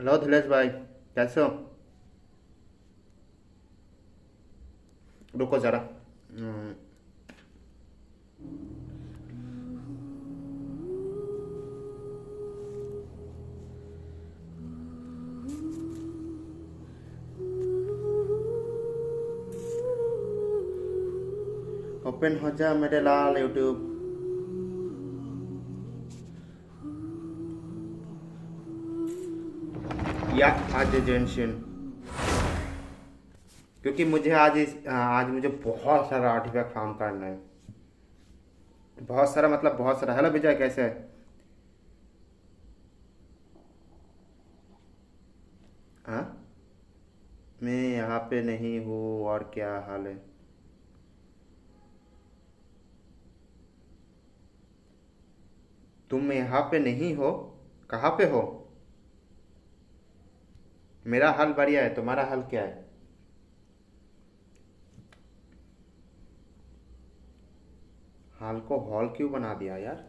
Hello धिलेश भाई, कैसे हो? रुको जरा। ओपन हो जा मेरे लाल यूट्यूब। या आज जेंशिन, क्योंकि मुझे आज मुझे बहुत सारा आर्टिफैक्ट फार्म करना है। बहुत सारा मतलब बहुत सारा। हेलो विजय, कैसे है? हाँ, मैं यहाँ पे नहीं हूँ। और क्या हाल है? तुम यहाँ पे नहीं हो? कहाँ पे हो? मेरा हाल बढ़िया है, तुम्हारा हाल क्या है? हाल को हॉल क्यों बना दिया यार?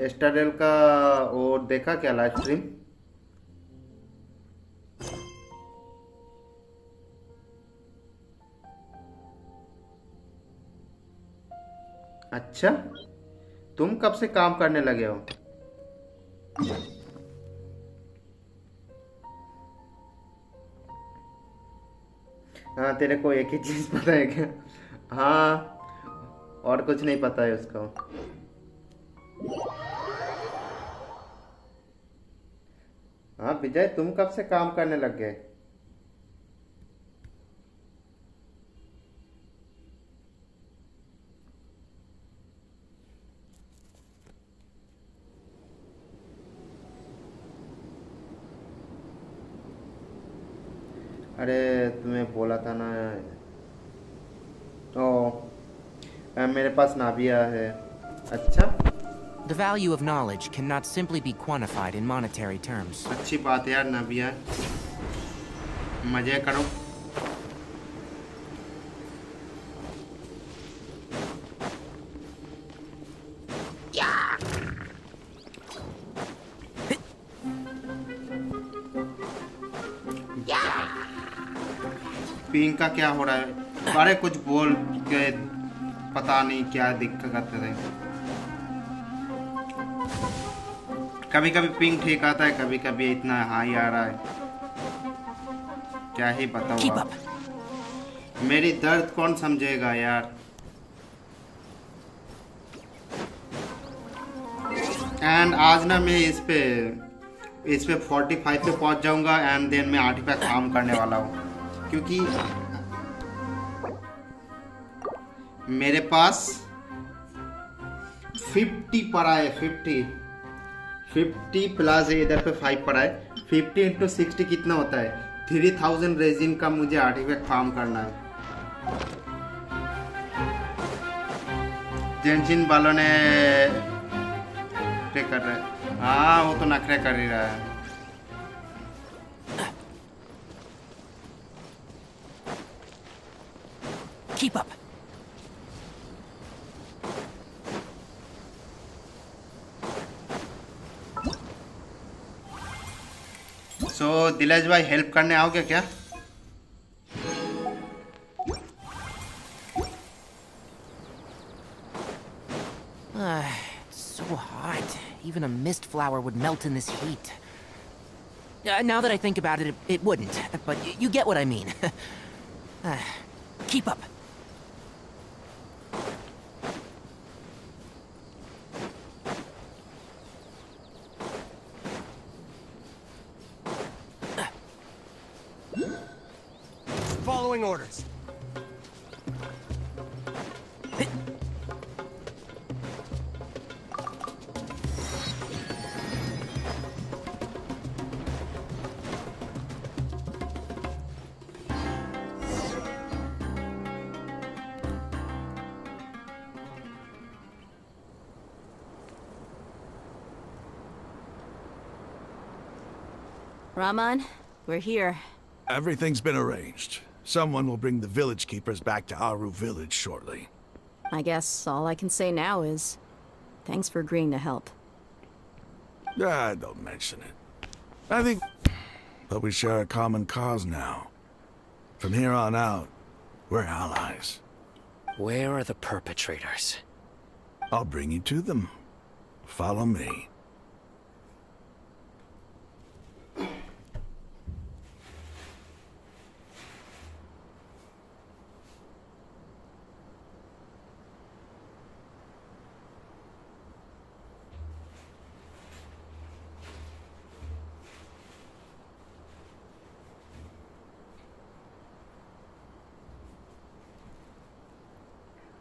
एस्टाडेल का वो देखा क्या लाइव स्ट्रीम? अच्छा, तुम कब से काम करने लगे हो? हाँ, तेरे को एक ही चीज पता है क्या? हाँ, और कुछ नहीं पता है उसको। हाँ विजय, तुम कब से काम करने लग गए? अरे, तुम्हें बोला था ना। ओ, मेरे पास नाभिया है। अच्छा, The value of knowledge cannot simply be quantified in monetary terms. अच्छी बात है यार नाभिया। मजे करो। पिंक का क्या हो रहा है? अरे कुछ बोल के पता नहीं क्या दिक्कत करते थे। कभी कभी पिंक ठीक आता है, कभी कभी इतना हाई आ रहा है, क्या ही बताऊँ Keep अब। up. मेरी दर्द कौन समझेगा यार। एंड आज ना मैं इस पे 45 पे पहुंच जाऊंगा एंड देन मैं आर्टिफैक्ट फार्म करने वाला हूँ, क्योंकि मेरे पास 50 पड़ा है। 50 प्लस इधर पे 5 पड़ा है। 50 इंटू 60 कितना होता है? 3000 रेजिन का मुझे आर्टिफैक्ट फार्म करना है। जेंशिन वालों ने नखरे कर रहे हैं। हाँ, वो तो नखरे कर ही रहा है। Keep up. सो दिलेश भाई, हेल्प करने आओगे क्या? It's so hot. Even a mist flower would melt in this heat. Now that I think about it, it wouldn't. But you get what I mean. Keep up. Following orders. Raman, we're here. Everything's been arranged. Someone will bring the village keepers back to Aru village shortly. I guess all I can say now is, thanks for agreeing to help. Don't mention it. I think... But we share a common cause now. From here on out, we're allies. Where are the perpetrators? I'll bring you to them. Follow me.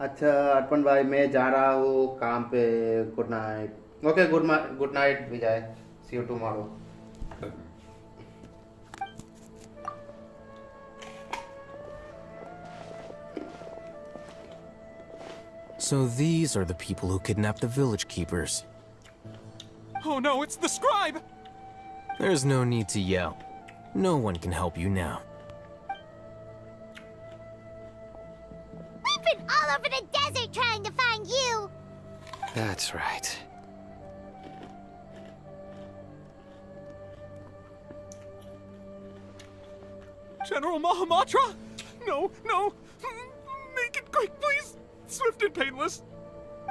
अच्छा अर्पण भाई मैं जा रहा हूँ काम पे good night okay good night Vijay see you tomorrow So these are the people who kidnapped the village keepers. Oh no, it's the scribe! There's no need to yell. No one can help you now. We've been all over the desert trying to find you! That's right. General Mahamatra? No, no! Make it quick, please! Swift and painless!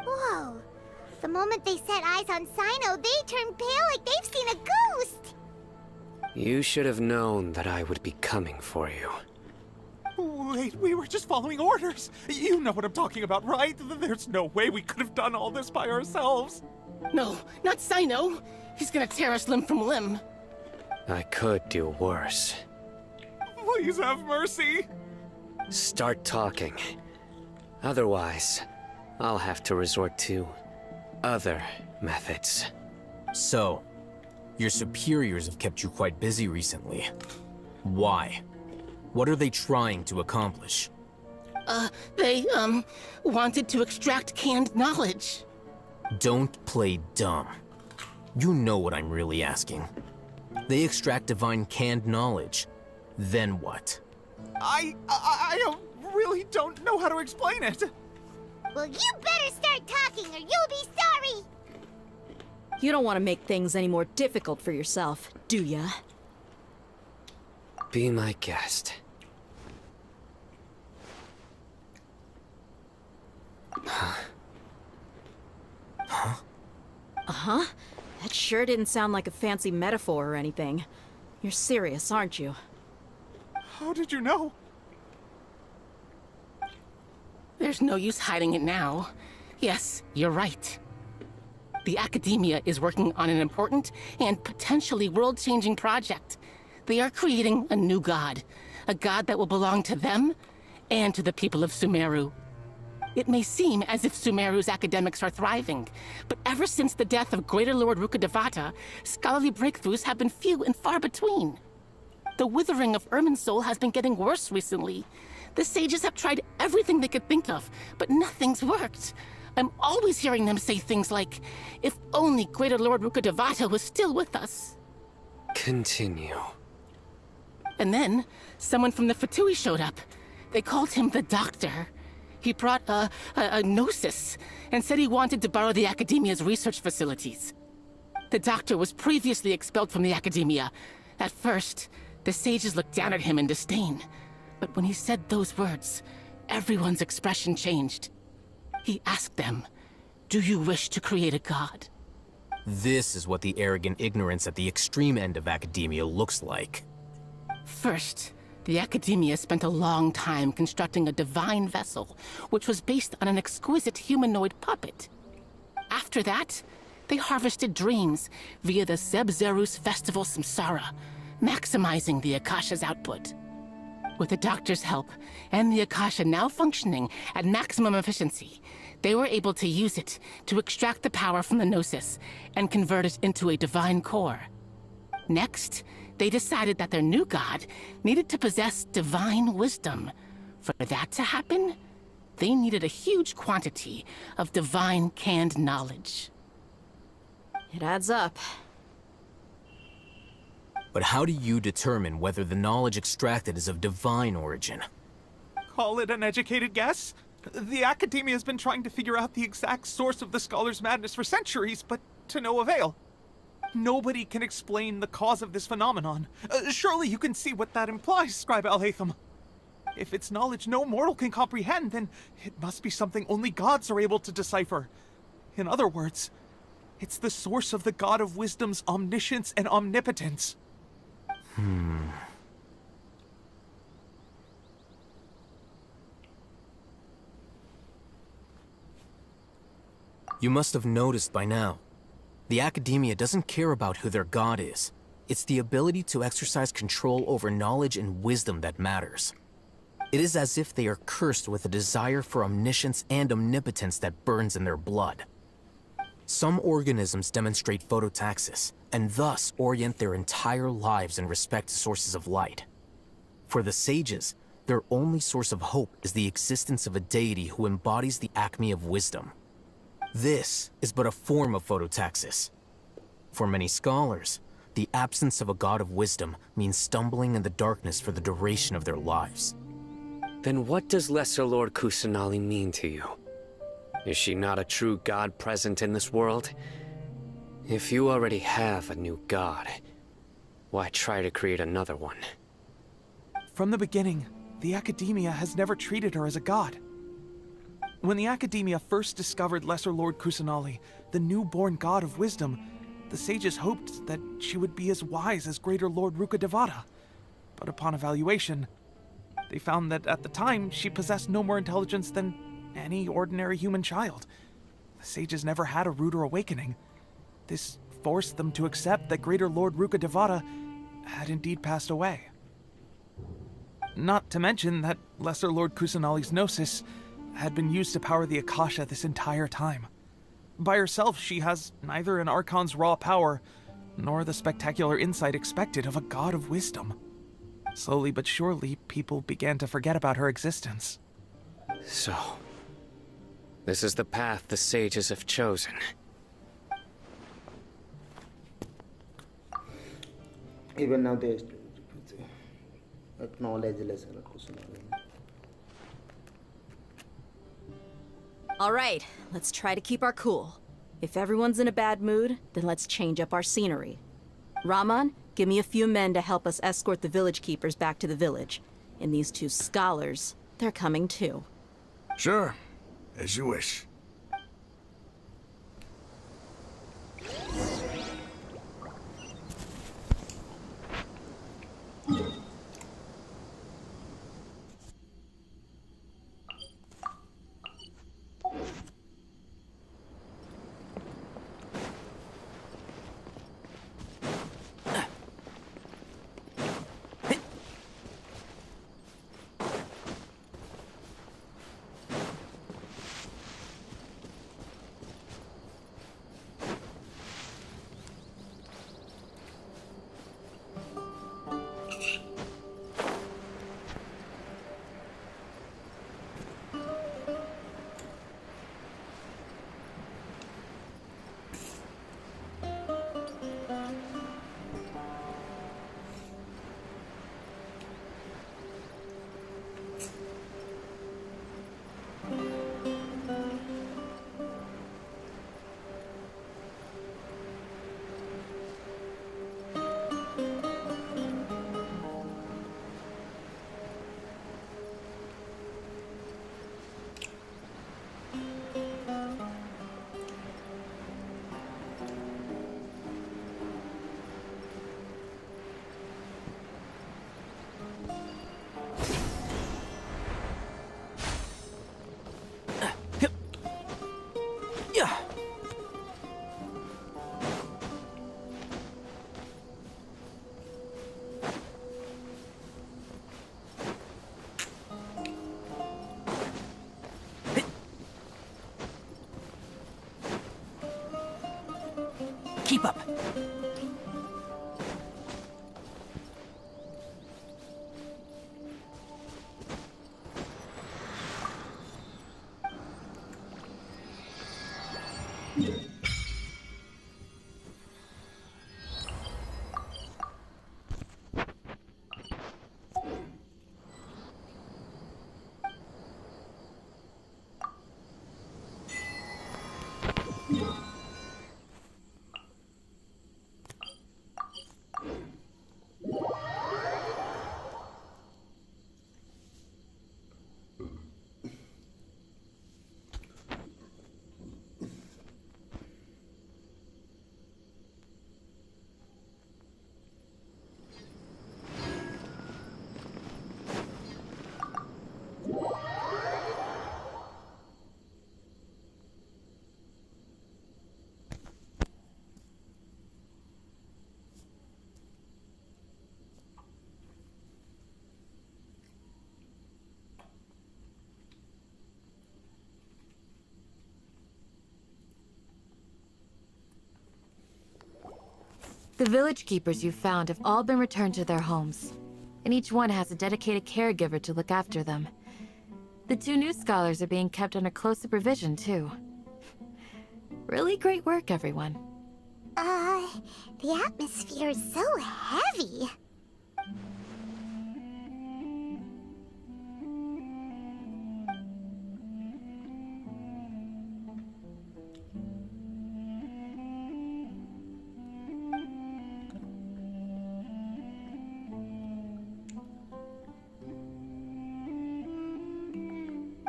Whoa. The moment they set eyes on Sino, they turn pale like they've seen a ghost! You should have known that I would be coming for you. Wait, we were just following orders! You know what I'm talking about, right? There's no way we could have done all this by ourselves! No, not Sino. He's gonna tear us limb from limb. I could do worse. Please have mercy! Start talking. Otherwise, I'll have to resort to other methods. So, your superiors have kept you quite busy recently. Why? What are they trying to accomplish? They, wanted to extract canned knowledge. Don't play dumb. You know what I'm really asking. They extract divine canned knowledge. Then what? I really don't know how to explain it! Well, you better start talking or you'll be sorry! You don't want to make things any more difficult for yourself, do ya? Be my guest. Uh-huh. That sure didn't sound like a fancy metaphor or anything. You're serious, aren't you? How did you know? There's no use hiding it now. Yes, you're right. The Academia is working on an important and potentially world-changing project. They are creating a new god. A god that will belong to them and to the people of Sumeru. It may seem as if Sumeru's academics are thriving, but ever since the death of Greater Lord Rukkhadevata, scholarly breakthroughs have been few and far between. The withering of Irminsul has been getting worse recently. The sages have tried everything they could think of, but nothing's worked. I'm always hearing them say things like, if only Greater Lord Rukkhadevata was still with us. Continue. And then, someone from the Fatui showed up. They called him the Doctor. He brought a gnosis, and said he wanted to borrow the Academia's research facilities. The Doctor was previously expelled from the Academia. At first, the sages looked down at him in disdain. But when he said those words, everyone's expression changed. He asked them, do you wish to create a god? This is what the arrogant ignorance at the extreme end of academia looks like. First, the Academia spent a long time constructing a divine vessel, which was based on an exquisite humanoid puppet. After that, they harvested dreams via the Zeb-Zerus Festival Samsara, maximizing the Akasha's output. With the Doctor's help, and the Akasha now functioning at maximum efficiency, they were able to use it to extract the power from the Gnosis and convert it into a divine core. Next, they decided that their new god needed to possess divine wisdom. For that to happen, they needed a huge quantity of divine canned knowledge. It adds up. But how do you determine whether the knowledge extracted is of divine origin? Call it an educated guess? The academia has been trying to figure out the exact source of the scholar's madness for centuries, but to no avail. Nobody can explain the cause of this phenomenon. Surely you can see what that implies, Scribe Alhaitham. If it's knowledge no mortal can comprehend, then it must be something only gods are able to decipher. In other words, it's the source of the God of Wisdom's omniscience and omnipotence. You must have noticed by now. The academia doesn't care about who their god is. It's the ability to exercise control over knowledge and wisdom that matters. It is as if they are cursed with a desire for omniscience and omnipotence that burns in their blood. Some organisms demonstrate phototaxis, and thus orient their entire lives in respect to sources of light. For the sages, their only source of hope is the existence of a deity who embodies the acme of wisdom. This is but a form of phototaxis. For many scholars, the absence of a god of wisdom means stumbling in the darkness for the duration of their lives. Then what does Lesser Lord Kusanali mean to you? Is she not a true god present in this world? If you already have a new god, why try to create another one? From the beginning, the academia has never treated her as a god. When the academia first discovered Lesser Lord Kusanali, the newborn god of wisdom, the sages hoped that she would be as wise as Greater Lord Rukkhadevata. But upon evaluation, they found that at the time she possessed no more intelligence than any ordinary human child. The sages never had a ruder awakening. This forced them to accept that Greater Lord Rukkhadevata had indeed passed away. Not to mention that Lesser Lord Kusanali's gnosis had been used to power the Akasha this entire time. By herself, she has neither an Archon's raw power, nor the spectacular insight expected of a god of wisdom. Slowly but surely, people began to forget about her existence. So, this is the path the sages have chosen. Even now they acknowledge lesser Kusanali. All right, let's try to keep our cool. If everyone's in a bad mood, then let's change up our scenery. Rahman, give me a few men to help us escort the village keepers back to the village. And these two scholars, they're coming too. Sure, as you wish. Keep up. The village keepers you found have all been returned to their homes, and each one has a dedicated caregiver to look after them. The 2 new scholars are being kept under close supervision, too. Really great work, everyone. The atmosphere is so heavy.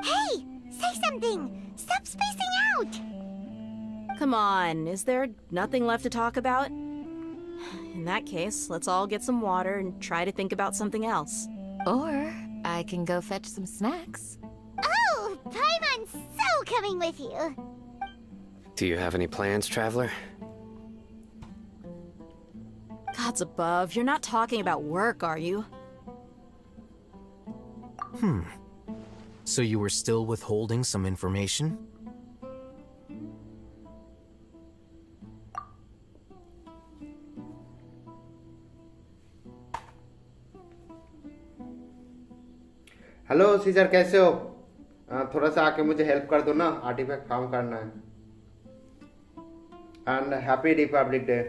Hey! Say something! Stop spacing out! Come on, is there nothing left to talk about? In that case, let's all get some water and try to think about something else. Or I can go fetch some snacks. Oh! Paimon's so coming with you! Do you have any plans, traveler? Gods above, you're not talking about work, are you? So you were still withholding some information? Hello Caesar, कैसे हो? थोड़ा सा आके मुझे help कर दो ना, artefact farm करना है। And happy Republic day.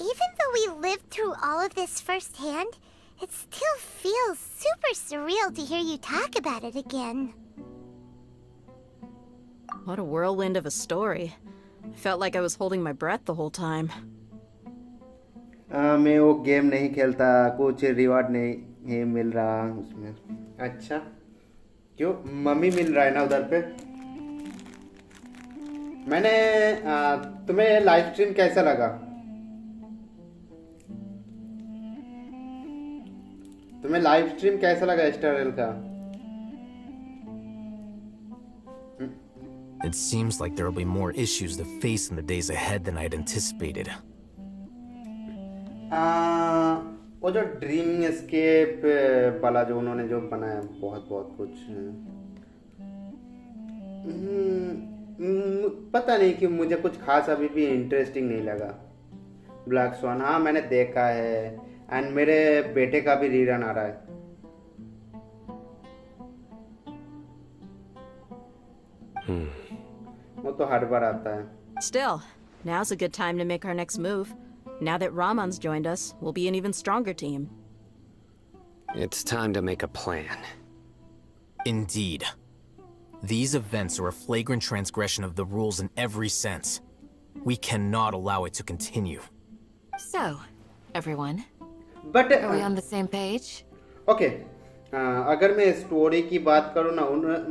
Even though we lived through all of this firsthand, it still feels super surreal to hear you talk about it again. What a whirlwind of a story. I felt like I was holding my breath the whole time. मैं वो game नहीं खेलता, कुछ reward नहीं मिल रहा उसमें। अच्छा, क्यों? मम्मी मिल रहा है ना उधर पे। मैंने तुम्हें लाइव स्ट्रीम कैसा लगा? तुम्हें लाइव स्ट्रीम कैसा लगा एस्टरल का? It seems like there will be more issues to face in the days ahead than I'd anticipated. वो जो ड्रीम एस्केप वाला जो उन्होंने जो बनाया, बहुत कुछ पता नहीं कि मुझे कुछ खास अभी भी इंटरेस्टिंग नहीं लगा। ब्लैक स्वान, हाँ मैंने देखा है, एंड मेरे बेटे का भी रीरन आ रहा है। वो तो हर बार आता है। Still, now's a good time to make our next move. Now that Ramon's joined us, we'll be an even stronger team. It's time to make a plan. Indeed. These events are a flagrant transgression of the rules in every sense. We cannot allow it to continue. So, everyone, but are we on the same page? Okay, अगर मैं story की बात करूँ ना,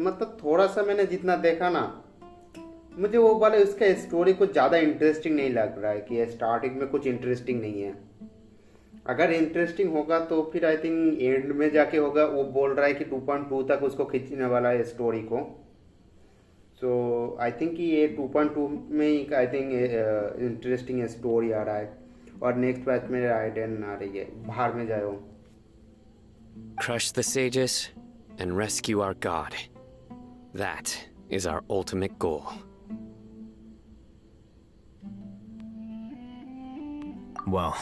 मतलब थोड़ा सा मैंने जितना देखा ना, मुझे वो वाला इसका स्टोरी कुछ ज़्यादा इंटरेस्टिंग नहीं लग रहा है कि स्टार्टिंग में कुछ इंटरेस्टिंग नहीं है। अगर इंटरेस्टिंग होगा तो फिर आई थिंक एंड में जाके होगा। वो बोल रहा है कि 2.2 तक उसको खींचने वाला है स्टोरी को। सो आई थिंक कि ये 2.2 में ही आई थिंक इंटरेस्टिंग स्टोरी आ रहा है। और नेक्स्ट बैच में राइडन आ रही है। बाहर में जाओ। Crush the sages and rescue our god. That is our ultimate goal. Well,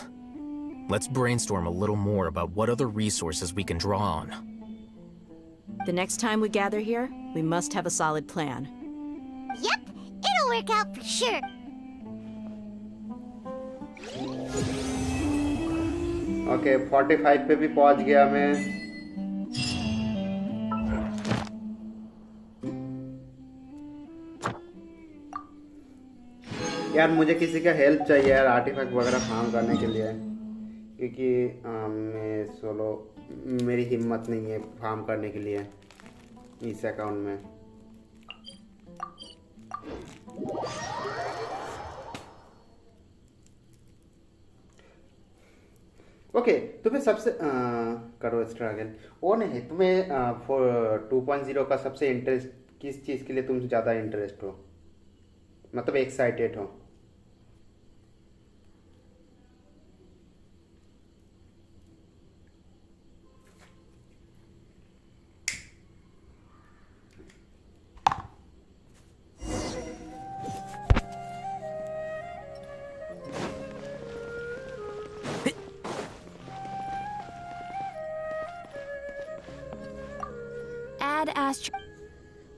let's brainstorm a little more about what other resources we can draw on. The next time we gather here, we must have a solid plan. Yep, it'll work out for sure. Okay, 45 पे भी पहुंच गया मैं। यार मुझे किसी का help चाहिए यार, आर्टिफैक्ट वगैरह फार्म करने के लिए, क्योंकि मैं सोलो, मेरी हिम्मत नहीं है फार्म करने के लिए इस अकाउंट में। ओके, तुम्हें सबसे करो स्ट्रगल वो नहीं, तुम्हें 2.0 का सबसे इंटरेस्ट किस चीज़ के लिए तुम ज़्यादा इंटरेस्ट हो, मतलब एक्साइटेड हो? Add Astro.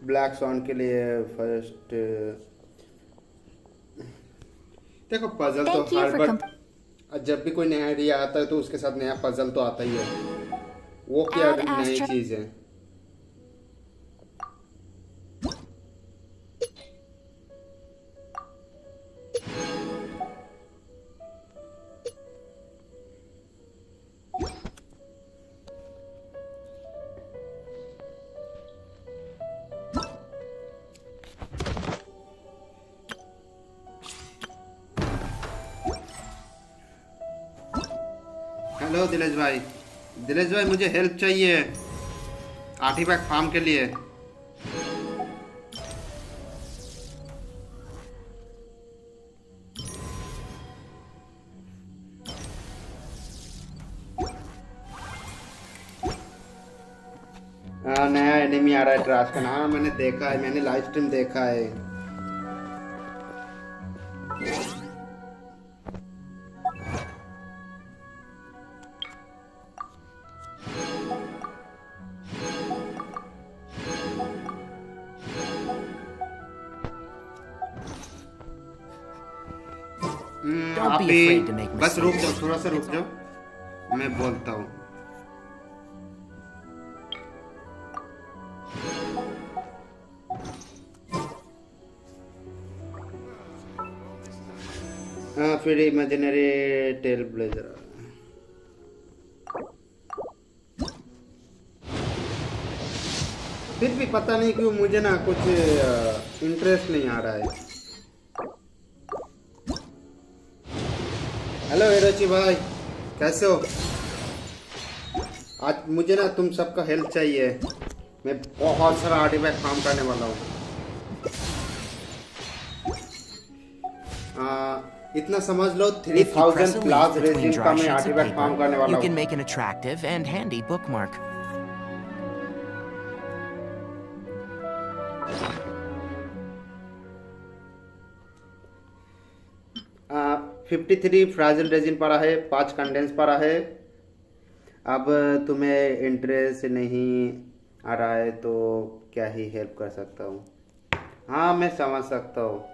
ब्लैक सॉन के लिए फर्स्ट देखो पजल तो Thank you हर for बार जब भी कोई नया एरिया आता है तो उसके साथ नया पजल तो आता ही है। वो क्या Add नई Astro. चीज है? हेलो दिलेश भाई मुझे हेल्प चाहिए आर्टिफैक्ट फार्म के लिए। नया एनिमी आ रहा है ट्राश का। हाँ मैंने देखा है, मैंने लाइव स्ट्रीम देखा है। Don't be अभी afraid to make बस रुक mistakes. जाओ, थोड़ा सा रुक जाओ, मैं बोलता हूँ। फिर इमेजिनरी टेल ब्लेजर फिर भी पता नहीं क्यों मुझे ना कुछ इंटरेस्ट नहीं आ रहा है। हेलो हिरोची भाई, कैसे हो? आज मुझे ना तुम सबका हेल्प चाहिए। मैं बहुत सारा आर्टिफैक्ट फार्म करने वाला हूँ। इतना समझ लो If you press 3000 a plus leaf between resin dry का मैं sheets of आर्टिफैक्ट फार्म करने paper, वाला you can हूँ। make an attractive and handy bookmark. 53 फ्राजिल resin पड़ा है, 5 कंडेंस पड़ा है। अब तुम्हें इंटरेस्ट नहीं आ रहा है तो क्या ही हेल्प कर सकता हूँ। हाँ मैं समझ सकता हूँ।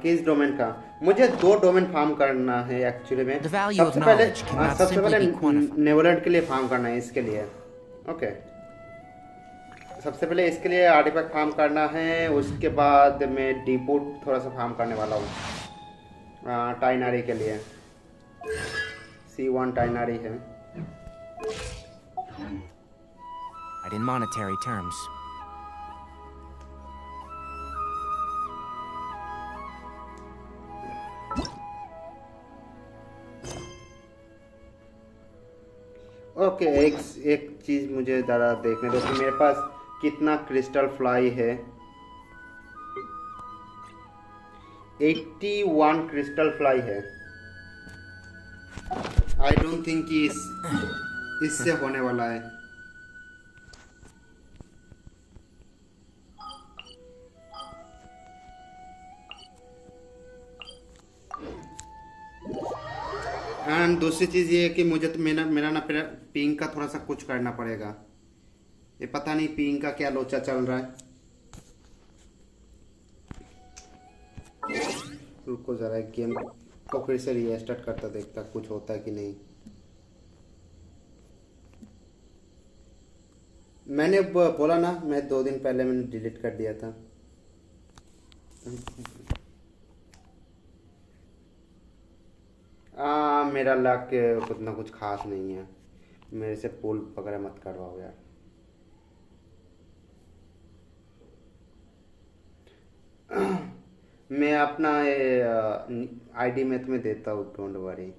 किस डोमेन का? मुझे 2 डोमेन फार्म करना है एक्चुअली में। The value of knowledge cannot simply be quantified. Neverland के लिए फार्म करना है, इसके लिए। ओके सबसे पहले इसके लिए आर्टिफैक्ट फार्म करना है, उसके बाद मैं डीपुट थोड़ा सा फार्म करने वाला हूँ टाइनरी के लिए। C1 टाइनरी है। Right in monetary terms. Okay एक चीज मुझे ज़रा देखने दो कि मेरे पास कितना क्रिस्टल फ्लाई है। 81 क्रिस्टल फ्लाई है। आई डोंट थिंक कि इससे होने वाला है। एंड दूसरी चीज़ ये है कि मुझे तो मेरा ना पिंग का थोड़ा सा कुछ करना पड़ेगा। ये पता नहीं पिंग का क्या लोचा चल रहा है। रुको ज़रा गेम को फिर से रीस्टार्ट करता देखता कुछ होता है कि नहीं। मैंने बोला ना, मैं 2 दिन पहले मैंने डिलीट कर दिया था। मेरा लक कुछ ना कुछ खास नहीं है। मेरे से पुल वगैरह मत करवाओ यार। मैं अपना आईडी में तुम्हें देता हूँ, डोंट वरी।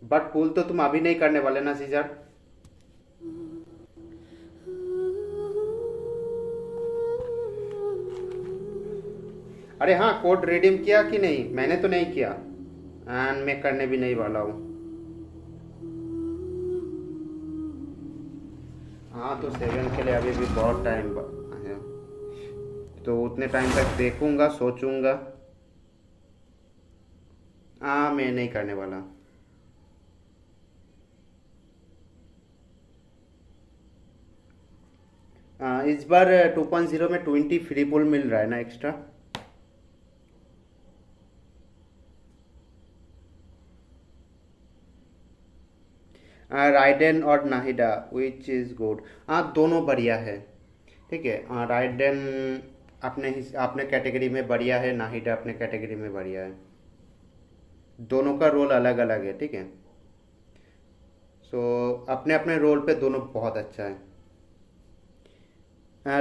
बट पुल तो तुम अभी नहीं करने वाले ना सीजर? अरे हाँ, कोड रिडीम किया कि नहीं? मैंने तो नहीं किया एंड मैं करने भी नहीं वाला हूँ। हाँ तो 7 के लिए अभी भी बहुत टाइम है, तो उतने टाइम तक देखूंगा, सोचूंगा। हाँ मैं नहीं करने वाला। इस बार 2.0 में 20 फ्री पुल मिल रहा है ना एक्स्ट्रा। राइडेन और नाहिडा विच इज़ गुड। हाँ दोनों बढ़िया है, ठीक है। राइडेन अपने कैटेगरी में बढ़िया है, नाहिडा अपने कैटेगरी में बढ़िया है। दोनों का रोल अलग अलग है, ठीक है। सो अपने अपने रोल पे दोनों बहुत अच्छा है।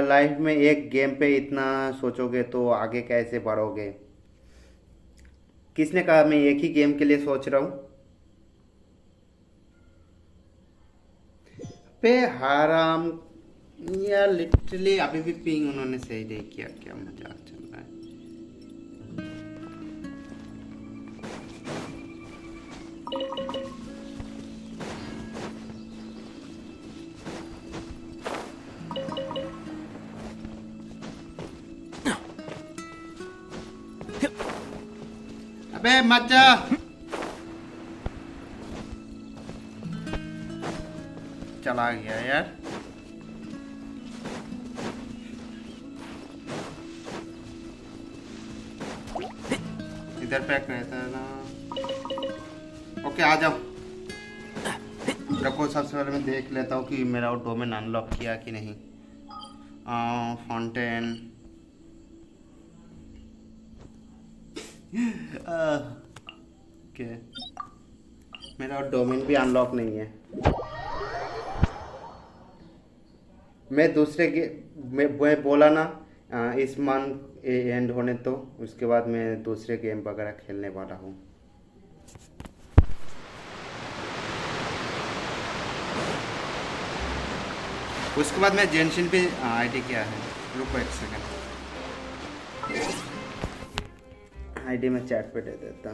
लाइफ में एक गेम पे इतना सोचोगे तो आगे कैसे बढ़ोगे। किसने कहा मैं एक ही गेम के लिए सोच रहा हूँ? पे हराम यार, लिटरली अभी भी पिंग उन्होंने सही नहीं किया, क्या मजाक चल रहा है। अबे मत जा। चला गया यार। इधर पैक रहता है ना। ओके आ जाओ। रखो सबसे पहले मैं देख लेता हूँ कि मेरा डोमेन अनलॉक किया कि नहीं। फाउंटेन ओके, मेरा डोमेन भी अनलॉक नहीं है। मैं दूसरे के मैं बोला ना इस मंथ एंड होने तो उसके बाद मैं दूसरे गेम वगैरह खेलने वाला हूँ। उसके बाद मैं जेंशिन पे आईडी क्या है, रुको एक सेकंड। आईडी में चैट पे दे देता।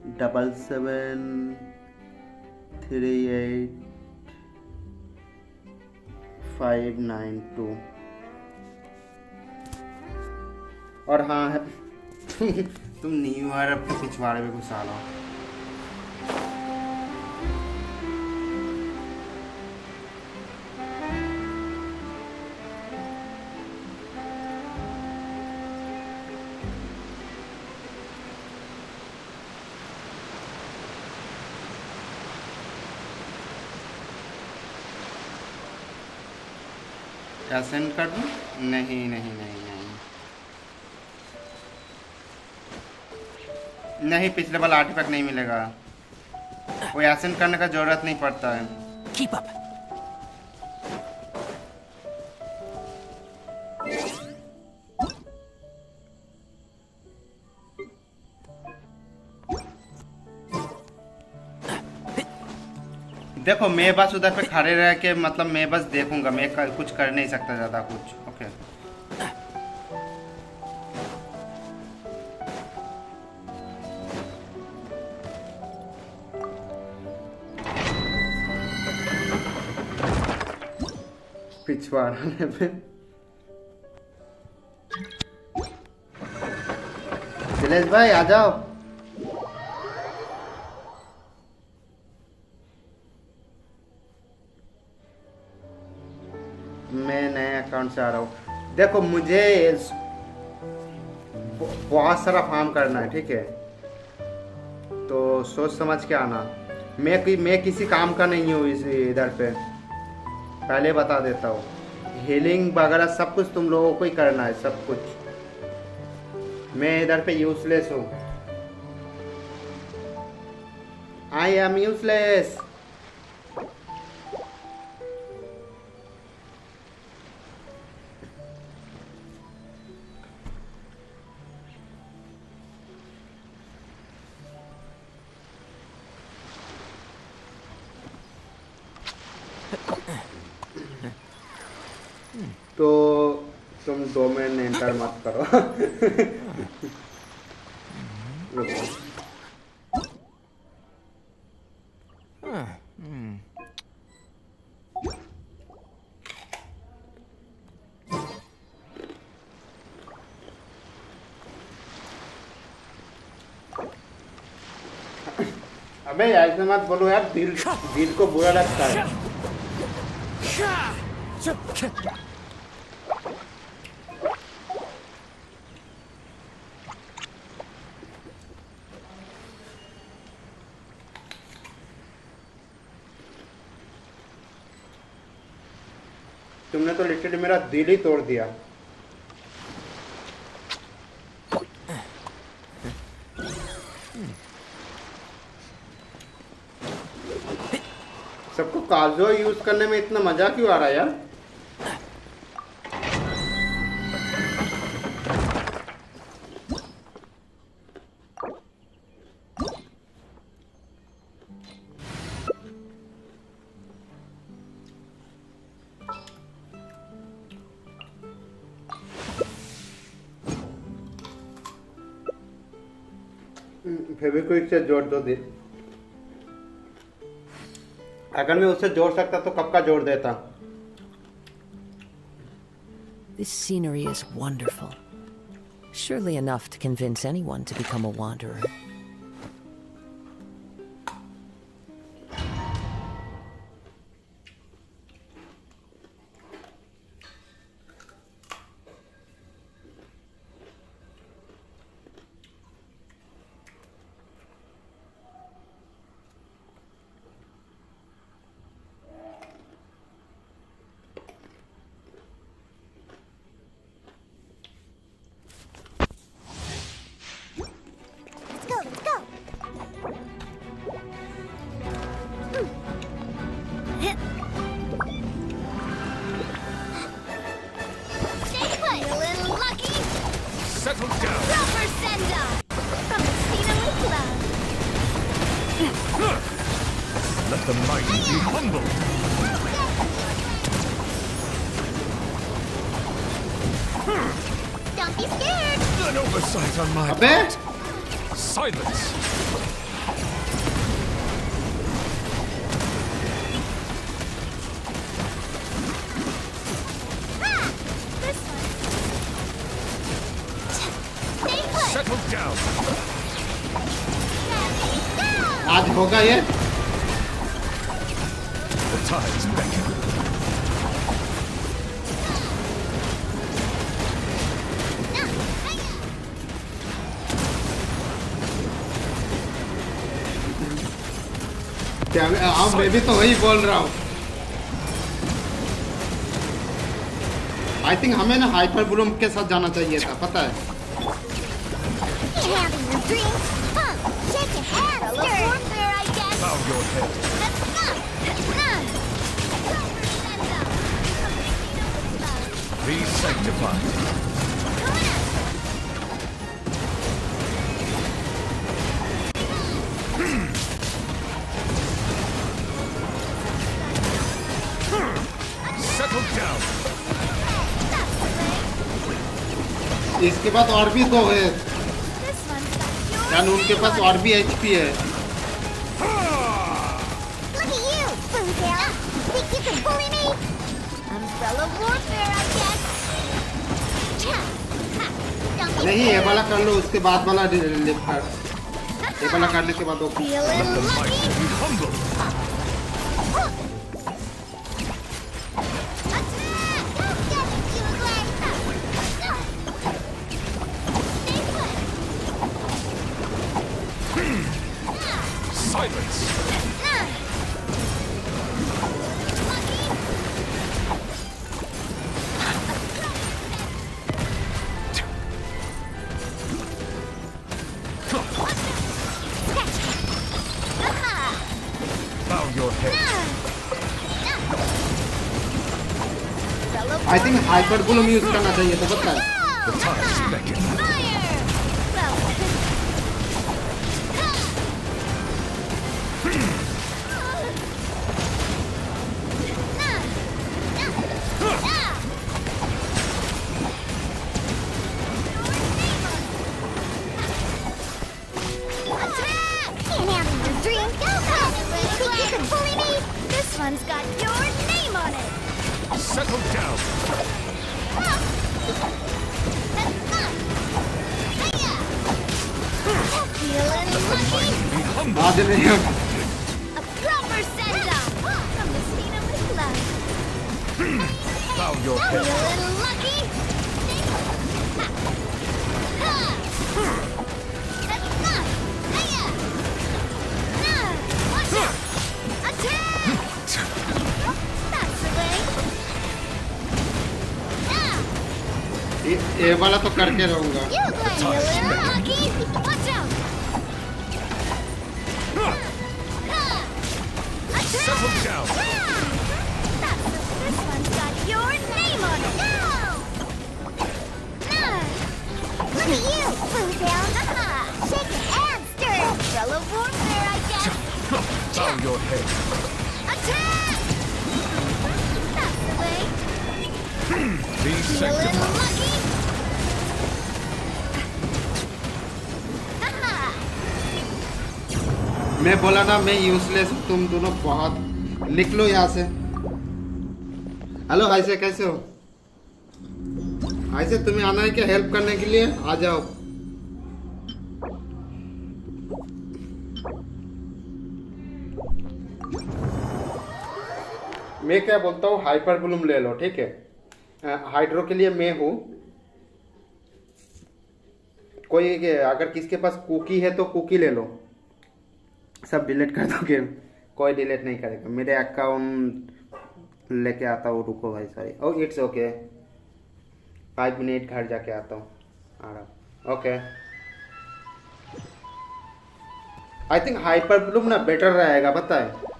887738 और हाँ है तुम न्यू ईयर अपने पिछवाड़े में घुसा लो। क्या सेंड कर दूँ? नहीं नहीं नहीं नहीं नहीं, पिछले वाला आर्टिफैक्ट नहीं मिलेगा। वो एसेंड करने का जरूरत नहीं पड़ता है। Keep up. देखो मैं बस उधर पे खड़े रह के मतलब मैं बस देखूंगा, मैं कुछ कर नहीं सकता ज़्यादा कुछ। ओके पिछवाड़े पे दिलेश भाई आ जाओ। मैं नए अकाउंट से आ रहा हूँ। देखो मुझे बहुत सारा फार्म करना है, ठीक है, तो सोच समझ के आना। मैं किसी काम का नहीं हूँ इधर पे, पहले बता देता हूँ। हीलिंग वगैरह सब कुछ तुम लोगों को ही करना है, सब कुछ। मैं इधर पे यूजलेस हूँ। I am useless. तो तुम डोमेन एंटर मत करो। रुको। अबे ऐसे मत बोलो यार, दिल को बुरा लगता है। तुमने तो लिटरली मेरा दिल ही तोड़ दिया। सबको काजो यूज करने में इतना मजा क्यों आ रहा है यार? फेविक्विक से जोड़ दो दिल। अगर मैं उससे जोड़ सकता तो कब का जोड़ देता। This scenery is wonderful. Surely enough to convince anyone to become a wanderer. Let the mighty be humble. Don't be scared. An oversight on my अबे part. Silence. This one. Stay put. Settle down. Ready, go. आज होगा ये। The tides beckon. क्या मैं भी तो वही बोल रहा हूँ। आई थिंक हमें ना हाइपर ब्लूम के साथ जाना चाहिए था, पता है। You're having your dreams. Huh? Shake your hands, warfare, I guess. Bow your head. Be sanctified. Settle down. इसके बाद और भी दो है, This one's got your यानी उनके पास और भी एचपी है। Look at you, Boomtail. Think you can bully me? Umbrella warfare, I guess. Don't be नहीं, ये scared. वाला कर लो, उसके बाद वाला लिफ्ट कर। ये वाला करने के बाद वो Feeling The lucky? mighty be humble. Silence. Bow your head. I think hyper Bloom use करना चाहिए था, पता है। The tides beckon. This one's got your name on it. Settle down. Feeling lucky? Be humble. आज नहीं little lucky? Watch out! Attack! That's the way. ये वाला तो करके रहूंगा। You got a little lucky. Watch out! Settle down. This one's got your name on it. Look at you, flew down. Shake it and stir it. Fellow warfare, I guess. Bow your head. Attack! That's the way. Be A little sanctified. lucky. मैं बोला ना मैं useless हूँ, तुम दोनों बहुत। निकलो यहाँ से। हेलो आयशा, कैसे हो? आयशा तुम्हें आना है क्या हेल्प करने के लिए? आ जाओ। मैं क्या बोलता हूँ, हाइपर ब्लूम ले लो, ठीक है? हाइड्रो के लिए मैं हूँ। कोई अगर किसके पास कुकी है तो कुकी ले लो। सब डिलीट कर दोगे? कोई डिलीट नहीं करेगा। मेरे अकाउंट लेके आता हूँ, रुको भाई, sorry. Oh it's okay, 5 minute घर जाके आता हूँ, आ रहा। Okay, I think hyper Bloom ना बेटर रहेगा, पता है?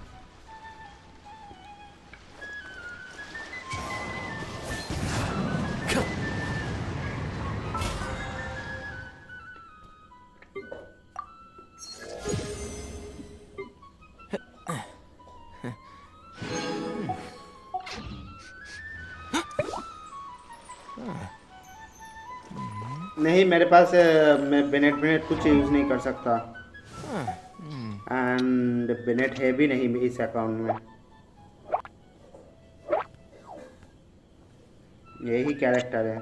नहीं मेरे पास मैं बेनेट कुछ यूज नहीं कर सकता, एंड बेनेट है भी नहीं इस अकाउंट में। यही कैरेक्टर है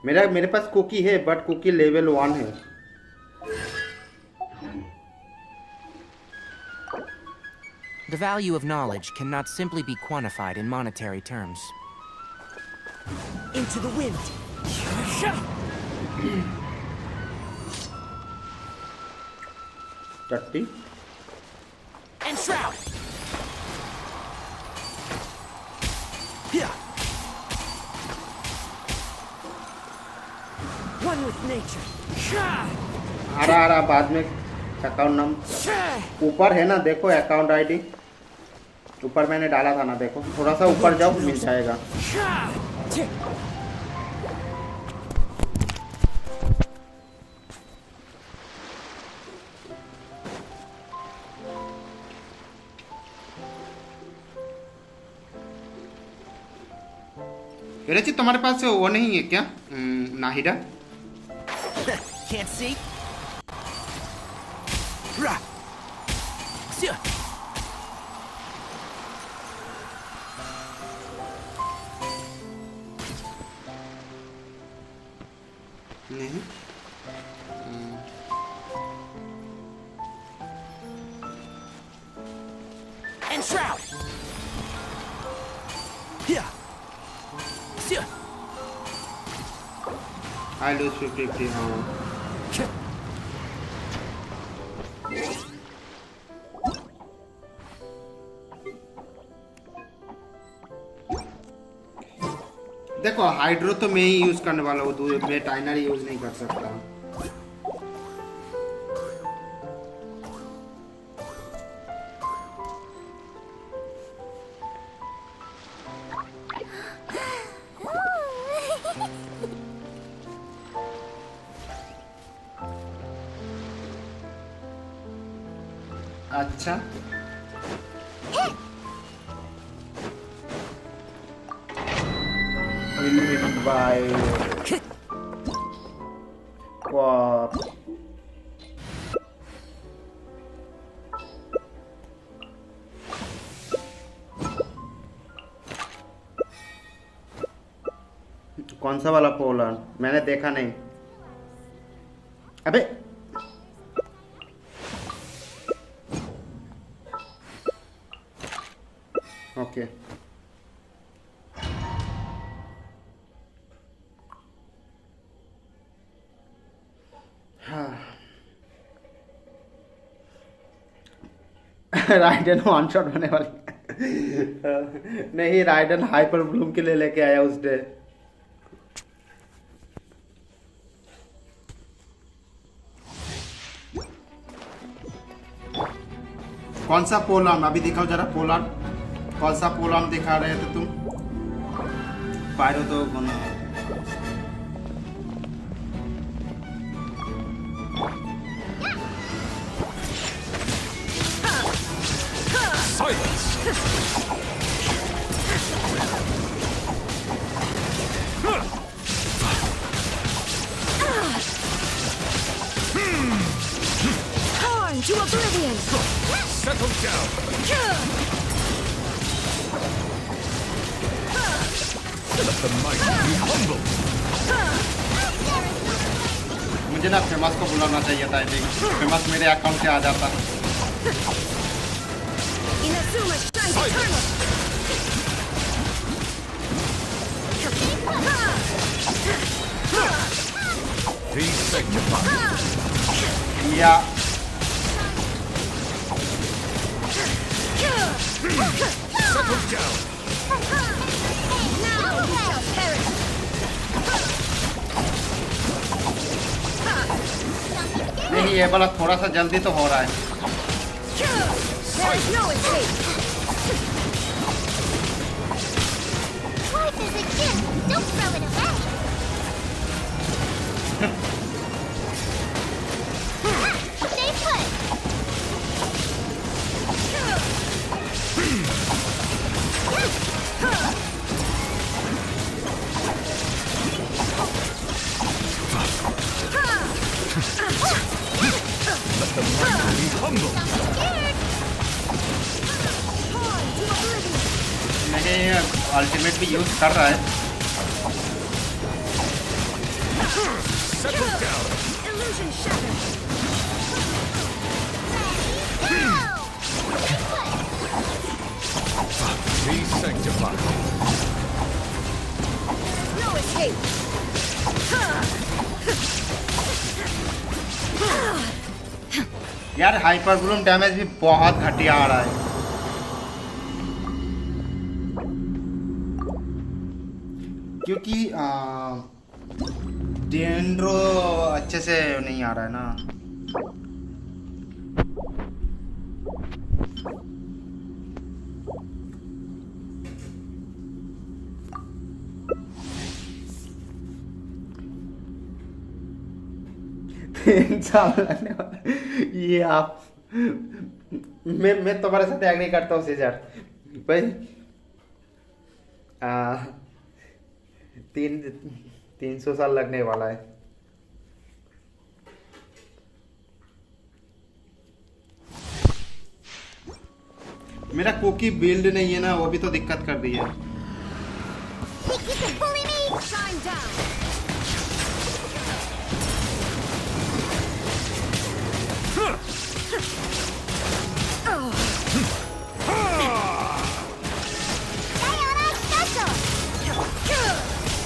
मेरे पास कुकी है, बट कुकी लेवल 1 है। The value of knowledge cannot simply be quantified in monetary terms. Into the wind. Chatti And shroud. One with nature. आ रहा बाद में। अकाउंट नंबर ऊपर है ना, देखो अकाउंट आईडी ऊपर मैंने डाला था ना, देखो थोड़ा सा ऊपर जाओ, मिल जाएगा। रची तुम्हारे पास वो नहीं है क्या, नाहिदा? Can't see. नहीं। And shroud. I lose 50-50, हाँ। देखो हाइड्रो तो मैं ही यूज करने वाला हूँ, मैं टाइनर यूज नहीं कर सकता। अच्छा बाय कौन सा वाला पोलर मैंने देखा नहीं। अबे ओके राइडन वन शॉट होने वाली नहीं, राइडन हाइपर ब्लूम के लिए लेके आया उस डे। कौन सा पोलान अभी दिखाओ जरा, पोलान कौन सा पोलान दिखा रहे थे तुम? पायरो तो Torn to oblivion! Settle down. Let the mighty be humble. मुझे ना फेमस को बुलाना चाहिए था। आई थिंक फेमस मेरे अकाउंट से आ जाता। Inazuma shines eternal! Be sanctified. या Settle down. Now you shall perish! नहीं, ये वाला थोड़ा सा जल्दी तो हो रहा है। There is no escape! Life is a gift. Don't throw it away. Stay put. Let the mighty be humble. Scared. Torn to oblivion! नहीं, अल्टीमेट भी यूज कर रहा है। Settle down. Illusion shattered! Be sanctified. No escape! यार hyper Bloom damage भी बहुत घटिया आ रहा है। क्योंकि डेंड्रो अच्छे से नहीं आ रहा है ना। लगने वाला ये आप मैं तुम्हारे साथ एग्री करता हूँ सीजर भाई। 300 साल लगने वाला है। मेरा कुकी बिल्ड नहीं है ना, वो भी तो दिक्कत कर रही है। Shine down!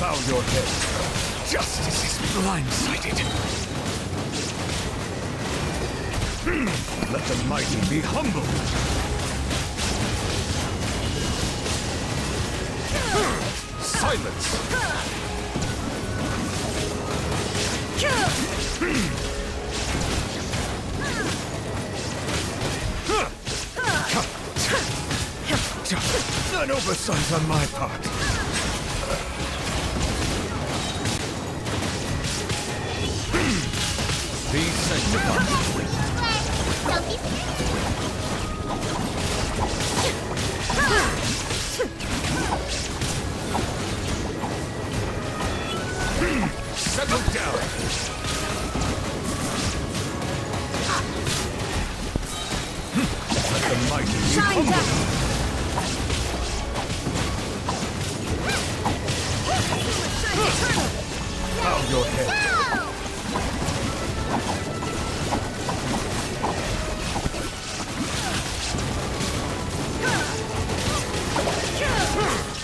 Bow your head. Justice is blindsided. Let the mighty be humble. Silence. An oversight on my part. Be sanctified. Don't be Settle down. Let the mighty be humble. Bow your head.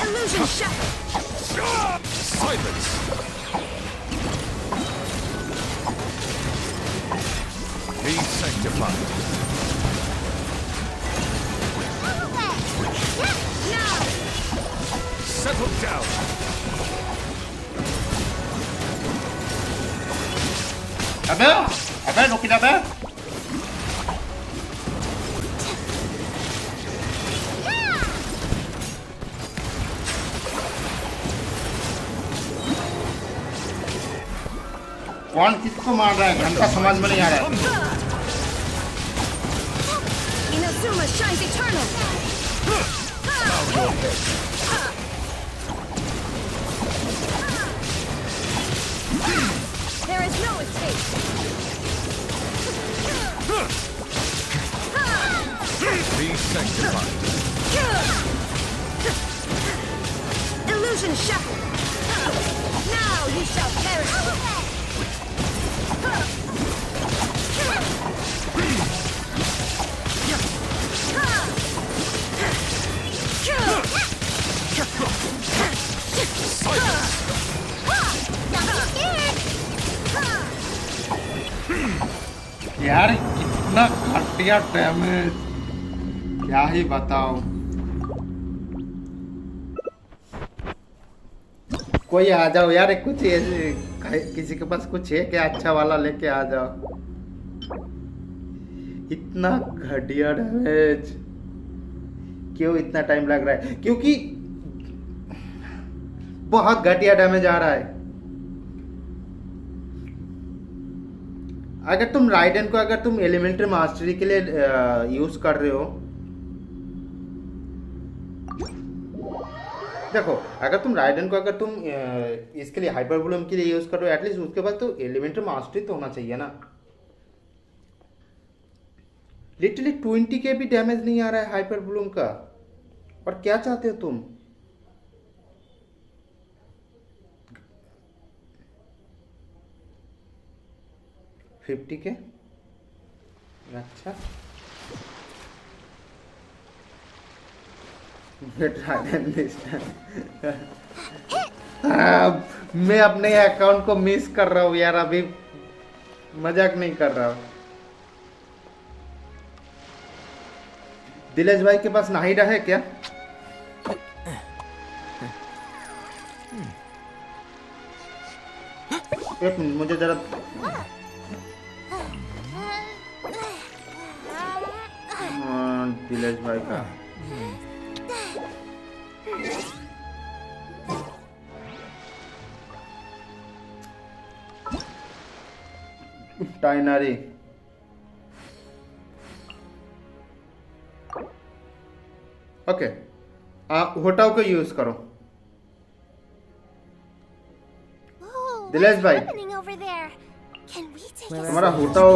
Illusion shattered! Silence. Be sanctified. अबे अबे रुक जा बे। कौन किसको मार रहा है घंटा समझ में नहीं आ रहा है। Inazuma shines eternal. There is no escape. Be sanctified. Illusion shattered. Now you shall perish. यार कितना घटिया डैमेज, क्या ही बताओ। कोई आ जाओ यार, कुछ किसी के पास कुछ है क्या अच्छा वाला लेके आ जाओ। इतना घटिया डैमेज क्यों इतना टाइम लग रहा है? क्योंकि बहुत घटिया डैमेज आ रहा है। अगर तुम राइडन को अगर तुम एलिमेंट्री मास्टरी के लिए यूज कर रहे हो, देखो अगर तुम राइडन को अगर तुम इसके लिए हाइपर वॉल्यूम के लिए यूज कर रहे हो, एटलीस्ट उसके बाद तो एलिमेंट्री मास्टरी तो होना चाहिए ना। लिटरली 20 के भी डैमेज नहीं आ रहा है हाइपर वॉल्यूम का, और क्या चाहते हो तुम? $50 के? अच्छा मैं अपने अकाउंट को मिस कर रहा हूँ यार, अभी मजाक नहीं कर रहा हूँ। दिलेश भाई के पास नाहिदा है क्या? एक मिनट मुझे जरा दिलेश भाई का टाइनरी ओके, आप होटाओ को यूज करो। दिलेश भाई हमारा होटाओ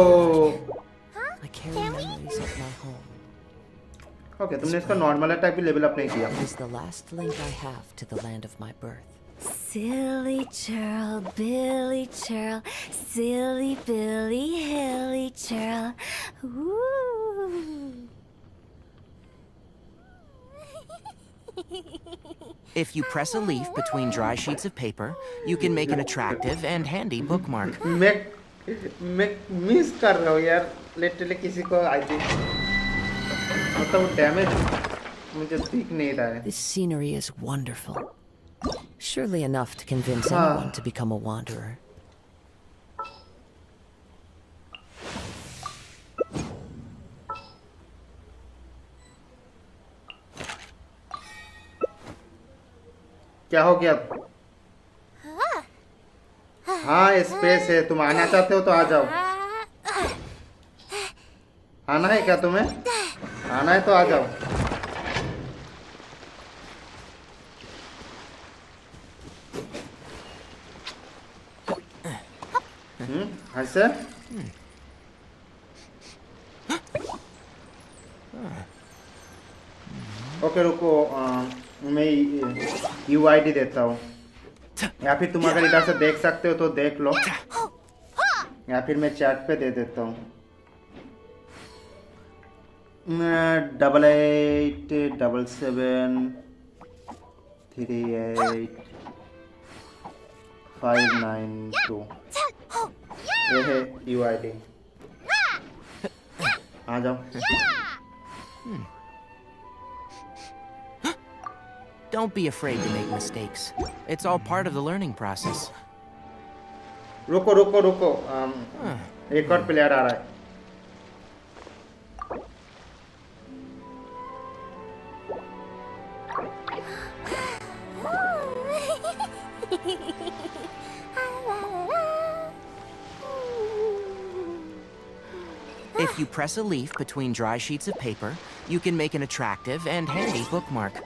ओके, तुमने इसका नॉर्मल अटैक भी लेवल अप नहीं किया। Is the last link I have to the land of my birth. Silly churl, Billy churl, silly Billy, hilly churl. Ooh. If you press a leaf between dry sheets of paper, you can make an attractive and handy bookmark. मैं miss कर रहा हूँ यार, literally किसी को I think मतलब damage मुझे दिख नहीं रहा है। This scenery is wonderful. Surely enough to convince anyone to become a wanderer. क्या हो गया? हाँ स्पेस है, तुम आना चाहते हो तो आ जाओ। आना है क्या तुम्हें? आना है तो आ जाओ। ऐसे ओके रुको, मैं UID देता हूँ, या फिर तुम अगर इधर से देख सकते हो तो देख लो, या फिर मैं चैट पे दे देता हूँ। 88773859 ये है UID। आ जाओ। Don't be afraid to make mistakes. It's all part of the learning process. रुको रुको रुको एक और प्लेयर आ रहा है। If you press a leaf between dry sheets of paper, you can make an attractive and handy bookmark.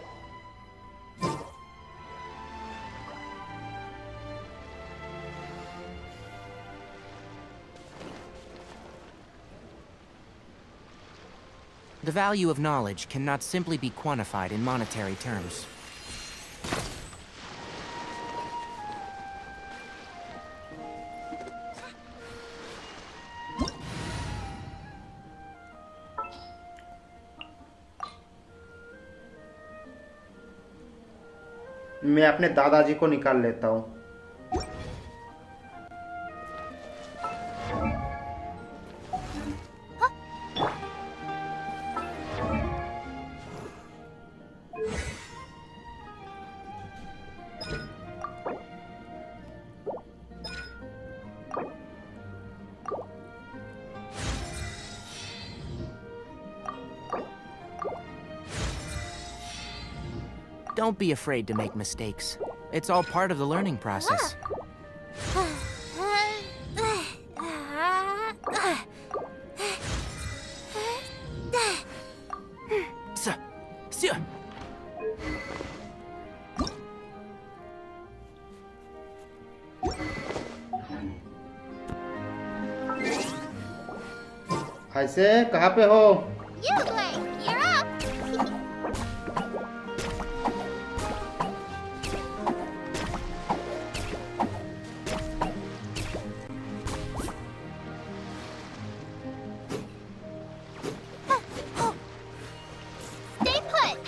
The value of knowledge cannot simply be quantified in monetary terms. मैं अपने दादाजी को निकाल लेता हूँ। Don't be afraid to make mistakes. It's all part of the learning process. ऐसे कहाँ पे हो? You're up. Stay put.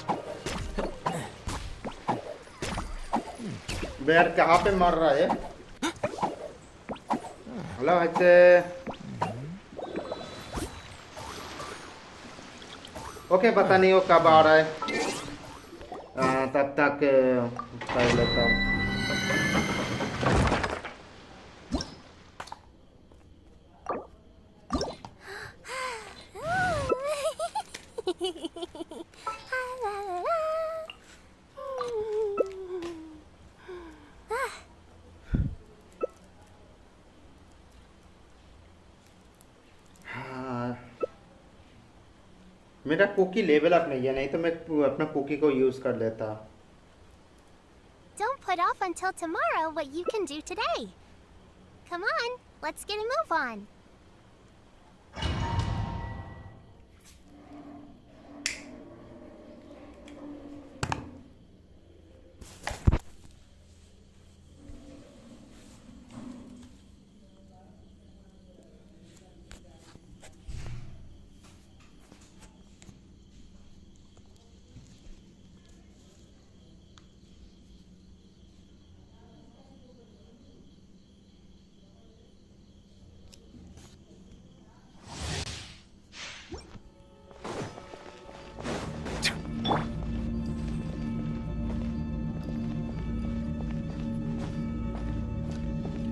बेर कहाँ पे मर रहा है? हेलो ऐसे ओके पता नहीं वो कब आ रहा है। तब तक कर लेता हूँ। मेरा कुकी लेवल अप नहीं है, नहीं तो मैं अपना कुकी को यूज कर लेता। Don't put off until tomorrow what you can do today. Come on, let's get a move on.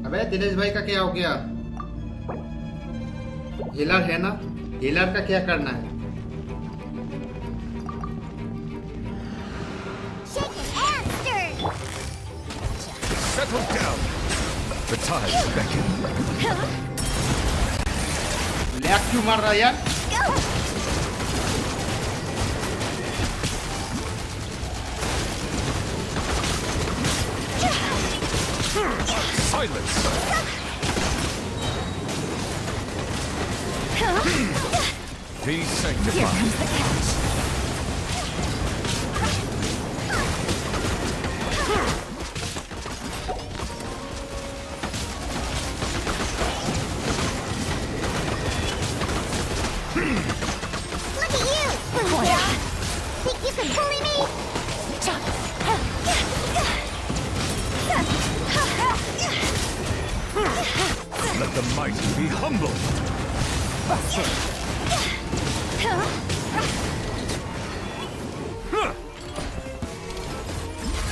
अबे दिनेश भाई का क्या हो गया? हीलर है ना? हीलर का क्या करना है? Settle down. The tide beckon. Lag क्यों मार रहा है यार? Silence. Be sanctified. Look at you! Think you can bully me? Let the mighty be humble.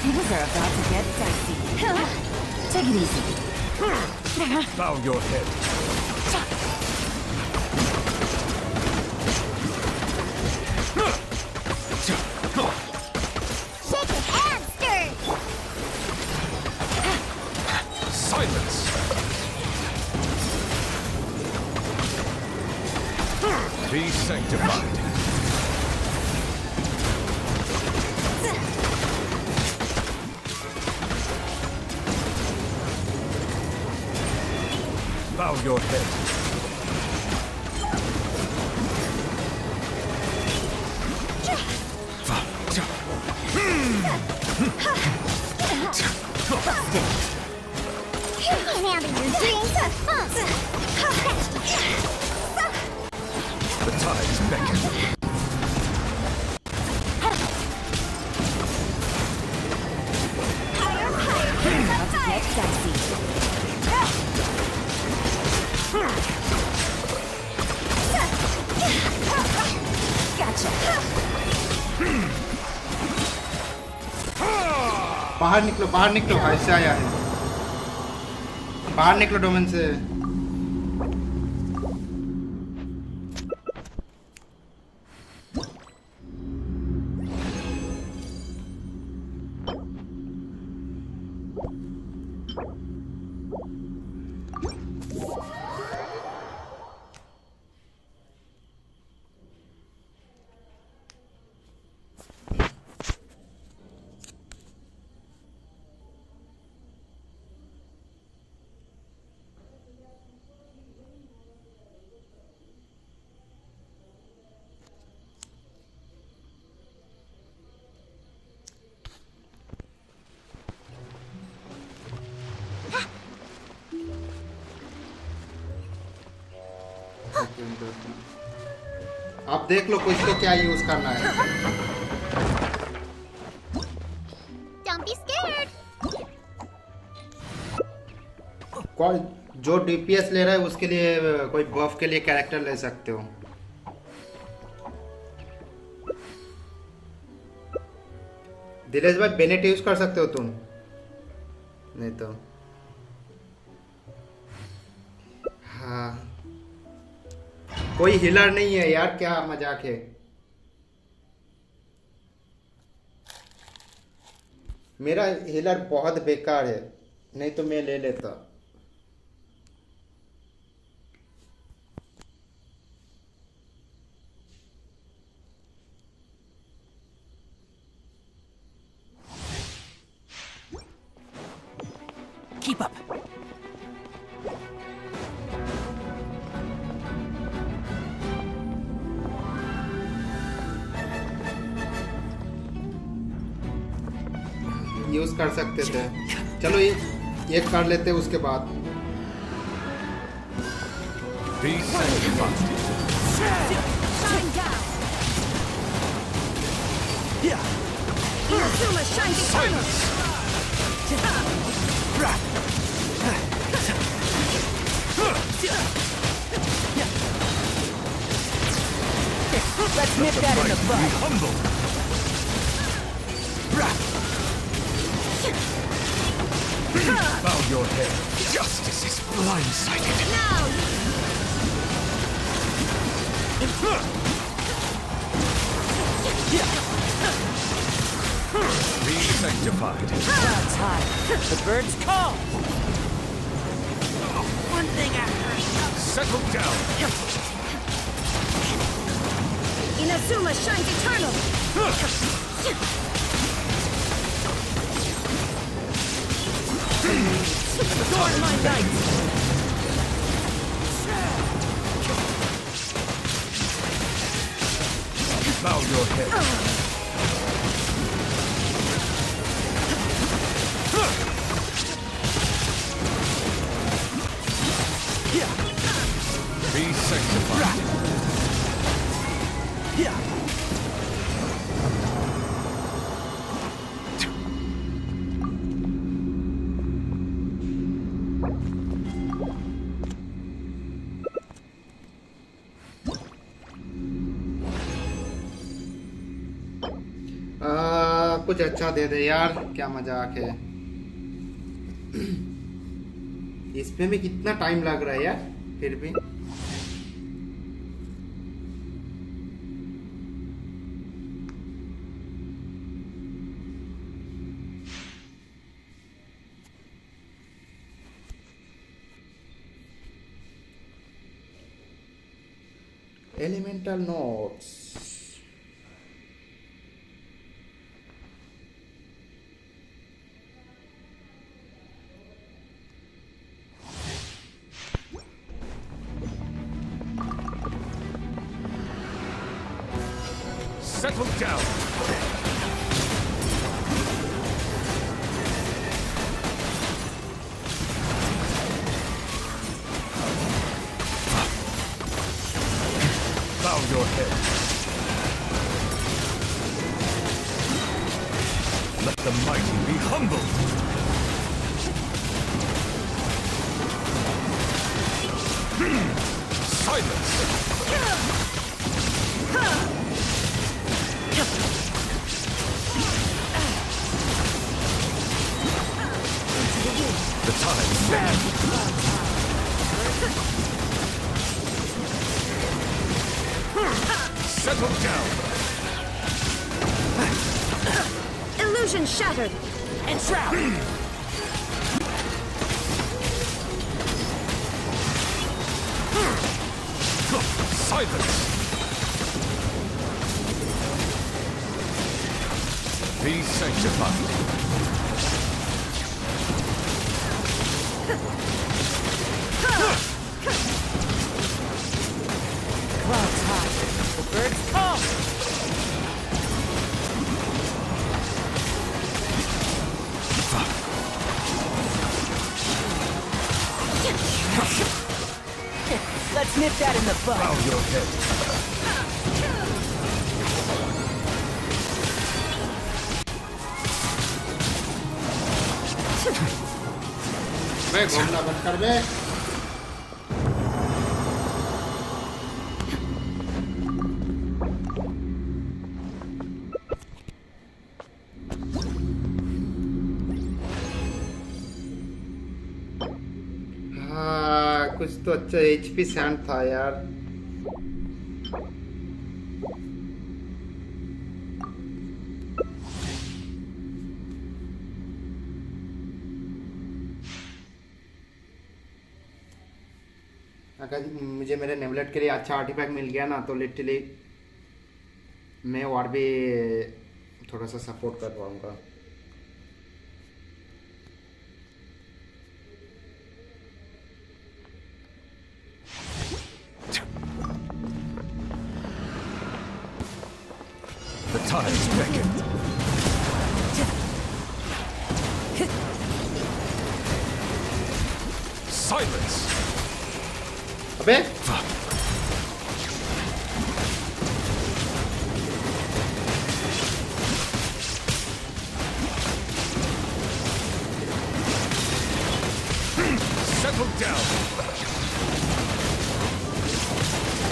Things are about to get dicey. Take it easy. Bow your head. Shaken and stirred. Silence. Be sanctified. Bow your head. Can't handle your dreams. The tides beckon. Get sexy. Gotcha. बाहर निकलो भाई से आया है। बाहर निकलो domain से। आप देख लो कुछ तो क्या यूज करना है। Don't be scared. कोई जो डीपीएस ले रहा है उसके लिए कोई बफ के लिए कैरेक्टर ले सकते हो। दिलेश भाई बेनेट यूज कर सकते हो तुम, नहीं तो हाँ कोई हिलर नहीं है यार, क्या मजाक है। मेरा हिलर बहुत बेकार है, नहीं तो मैं ले लेता। Keep up. यूज कर सकते थे, चलो ये एक कर लेते उसके बाद। Shine down. Inazuma shines eternal. Let's nip that in the bud. Humble. Bow your head. Justice is blindsided. Now. Be sanctified. Clouds high. The birds call. One thing after another. Settle down. Inazuma shines eternal. Adorn my night. Bow your head. Be sanctified. कुछ अच्छा दे दे यार, क्या मजाक है। इस पे में कितना टाइम लग रहा है यार फिर भी। Elemental notes. Settle down. Bow your head. Let the mighty be humbled. Silence. The time is set. Settle down. Illusion shattered. Entrap. Silence. Be sanctified. Clouds high. The birds call. Let's nip that in the bud. Bow your head. मैं घूमना बंद कर दे। हाँ कुछ तो अच्छा HP sand था यार। अगर मुझे मेरे नेवलेट के लिए अच्छा आर्टिफैक्ट मिल गया ना तो लिटरली मैं और भी थोड़ा सा सपोर्ट कर पाऊंगा। The times beckon. Silence. अबे Settle down.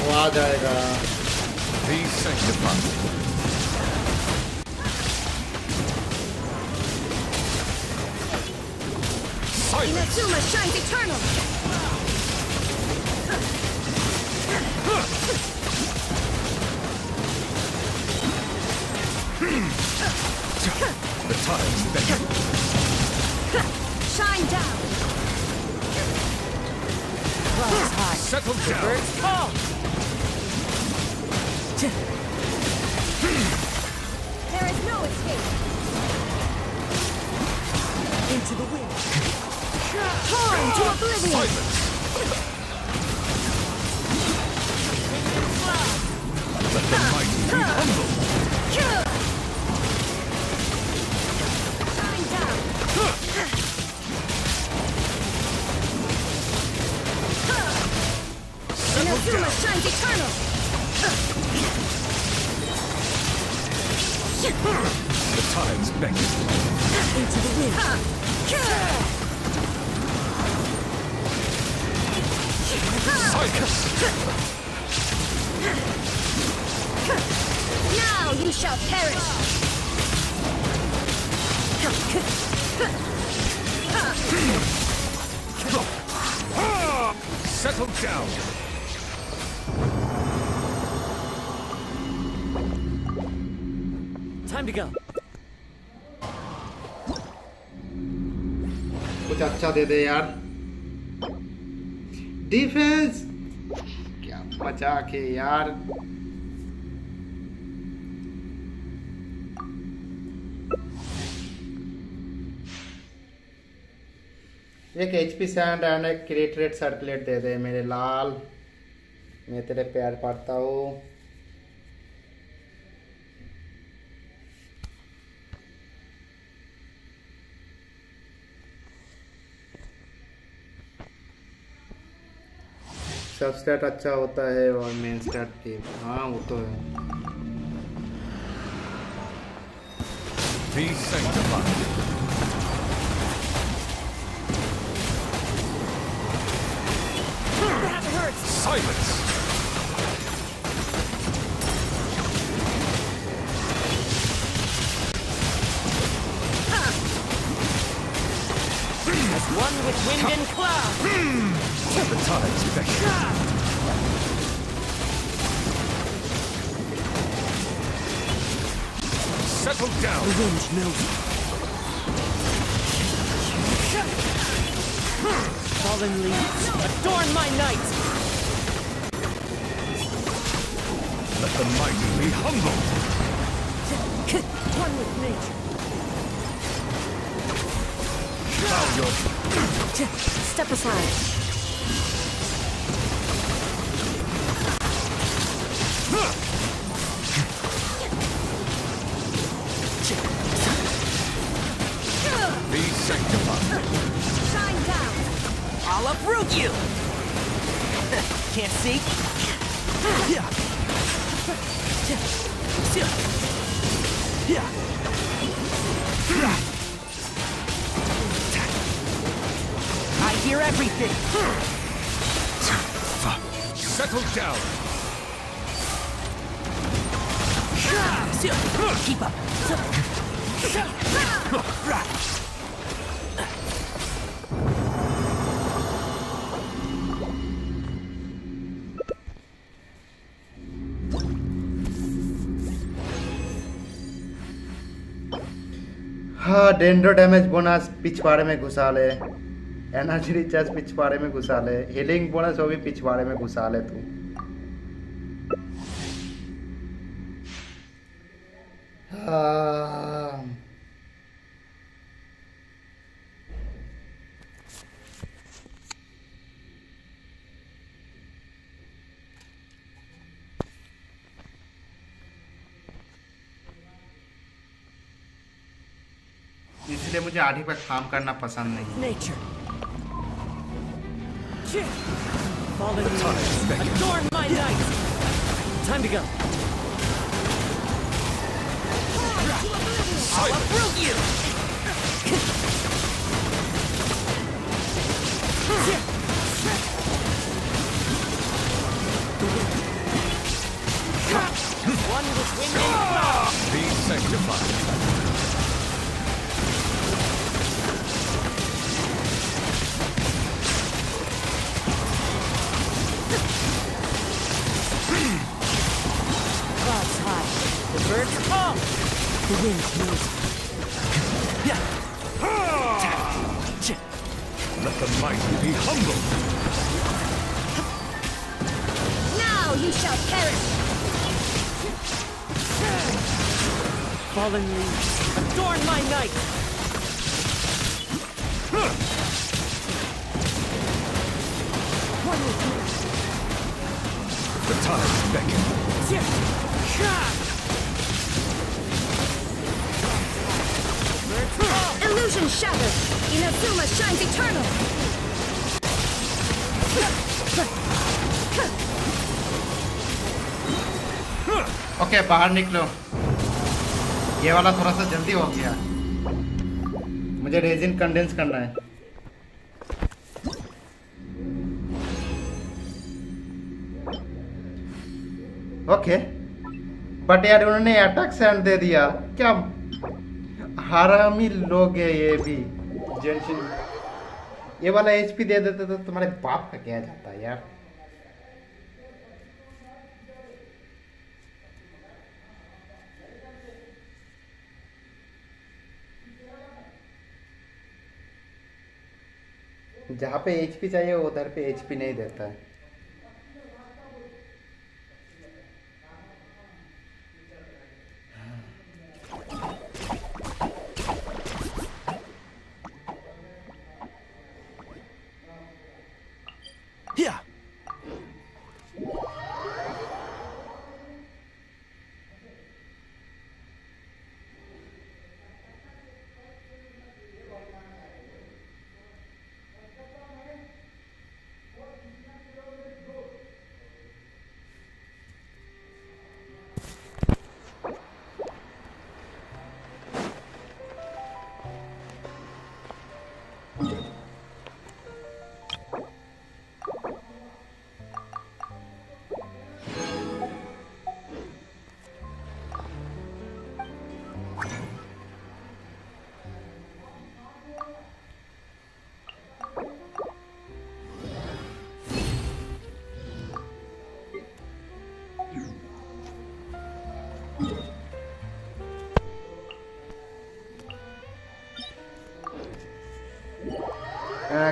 वो आ जाएगा। Be sanctified. Silence. Inazuma shines eternal. The times beckon. Shine down. Clouds high. Settle down. Birds call. There is no escape. Into the wind. Torn to oblivion. Silence. Let the mighty be humbled. Shine down. Settle Inazuma down. shines eternal. The times beckon. Into the wind. Silence. Now you shall perish. Settle down. Time to go. कुछ अच्छा दे दे यार। Defence क्या मजाक है यार। एक HP sand and एक create circulate दे दे मेरे लाल, मैं तेरे प्यार पड़ता हूँ। सब स्टैट अच्छा होता है और मेन स्टैट की, हाँ वो तो है। Be sanctified. That hurts. Silence. As one with wind and cloud. The tides beckon. Settle down. The wind knows it. Fallen leaves, adorn my night. Let the mighty be humbled. One with nature. Bow your... Step aside. Be sanctified. Shine down. I'll uproot you. Can't see? I hear everything. Settle down. Keep up. हाँ, dander damage bonus पिछवाड़े में घुसा ले, energy recharge पिछवाड़े में घुसा ले, healing bonus वो भी पिछवाड़े में घुसा ले तू। हाँ। इसलिए मुझे आधी पर काम करना पसंद नहीं। Nature. Fallen leaves, adorn my night. Time to go. I'll uproot you. One with wind and cloud. Be sanctified. Clouds high. The birds call. The wind knows. Let the mighty be humbled. Now you shall perish. Fallen leaves, adorn my night. One with me. The tides beckon. Illusion shattered. Inazuma shines eternal. Okay, बाहर निकलो। ये वाला थोड़ा सा जल्दी हो गया, मुझे रेजिन कंडेंस करना है। ओके, बट यार उन्होंने अटैक सैंड दे दिया, क्या हरामी लोग है ये भी। जेंशिन ये वाला एचपी दे देते तो तुम्हारे बाप का क्या जाता है यार। जहाँ पे एचपी चाहिए उधर पे एचपी नहीं देता है। Yeah.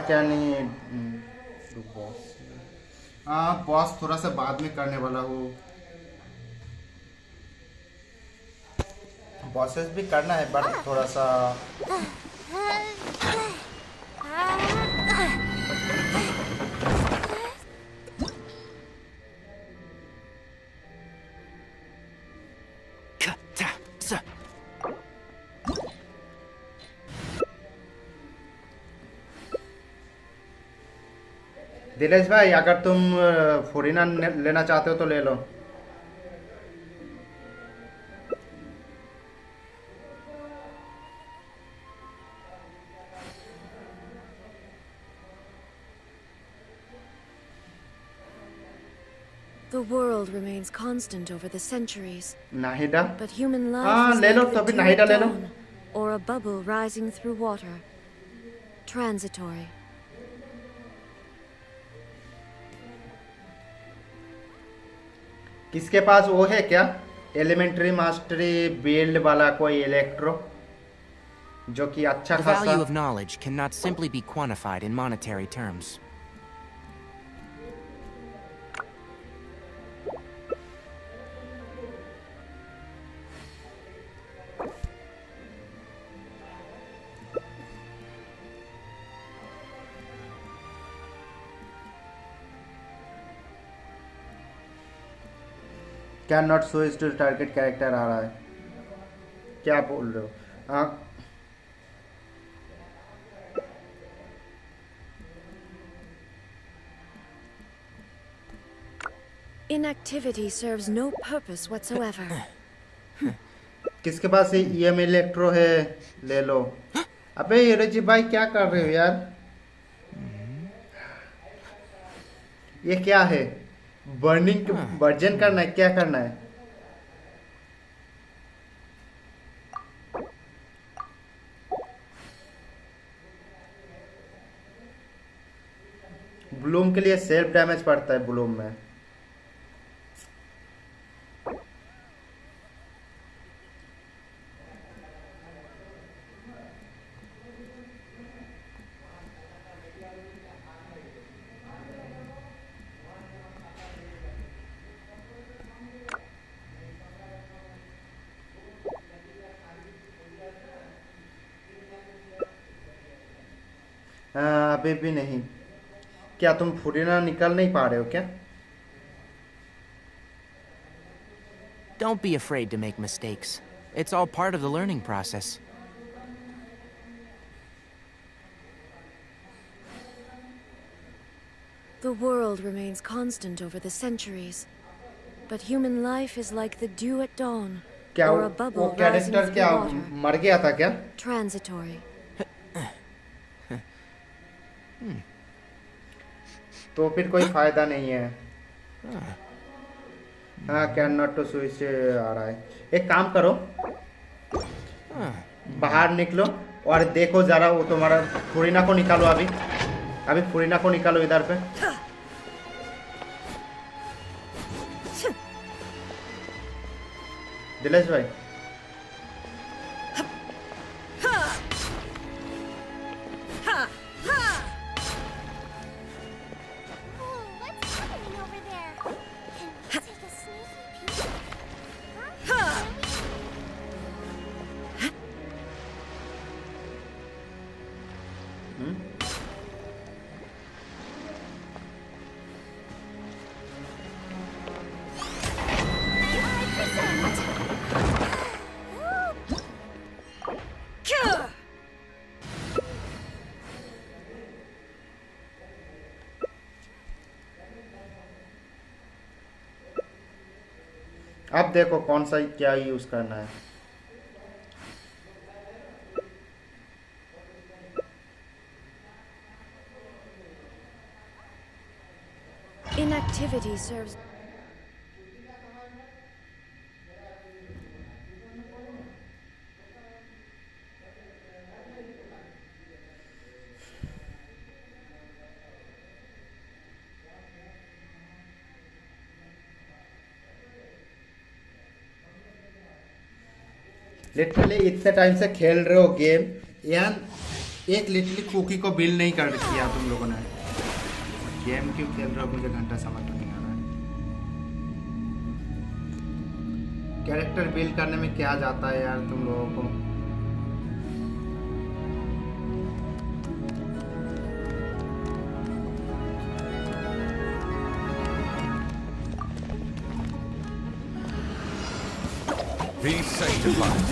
क्या नहीं बॉस। हाँ बॉस थोड़ा सा बाद में करने वाला हूँ। बॉसेस भी करना है बट थोड़ा सा दिलेश भाई अगर तुम फॉरेनर लेना चाहते हो तो ले लो। The world remains constant over the centuries. Nahida But human life हाँ is ले लो like तो the भी dew नाहिदा at ले लो। dawn, or a bubble rising through water. Transitory. किसके पास वो है क्या एलिमेंट्री मास्टरी बिल्ड वाला कोई इलेक्ट्रो जो कि अच्छा The खासा value of knowledge cannot simply be quantified in monetary terms. क्या not switch to target character आ रहा है क्या बोल रहे हो। हाँ Inactivity serves no purpose whatsoever. किसके पास ईएम इलेक्ट्रो है ले लो। अबे हीरोजी भाई क्या कर रहे हो यार ये क्या है बर्निंग वर्जन करना है क्या करना है। ब्लूम के लिए सेल्फ डैमेज पड़ता है ब्लूम में। अभी भी नहीं। क्या तुम फुरीना निकल नहीं पा रहे हो क्या। Don't be afraid to make mistakes. It's all part of the learning process. The world remains constant over the centuries. But human life is like the dew at dawn, क्या or a वो bubble rising character through क्या water. मर गया था क्या। Transitory. तो फिर कोई फायदा नहीं है। हाँ कैन नॉट टू स्विच आ रहा है। एक काम करो बाहर निकलो और देखो जरा वो तुम्हारा फुरीना को निकालो अभी। अभी फुरीना को निकालो इधर पे। दिलेश भाई अब देखो कौन सा क्या यूज करना है। Inactivity serves. लिटरली इतने टाइम से खेल रहे हो गेम, यार एक लिटरली कुकी को बिल नहीं कर किया तुम लोगों ने। गेम क्यों खेल रहे हो मुझे घंटा समझ में नहीं आ रहा है। कैरेक्टर बिल्ड करने में क्या जाता है यार तुम लोगों को। Be sanctified.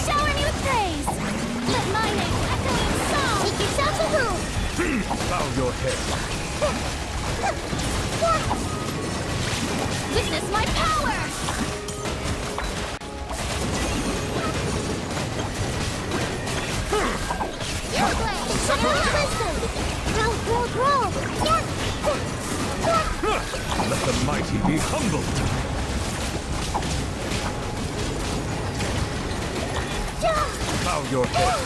Shower me with praise. Let my name echo in song. Make yourself a room. Bow your head. Witness my power. Your way. Wisdom. Grow. Yeah. Let the mighty be humbled. Bow your head.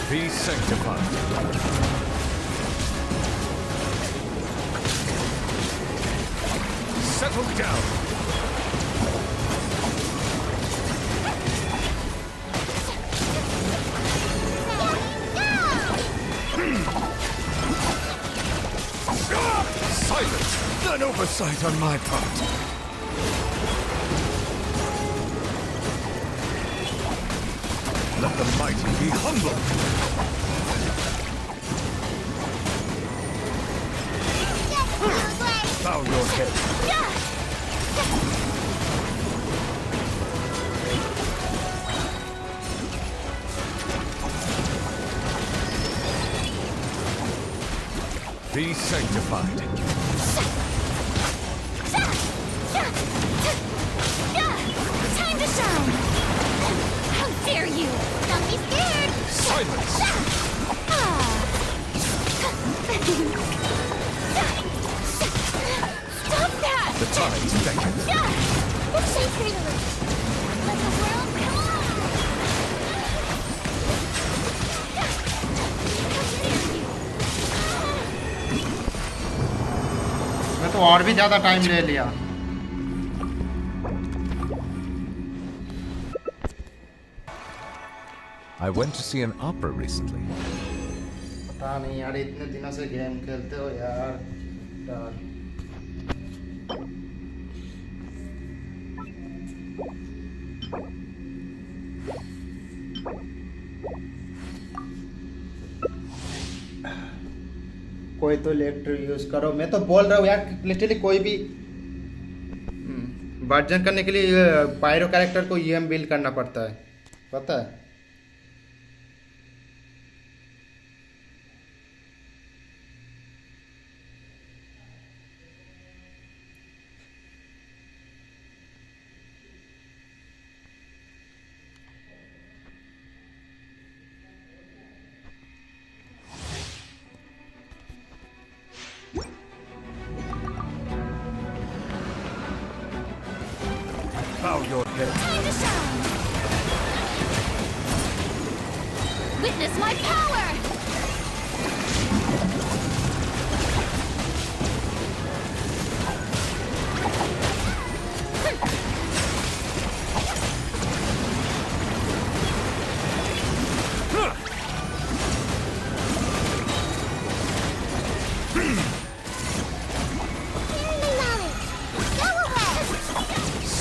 Be sanctified. Settle down. Silence! An oversight on my part. Let the mighty be humble. Bow your head. Be sanctified. Time to shine! How dare you! Don't be scared! Silence! Stop that! The tides beckon. We'll chase her to let the world come on! मैं तो और भी ज्यादा time ले लिया। I went to see an opera recently. पता नहीं यार इतने दिनों से गेम खेलते हो यार। कोई तो इलेक्ट्रिक यूज करो। मैं तो बोल रहा हूँ यार लिटरली कोई भी वर्जन करने के लिए पायरो कैरेक्टर को ईएम बिल्ड करना पड़ता है, पता है। Bow your head. Time to shine! Witness my power!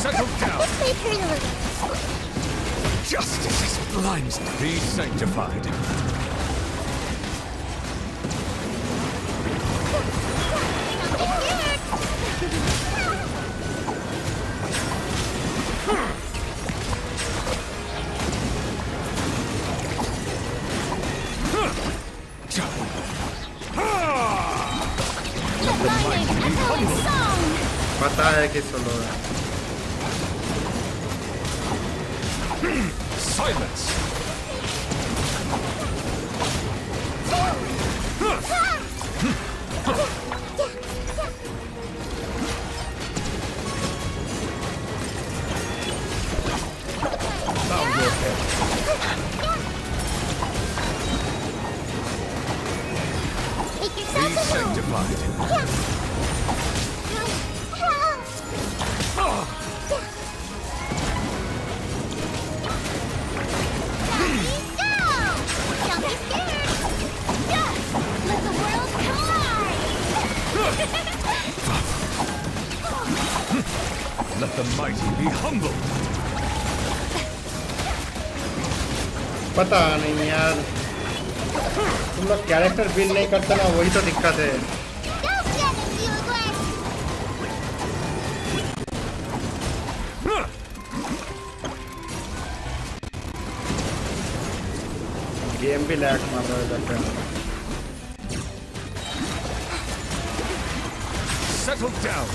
Settle down. This may hurt a little. Justice is blind. Be sanctified. Let my name echo in song! पता है कि solo है। Silence. Bow your head. Make Be yourself at home! sanctified. Don't be scared! Let the world come alive! Let the mighty be humble. पता नहीं यार, तुम लोग character build नहीं करते ना, वही तो दिक्कत है। गेम भी लैग मार रहा है इधर पे। Settle down.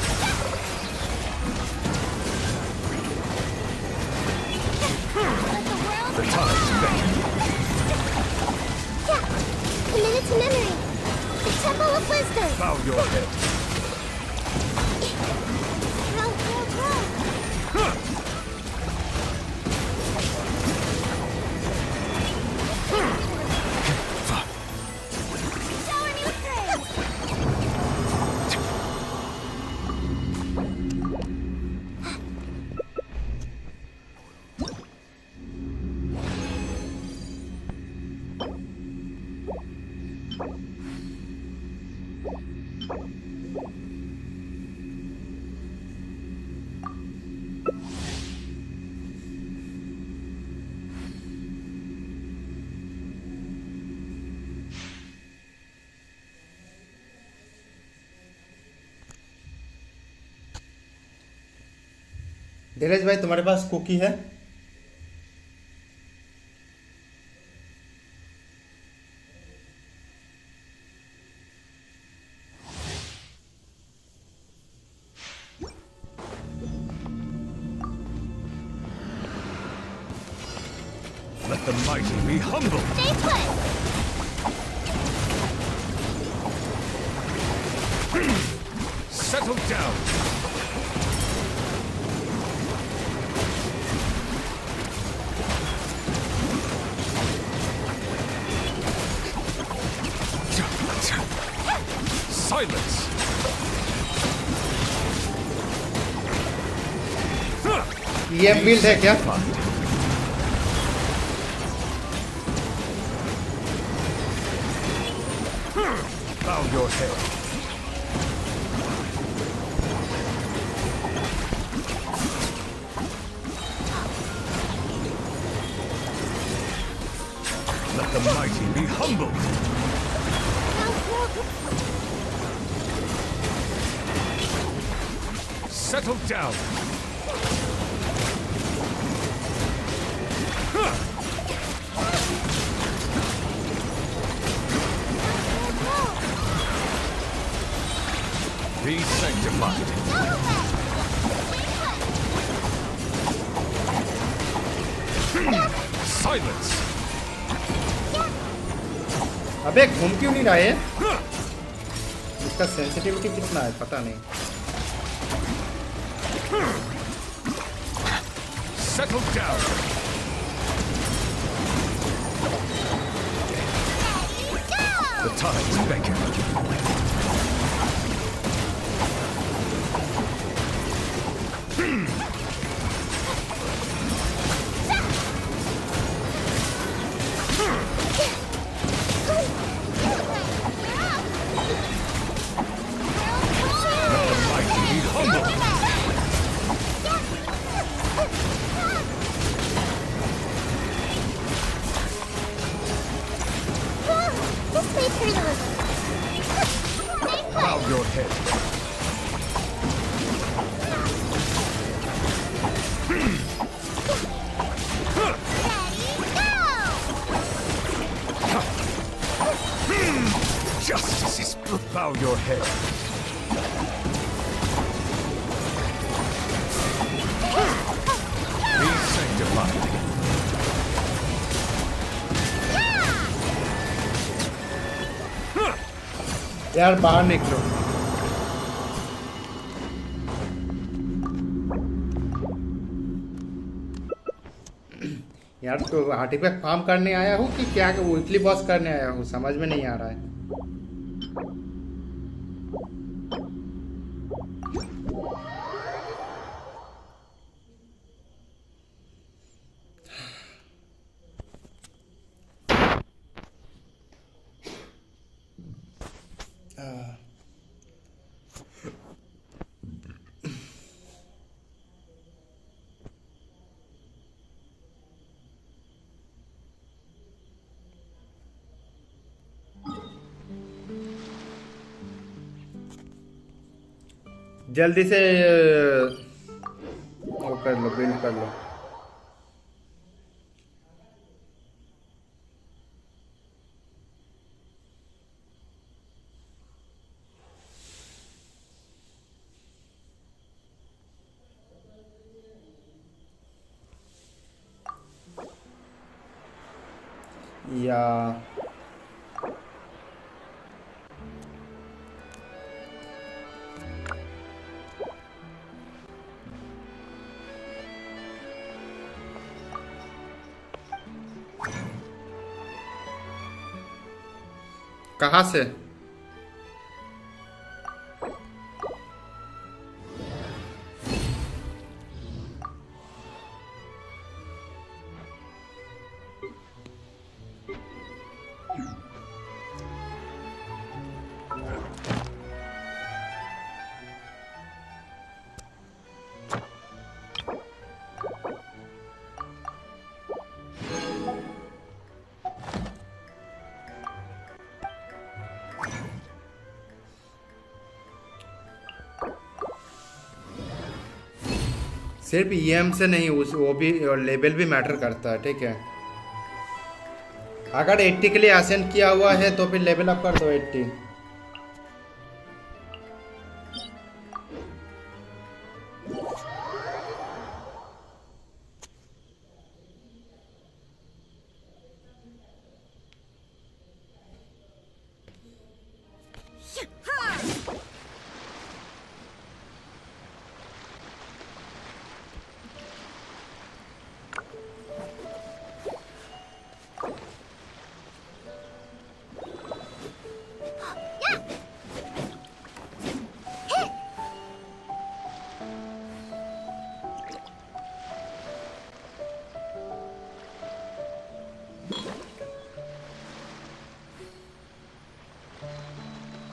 The time's beckon. Committed to memory. The Temple of Wisdom. Bow your head. Row, row, row. Shower me with praise. धीरज भाई, तुम्हारे पास कुकी है? Let the mighty be humble. Stay put. Settle down. Silence. ये build है क्या? Bow your head. Let the mighty be humbled. Settle down. Be sanctified. Silence. अबे घूम क्यों नहीं रहा है? इसका सेंसिटिविटी कितना है पता नहीं। Settle down. The tides beckon. Bow your head. Justice is bow your head. Be sanctified. यार बाहर निकलो। यार तो हाथी पे काम करने आया हूँ कि क्या वीकली बॉस करने आया हूँ, समझ में नहीं आ रहा है। जल्दी से वो कर लो, बिल्ड कर लो। या कहाँ से? सिर्फ ईएम से नहीं, उस वो भी लेवल भी मैटर करता है, ठीक है। अगर 80 के लिए असेंड किया हुआ है तो फिर लेवल अप कर दो 80।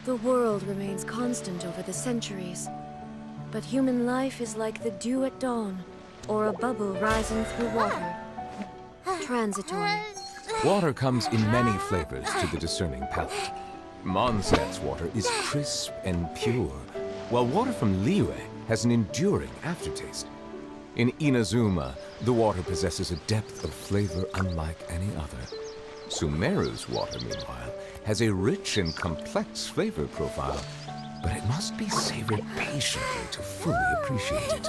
The world remains constant over the centuries, but human life is like the dew at dawn, or a bubble rising through water. Transitory. Water comes in many flavors to the discerning palate. Mondstadt's water is crisp and pure, while water from Liyue has an enduring aftertaste. In Inazuma, the water possesses a depth of flavor unlike any other. Sumeru's water, meanwhile, has a rich and complex flavor profile, but it must be savored patiently to fully appreciate it.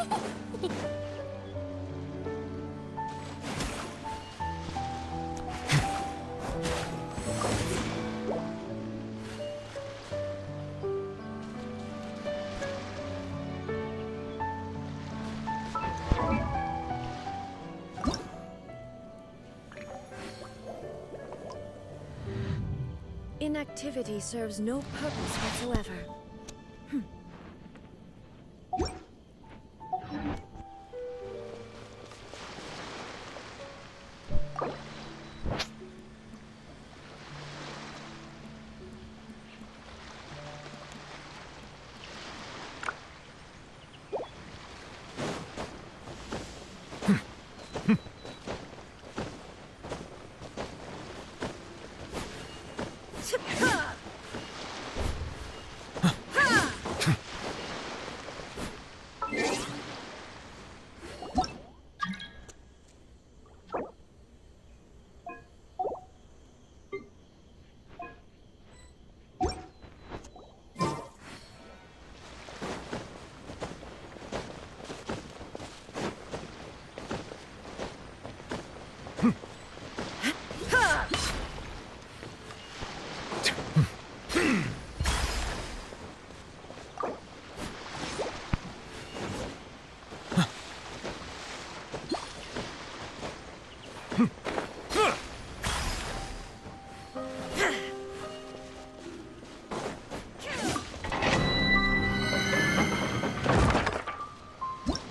inactivity serves no purpose whatsoever.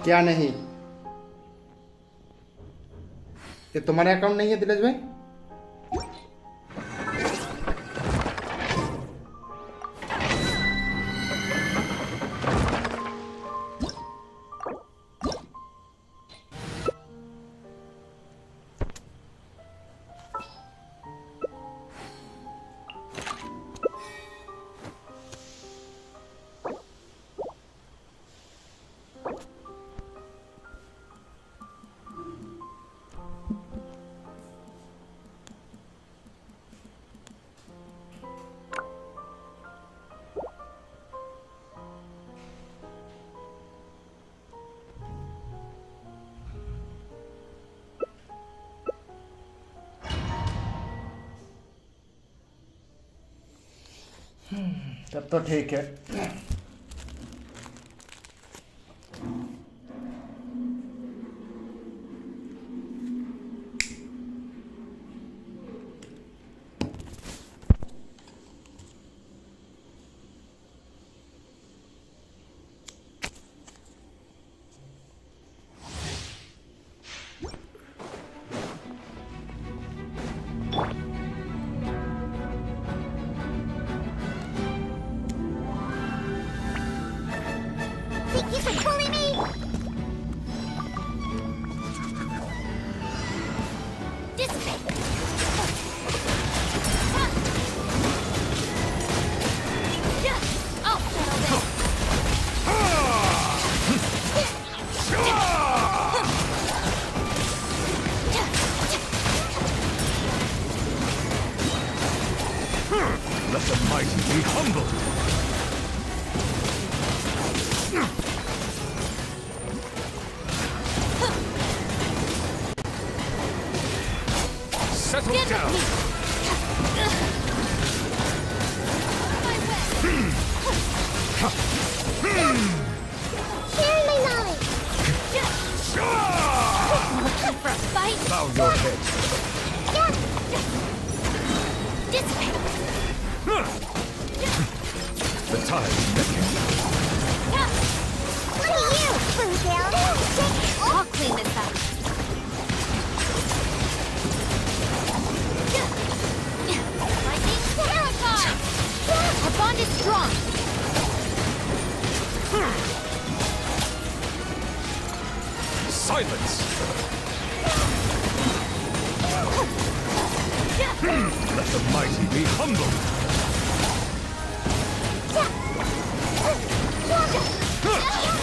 क्या नहीं? ये तुम्हारे account नहीं है दिलेश भाई? तब तो ठीक है। Let the mighty be humble. Settle down. Share my knowledge. Looking for a fight? Bow your head. Dissipate. The tide is beckoning. What are you, Bluegill? I'll clean this up. Lightning terrified! Our bond is strong. Silence! Let the mighty be humble.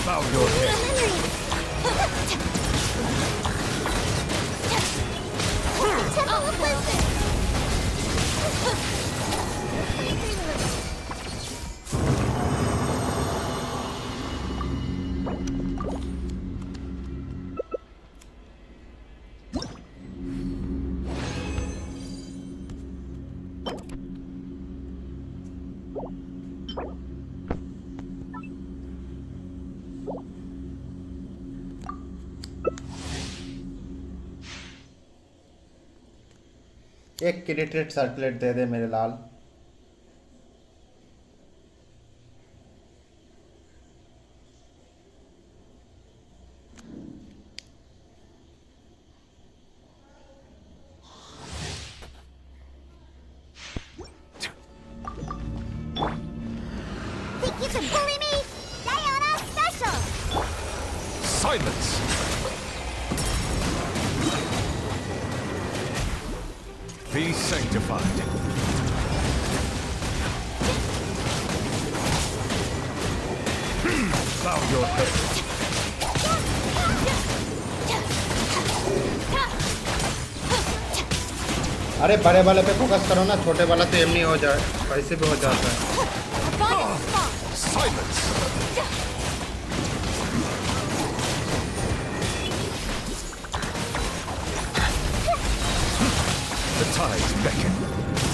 Bow your head. Temple of Wisdom. एक created circulate दे दे मेरे लाल। Bully me! Diana special! Silence! Be sanctified. Bow your head. अरे बड़े वाले पे focus करो ना, छोटे वाला तो एम नहीं हो जाए, वैसे भी हो जाता है। Silence! The tides beckon.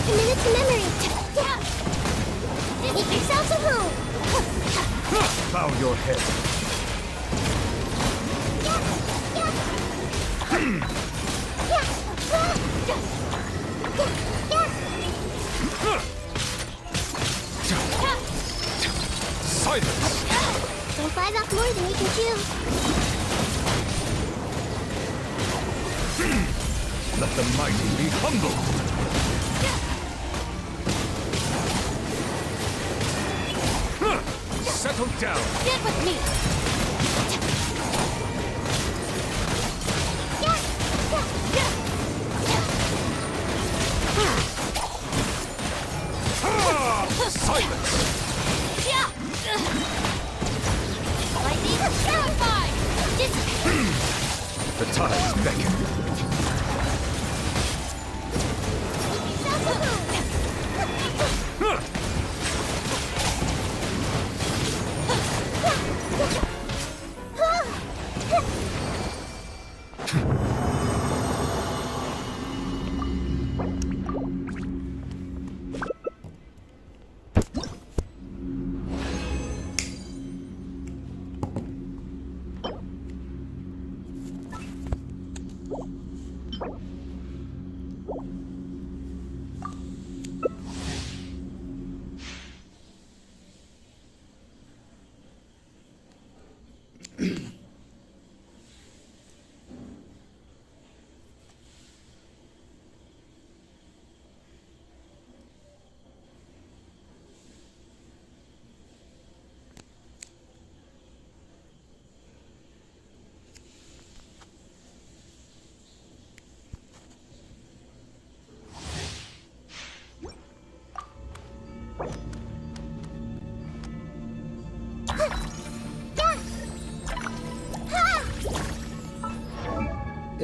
Commit to memory! Make yourself at home! Bow your head. Silence! Don't bite off more than you can chew. Let the mighty be humble. Settle down. Get with me! Silence! Lightning terrified! The tides beckon.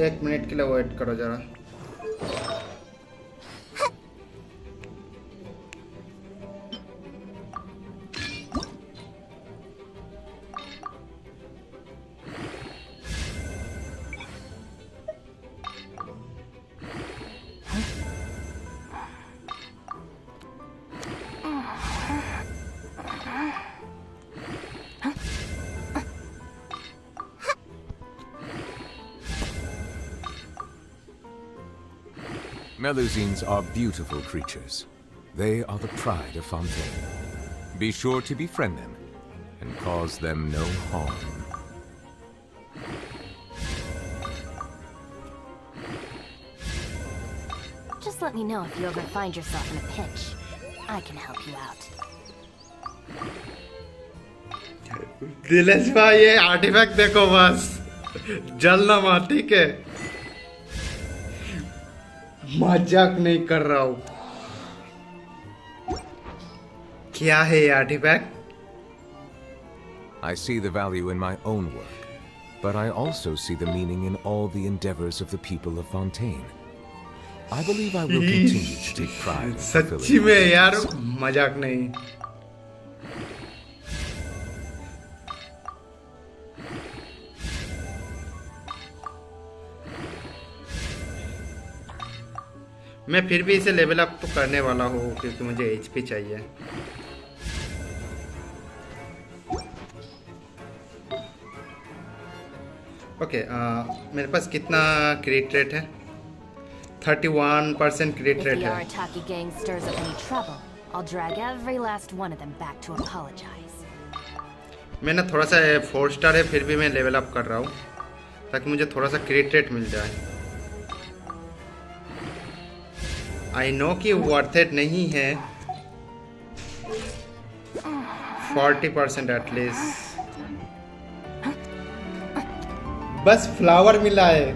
एक minute के लिए wait करो जरा। Melusines are beautiful creatures. They are the pride of Fontaine. Be sure to befriend them and cause them no harm. Just let me know if you ever find yourself in a pinch. I can help you out. Dilesh भाई ये artefact देखो बस, जलना मत, ठीक है? मजाक नहीं कर रहा हूं। क्या है ये artefact? I see the value in my own work, but I also see the meaning in all the endeavors of the people of Fontaine. I believe I will continue to take pride in fulfilling सच्ची में my यार, duties. मजाक नहीं। मैं फिर भी इसे level up तो करने वाला हूँ क्योंकि मुझे एचपी चाहिए। ओके, मेरे पास कितना क्रेडिट रेट है? 31% क्रेडिट If रेट the है। Arataki gang stirs up any trouble, I'll drag every last one of them back to apologize. मैं ना थोड़ा सा 4 स्टार है, फिर भी मैं लेवल अप कर रहा हूँ ताकि मुझे थोड़ा सा क्रेडिट रेट मिल जाए। आई नो कि वर्थ इट नहीं है। 40% एटलीस्ट। बस फ्लावर मिला है।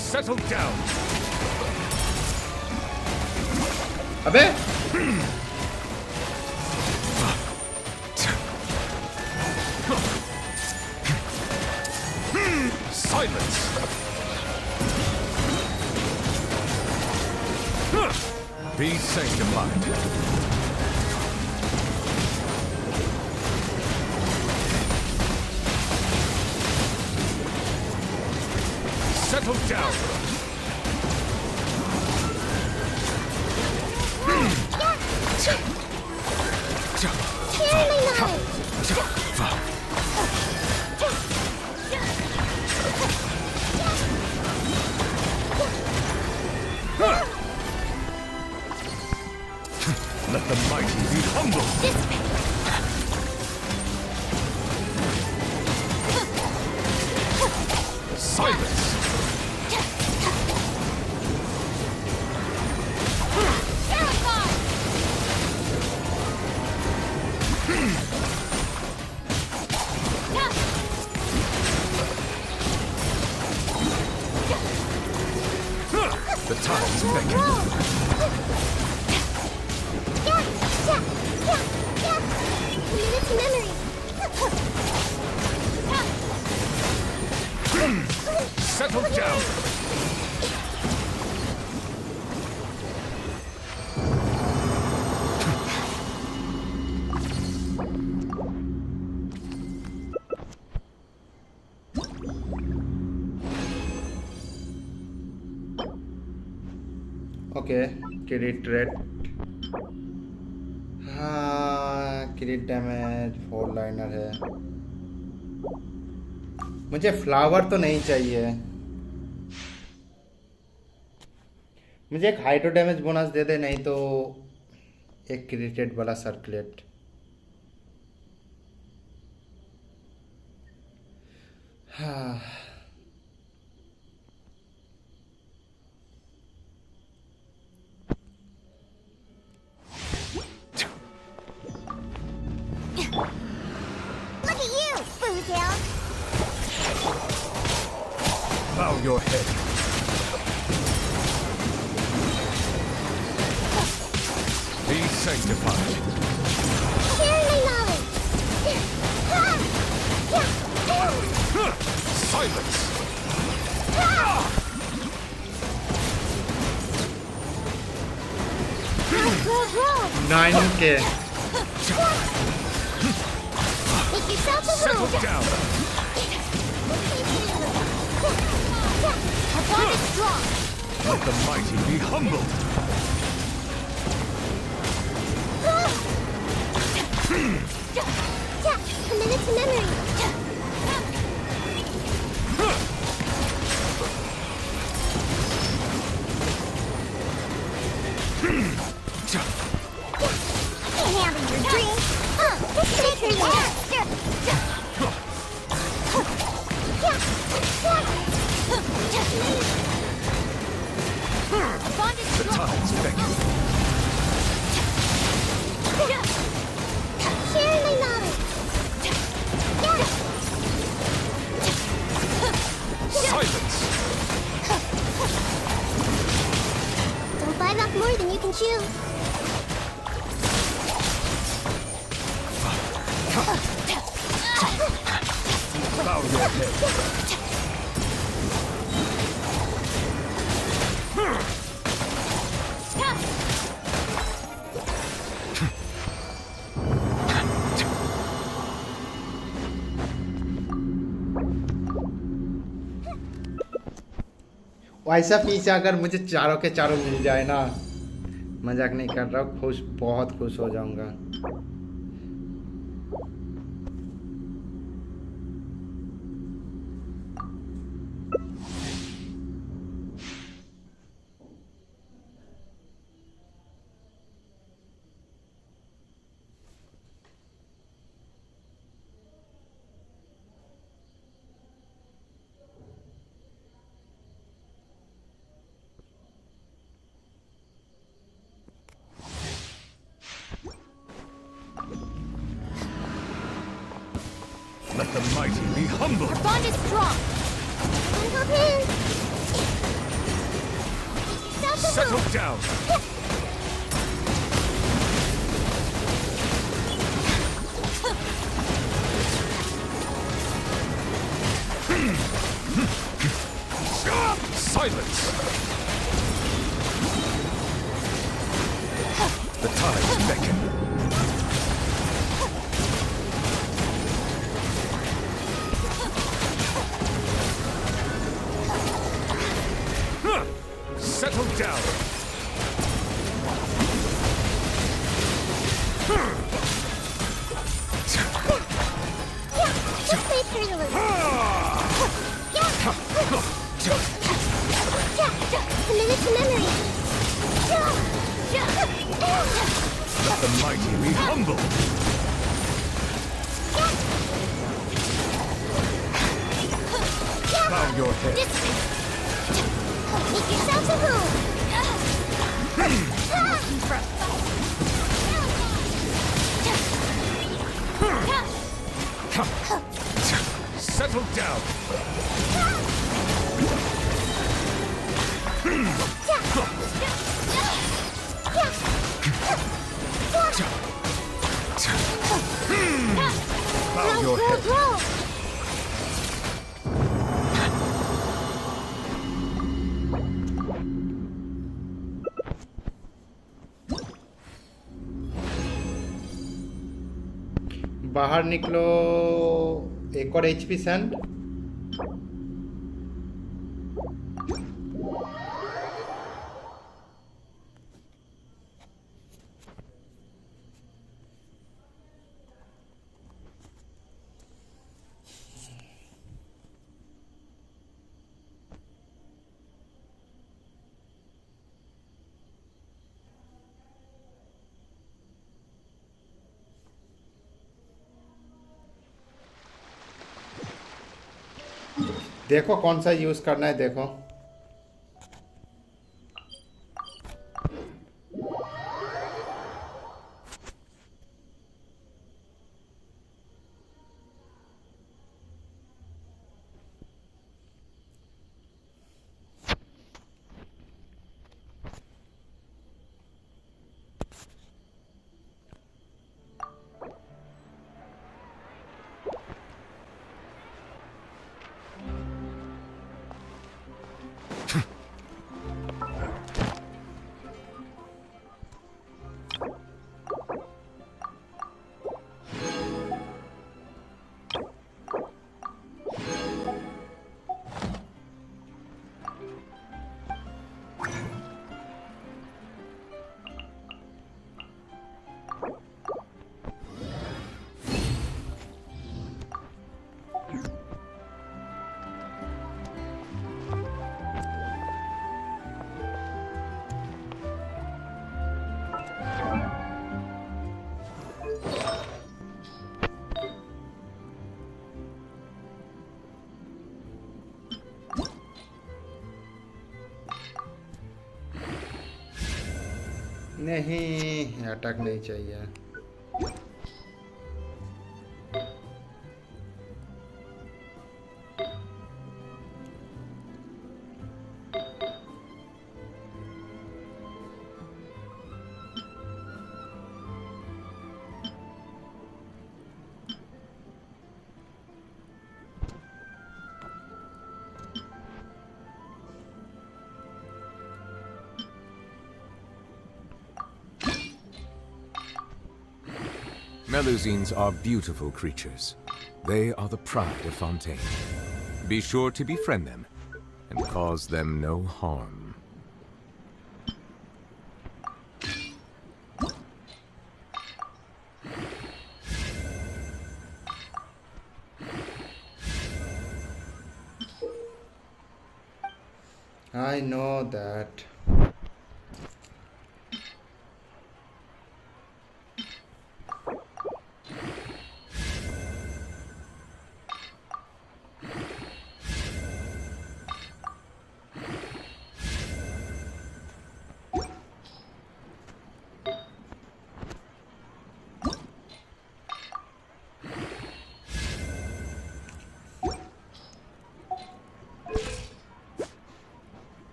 Settle down. अबे Silence. Be sanctified. Settle down. Let the mighty be humble. Silence. The time's beckon. Settle down. Okay क्रिट rate, हाँ क्रिट डैमेज 4 लाइनर है। मुझे फ्लावर तो नहीं चाहिए, मुझे एक हाइड्रो डैमेज बोनस दे दे, नहीं तो एक क्रिटेड वाला सर्कुलेट। हाँ Look at you, Boozle! Bow your head. Be sanctified. Share my knowledge! Silence. 9K. Make yourself a Settle home! down. Our bond is strong! Let the mighty be humbled. Committed to memory! Can't handle your drink! Take her Bond is The time's beckon. Share my knowledge! Silence. Don't bite off more than you can chew. Bow your head. ऐसा पीछे अगर मुझे चारों के चारों मिल जाए ना, मजाक नहीं कर रहा हूँ, खुश बहुत खुश हो जाऊंगा। the mighty be humble. Our bond is strong. Settle down. Silence. The tides beckon. Settle down. Just wait for you. Committed to memory. Let the mighty be humble. Bow your head. Make yourselves at home. Settle down. Bow your head. बाहर निकलो एक और HP send देखो कौन सा use करना है देखो नहीं अटक नहीं चाहिए Melusines are beautiful creatures. They are the pride of Fontaine. Be sure to befriend them and cause them no harm. I know that.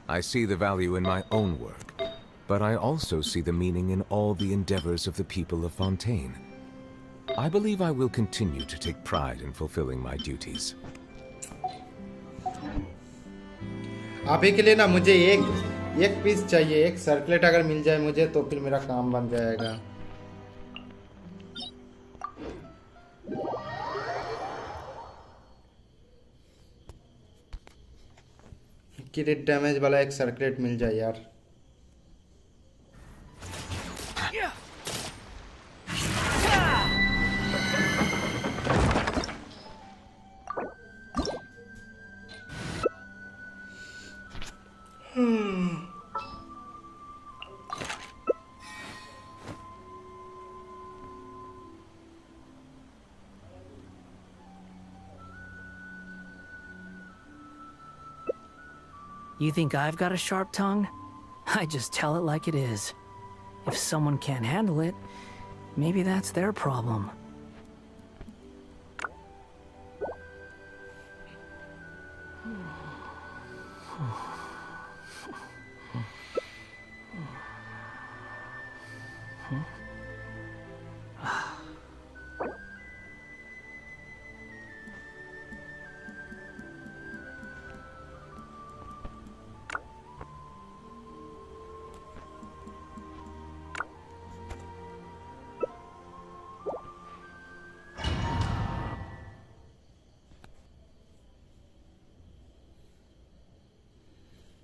I see the value in my own work, but I also see the meaning in all the endeavors of the people of Fontaine. I believe I will continue to take pride in fulfilling my duties. अभी के लिए ना मुझे एक piece चाहिए, एक circlet अगर मिल जाए मुझे तो फिर मेरा काम बन जाएगा। क्रिट डैमेज वाला एक सर्कलेट मिल जाए यार। You think I've got a sharp tongue? I just tell it like it is. If someone can't handle it, maybe that's their problem.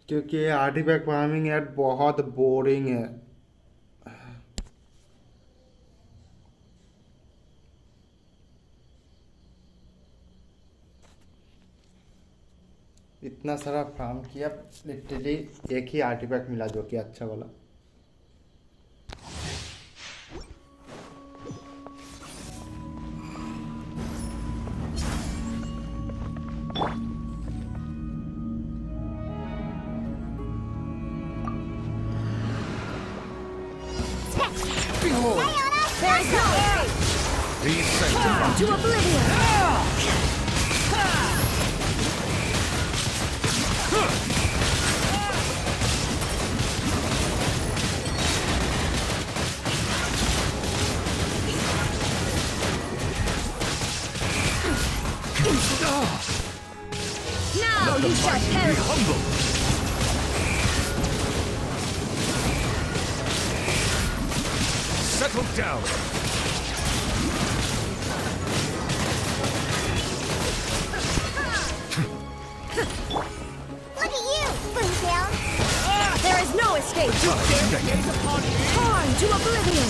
क्योंकि आर्टिफैक्ट फार्मिंग यार बहुत बोरिंग है। इतना सारा फार्म किया, लिटरली एक ही आर्टिफैक्ट मिला जो कि अच्छा वाला। To oblivion! Now you shall perish! Settle down! Look at you, Boomtail! There is no escape! Torn to oblivion!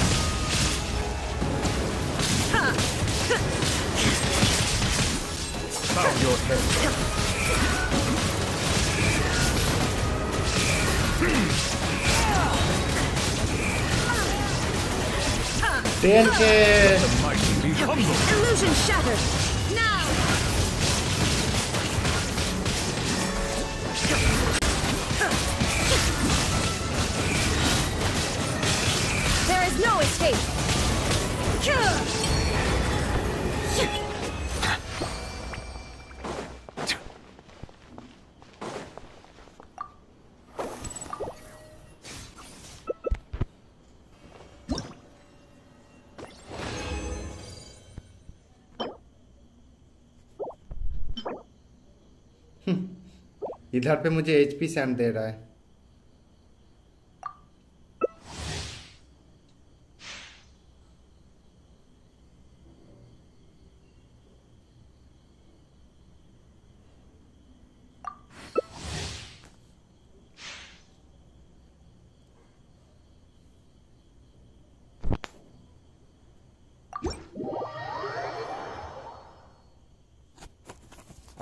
Bow your head. Illusion shattered! Now! There is no escape! इधर पे मुझे HP Sam दे रहा है।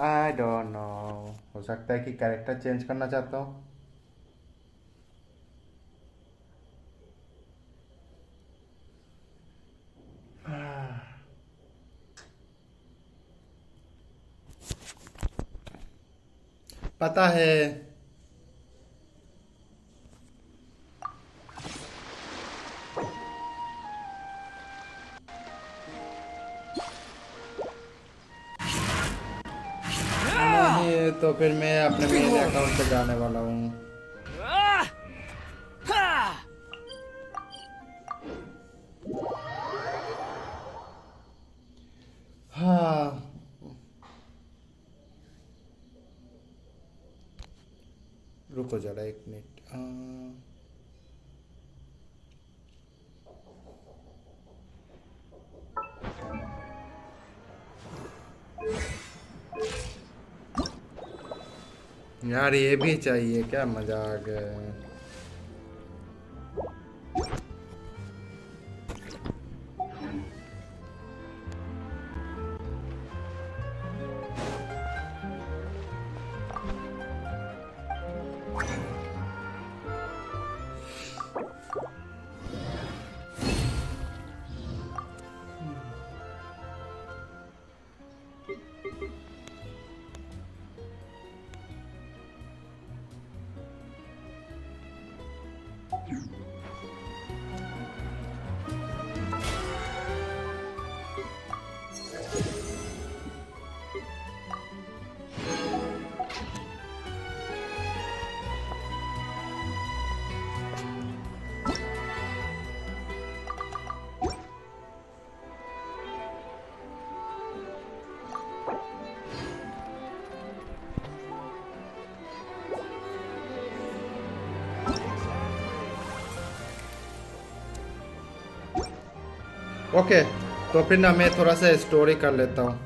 I don't know, हो सकता है कि character change करना चाहता हूँ। पता है नहीं, तो फिर मैं अपने मेन अकाउंट पे जाने वाला हूँ। रुको जरा एक मिनट यार ये भी चाहिए क्या मजाक है ओके तो फिर ना मैं थोड़ा सा स्टोरी कर लेता हूँ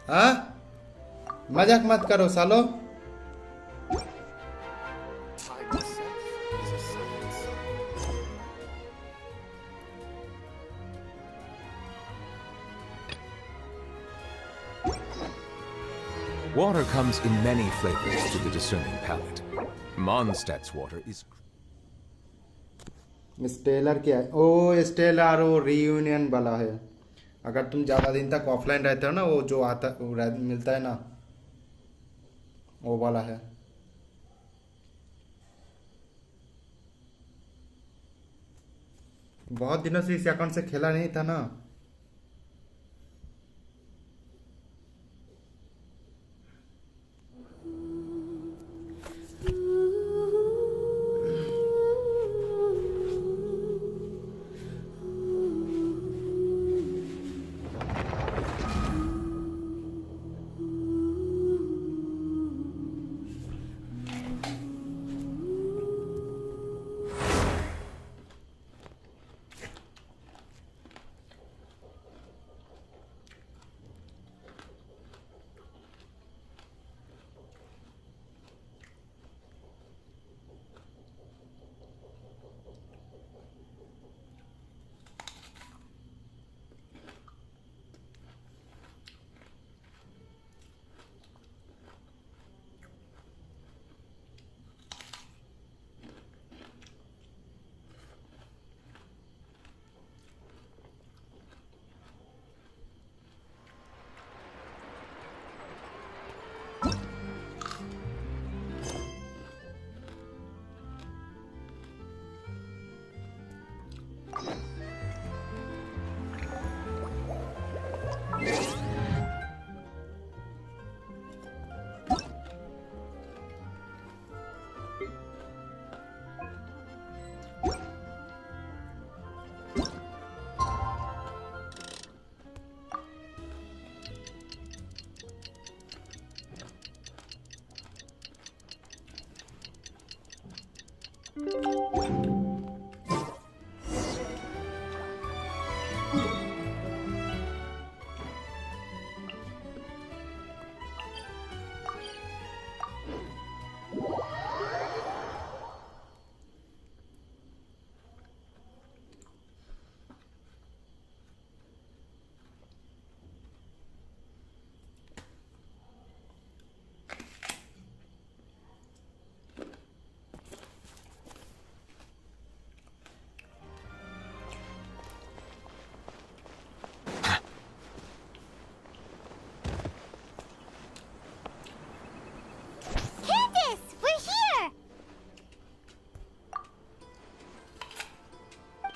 हाँ मजाक मत करो सालो Water comes in many flavors to the discerning palate. Mondstadt's water is... stellar क्या है ओ स्टेलर वो रीयूनियन वाला है अगर तुम ज़्यादा दिन तक ऑफलाइन रहते हो ना वो जो आता मिलता है ना वो वाला है बहुत दिनों से इस अकाउंट से खेला नहीं था ना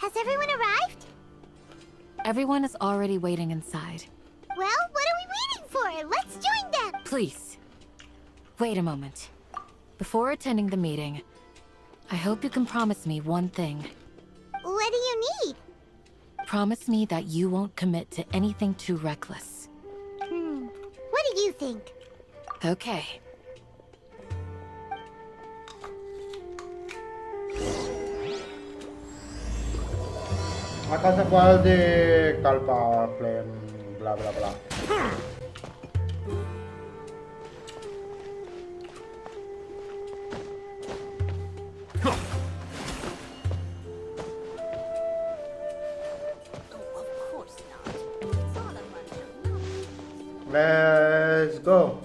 Has everyone arrived? Everyone is already waiting inside. Well, what are we waiting for? Let's join them! Please. Wait a moment. Before attending the meeting, I hope you can promise me one thing. What do you need? Promise me that you won't commit to anything too reckless. What do you think? Okay. A casa quasi calpa flame blah blah blah. Let's go.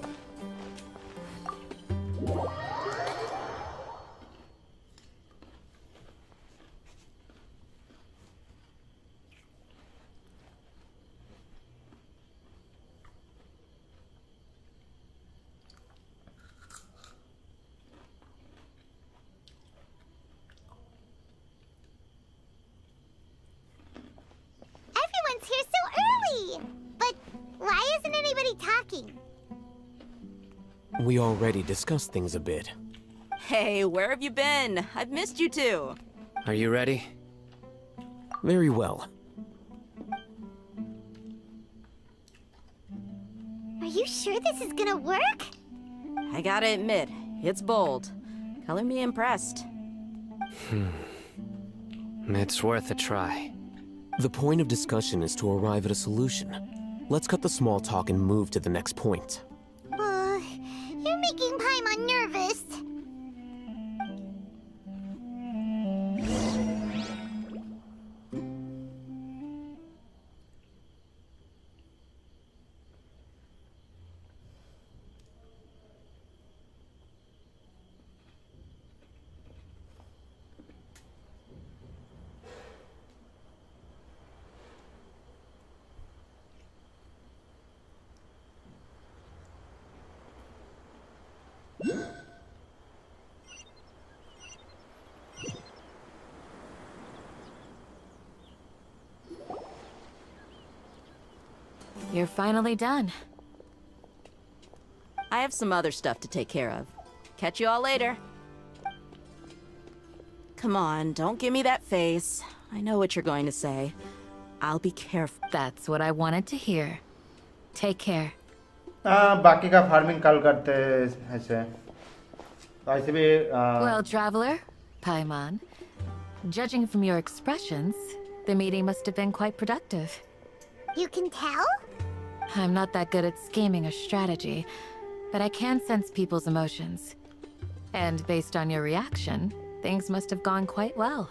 Everyone's here so early! But why isn't anybody talking? We already discussed things a bit. Hey, where have you been? I've missed you too. Are you ready? Very well. Are you sure this is gonna work? I gotta admit, it's bold. Color me impressed. It's worth a try. The point of discussion is to arrive at a solution. Let's cut the small talk and move to the next point. You're making Paimon nervous. You're finally done. I have some other stuff to take care of. Catch you all later. Come on, don't give me that face. I know what you're going to say. I'll be careful. That's what I wanted to hear. Take care. बाकी का farming कल करते हैं ऐसे तो ऐसे भी Well, traveler, Paimon, judging from your expressions, the meeting must have been quite productive. You can tell? I'm not that good at scheming or strategy, but I can sense people's emotions. And based on your reaction, things must have gone quite well.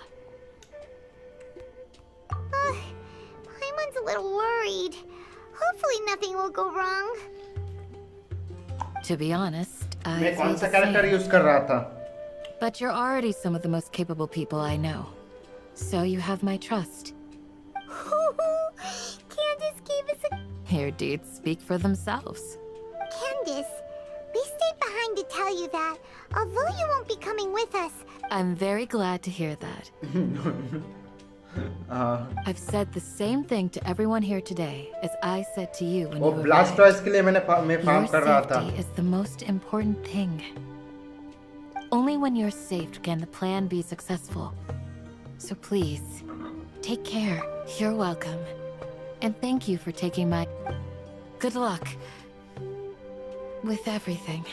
Paimon's a little worried. Hopefully nothing will go wrong. To be honest, I मैं कौन feel सा the character same. Use कर रहा था But you're already some of the most capable people I know. So you have my trust. Candace gave us a... Your deeds speak for themselves. Candace, we stayed behind to tell you that, although you won't be coming with us. I'm very glad to hear that. I've said the same thing to everyone here today as I said to you when वो you blast arrived. Toys के लिए मैं farm Your कर रहा था safety is the most important thing. Only when you're safe can the plan be successful. So please, take care. You're welcome. And thank you for taking my... Good luck. With everything.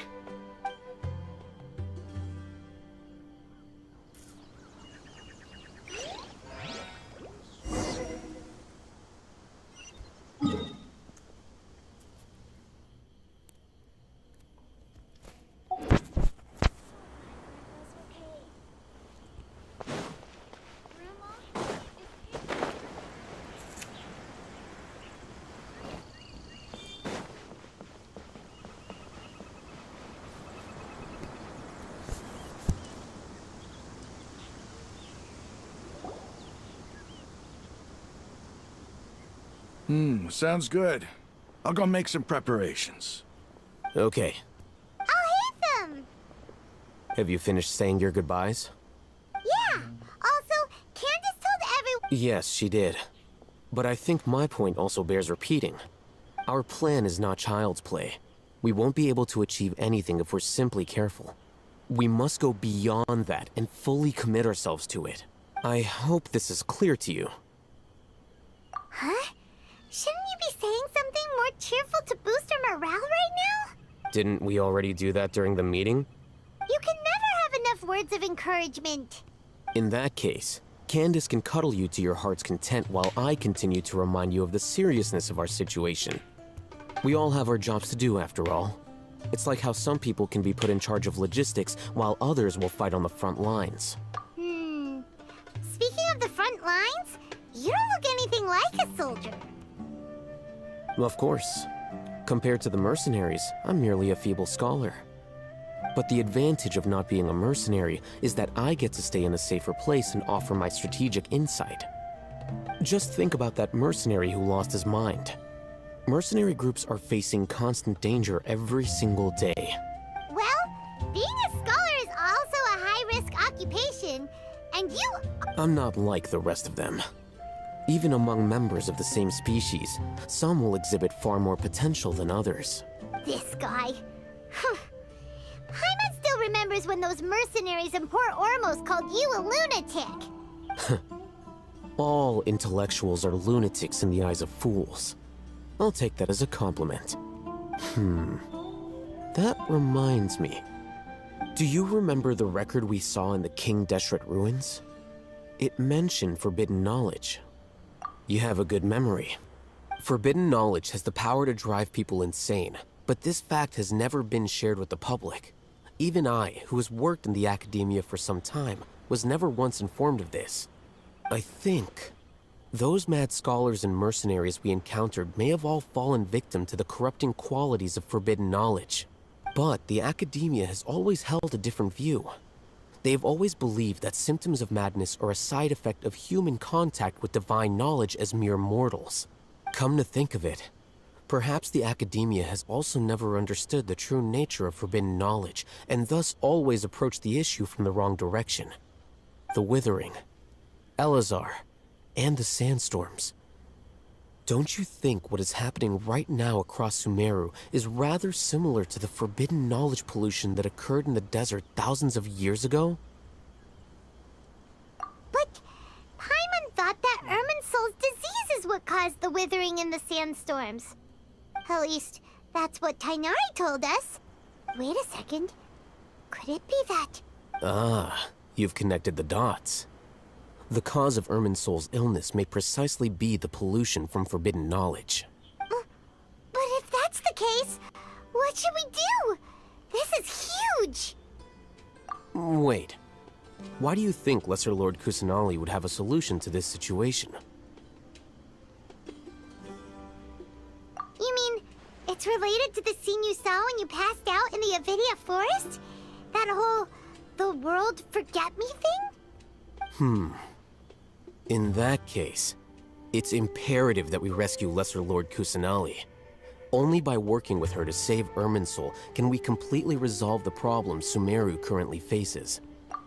Sounds good. I'll go make some preparations. Okay. I'll hit them! Have you finished saying your goodbyes? Yeah! Also, Candace told everyone... Yes, she did. But I think my point also bears repeating. Our plan is not child's play. We won't be able to achieve anything if we're simply careful. We must go beyond that and fully commit ourselves to it. I hope this is clear to you. Huh? Shouldn't you be saying something more cheerful to boost our morale right now? Didn't we already do that during the meeting? You can never have enough words of encouragement. In that case, Candace can cuddle you to your heart's content while I continue to remind you of the seriousness of our situation. We all have our jobs to do, after all. It's like how some people can be put in charge of logistics while others will fight on the front lines. Speaking of the front lines, you don't look anything like a soldier. Of course. Compared to the mercenaries, I'm merely a feeble scholar. But the advantage of not being a mercenary is that I get to stay in a safer place and offer my strategic insight. Just think about that mercenary who lost his mind. Mercenary groups are facing constant danger every single day. Well, being a scholar is also a high-risk occupation, and you... I'm not like the rest of them. Even among members of the same species, some will exhibit far more potential than others. This guy. Paimon still remembers when those mercenaries in Port Ormos called you a lunatic. All intellectuals are lunatics in the eyes of fools. I'll take that as a compliment. That reminds me. Do you remember the record we saw in the King Deshret ruins? It mentioned forbidden knowledge. You have a good memory. Forbidden knowledge has the power to drive people insane, but this fact has never been shared with the public. Even I, who has worked in the academia for some time, was never once informed of this. I think those mad scholars and mercenaries we encountered may have all fallen victim to the corrupting qualities of forbidden knowledge. But the academia has always held a different view. They have always believed that symptoms of madness are a side effect of human contact with divine knowledge as mere mortals. Come to think of it, perhaps the academia has also never understood the true nature of forbidden knowledge, and thus always approached the issue from the wrong direction. The Withering, Elazar, and the sandstorms. Don't you think what is happening right now across Sumeru is rather similar to the forbidden knowledge pollution that occurred in the desert thousands of years ago? But Paimon thought that Irminsul's disease is what caused the withering and the sandstorms. At least, that's what Tainari told us. Wait a second. Could it be that... Ah, you've connected the dots. The cause of Irminsul's illness may precisely be the pollution from forbidden knowledge. But if that's the case, what should we do? This is huge! Wait. Why do you think Lesser Lord Kusanali would have a solution to this situation? You mean, it's related to the scene you saw when you passed out in the Avidia forest? That whole... the world forget me thing? In that case, it's imperative that we rescue Lesser Lord Kusanali. Only by working with her to save Irminsul can we completely resolve the problems Sumeru currently faces.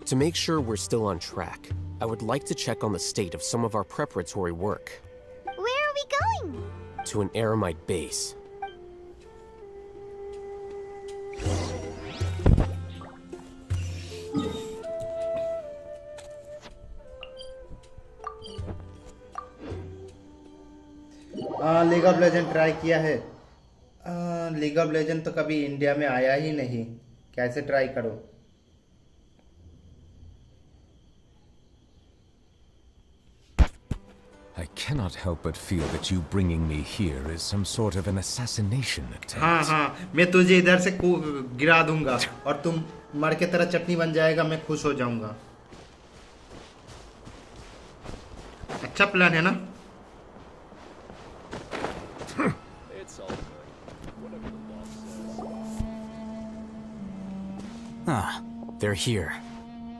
To make sure we're still on track, I would like to check on the state of some of our preparatory work. Where are we going? To an Eremite base. League of legend try किया है। League of legend तो कभी India में आया ही नहीं, कैसे try करो? I cannot help but feel that you bringing me here is some sort of an assassination attempt. हाँ, मैं तुझे इधर से गिरा दूंगा और तुम मर के तरह चटनी बन जाएगा, मैं खुश हो जाऊंगा। अच्छा प्लान है ना? Ah, they're here.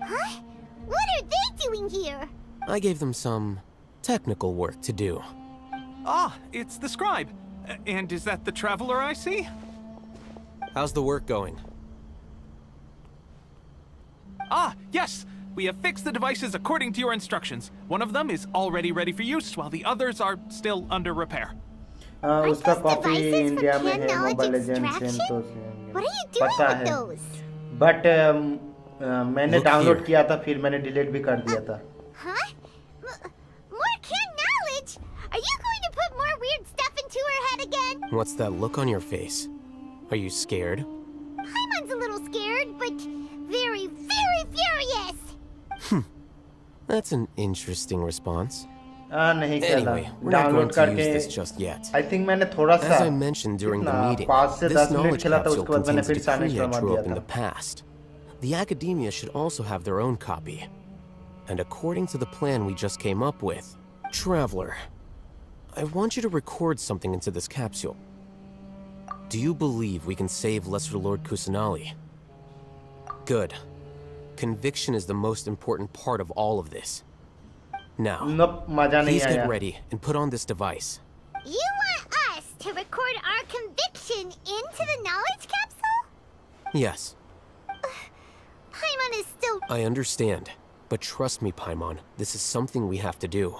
Huh? What are they doing here? I gave them some technical work to do. Ah, it's the scribe. And is that the traveler I see? How's the work going? Ah, yes! We have fixed the devices according to your instructions. One of them is already ready for use, while the others are still under repair. उसका copy India में है mobile legend same तो What are you doing with those? But मैंने download किया था, फिर मैंने delete भी कर दिया था। Huh? More can knowledge? Are you going to put more weird stuff into her head again? What's that look on your face? Are you scared? Paimon's a little scared, but very, very furious. That's an interesting response. नहीं चला Anyway, we're not going download to use करके this just yet. I think मैंने थोड़ा सा As I mentioned during the कितना meeting, 5 से this 10 minute knowledge खेला था capsule उसके बाद मैंने contains a फिर से decree I अनइंस्टॉल मार drew दिया up in था the past. The Academia should also have their own copy. And according to the plan we just came up with, Traveler, I want you to record something into this capsule. Do you believe we can save Lesser Lord Kusanali? Good. Conviction is the most important part of all of this. Now, please get ready and put on this device. You want us to record our conviction into the knowledge capsule? Yes. Paimon is still... I understand. But trust me, Paimon, this is something we have to do.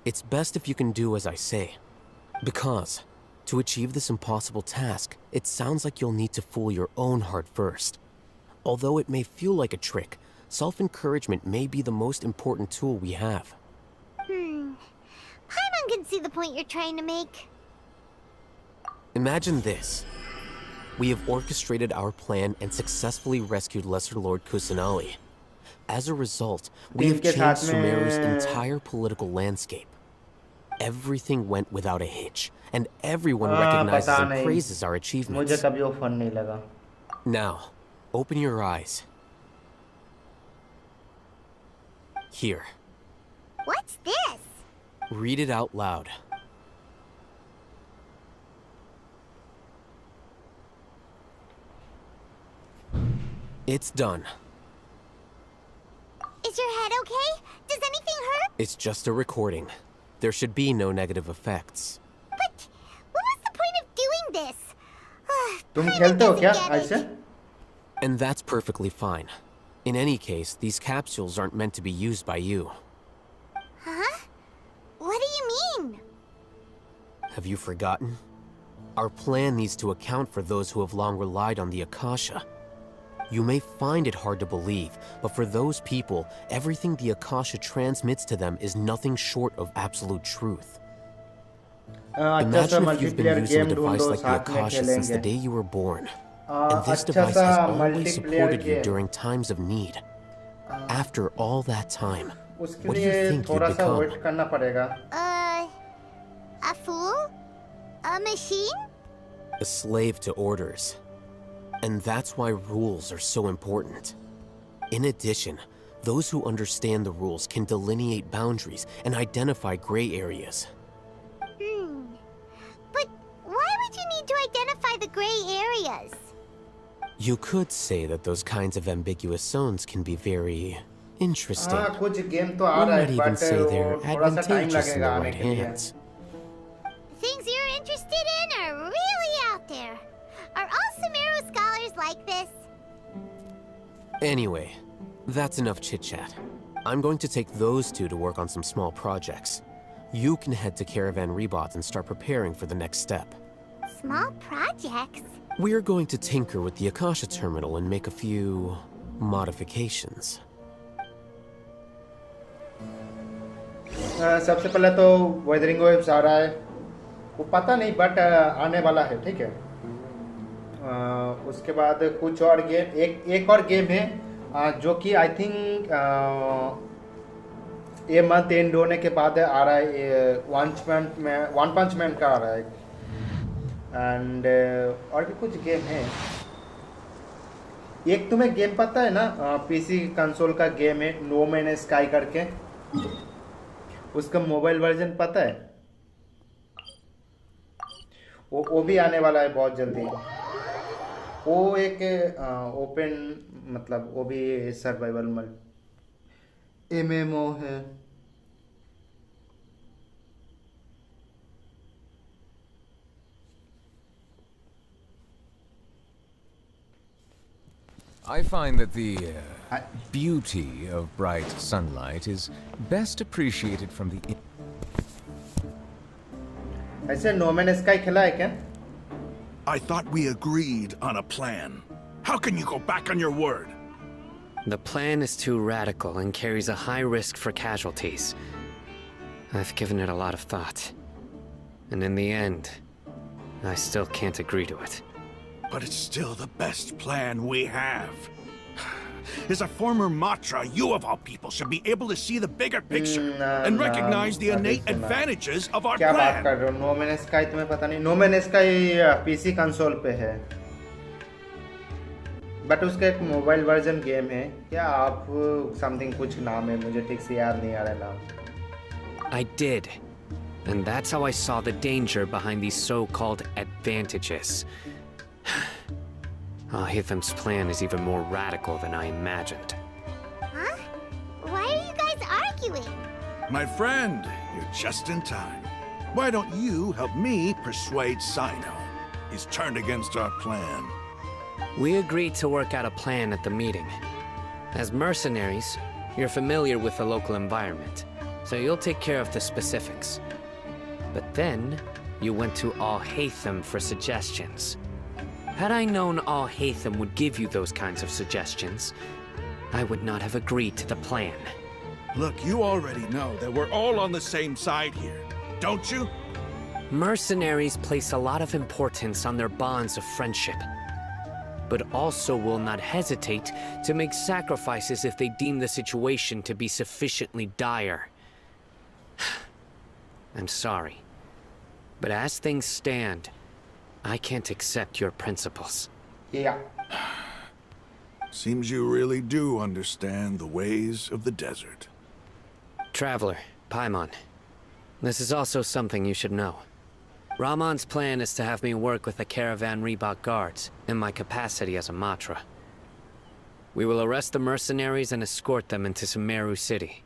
It's best if you can do as I say. Because, to achieve this impossible task, it sounds like you'll need to fool your own heart first. Although it may feel like a trick, self-encouragement may be the most important tool we have. Paimon can see the point you're trying to make. Imagine this. We have orchestrated our plan and successfully rescued Lesser Lord Kusanali. As a result, we have changed Sumeru's entire political landscape. Everything went without a hitch, and everyone recognizes and praises our achievements. मुझे कभी वो fun नहीं लगा. Now, open your eyes. Here. What's this? Read it out loud. It's done. Is your head okay? Does anything hurt? It's just a recording. There should be no negative effects. But what was the point of doing this? तुम खेलते हो क्या ऐसे? And that's perfectly fine. In any case, these capsules aren't meant to be used by you. Huh? What do you mean? Have you forgotten? Our plan needs to account for those who have long relied on the Akasha. You may find it hard to believe, but for those people, everything the Akasha transmits to them is nothing short of absolute truth. Imagine if you've been using a device like the Akasha since the day you were born. And this device has always supported you during times of need. After all that time, what do you think you'd become? A fool? A machine? A slave to orders. And that's why rules are so important. In addition, those who understand the rules can delineate boundaries and identify gray areas. But why would you need to identify the gray areas? You could say that those kinds of ambiguous zones can be very interesting. One might even say they're advantageous in the right hands. Things you're interested in are really out there. Are all Sumeru scholars like this? Anyway, that's enough chit-chat. I'm going to take those two to work on some small projects. You can head to Caravan Rebot and start preparing for the next step. Small projects? We're going to tinker with the Akasha terminal and make a few modifications. सबसे पहले तो weathering waves आ रहा है, वो पता नहीं but आने वाला है, ठीक है. उसके बाद कुछ और गेम, एक और गेम है जो कि आई थिंक ये मंथ एंड होने के बाद आ रहा है. वन पंच मैन का आ रहा है. एंड और भी कुछ गेम है. एक तुम्हें गेम पता है ना, पीसी कंसोल का गेम है नो मैन स्काई करके, उसका मोबाइल वर्जन पता है? वो भी आने वाला है बहुत जल्दी. वो एक ओपन, मतलब वो भी सर्वाइवल MMO है. I find that the beauty of bright sunlight is best appreciated from the... ऐसे नो मैन स्काई खेला है क्या? I thought we agreed on a plan. How can you go back on your word? The plan is too radical and carries a high risk for casualties. I've given it a lot of thought. And in the end, I still can't agree to it. But it's still the best plan we have. As a former Matra, you of all people should be able to see the bigger picture and recognize the innate advantages of our क्या बात plan. कर रहे हो? No Man sky तुम्हें पता नहीं? No Man Sky PC console पे है, बट उसका एक मोबाइल वर्जन गेम है क्या? आप समथिंग कुछ नाम है, मुझे ठीक से याद नहीं आ रहा नाम। I did. And that's how I saw the danger behind these so-called advantages. Hitham's plan is even more radical than I imagined. Huh? Why are you guys arguing? My friend, you're just in time. Why don't you help me persuade Sino? He's turned against our plan. We agreed to work out a plan at the meeting. As mercenaries, you're familiar with the local environment, so you'll take care of the specifics. But then, you went to Al-Haytham for suggestions. Had I known Al-Haytham would give you those kinds of suggestions, I would not have agreed to the plan. Look, you already know that we're all on the same side here, don't you? Mercenaries place a lot of importance on their bonds of friendship, but also will not hesitate to make sacrifices if they deem the situation to be sufficiently dire. I'm sorry, but as things stand, I can't accept your principles. Yeah. Seems you really do understand the ways of the desert. Traveler, Paimon, this is also something you should know. Ramon's plan is to have me work with the Caravan Reebok guards in my capacity as a Matra. We will arrest the mercenaries and escort them into Sumeru City.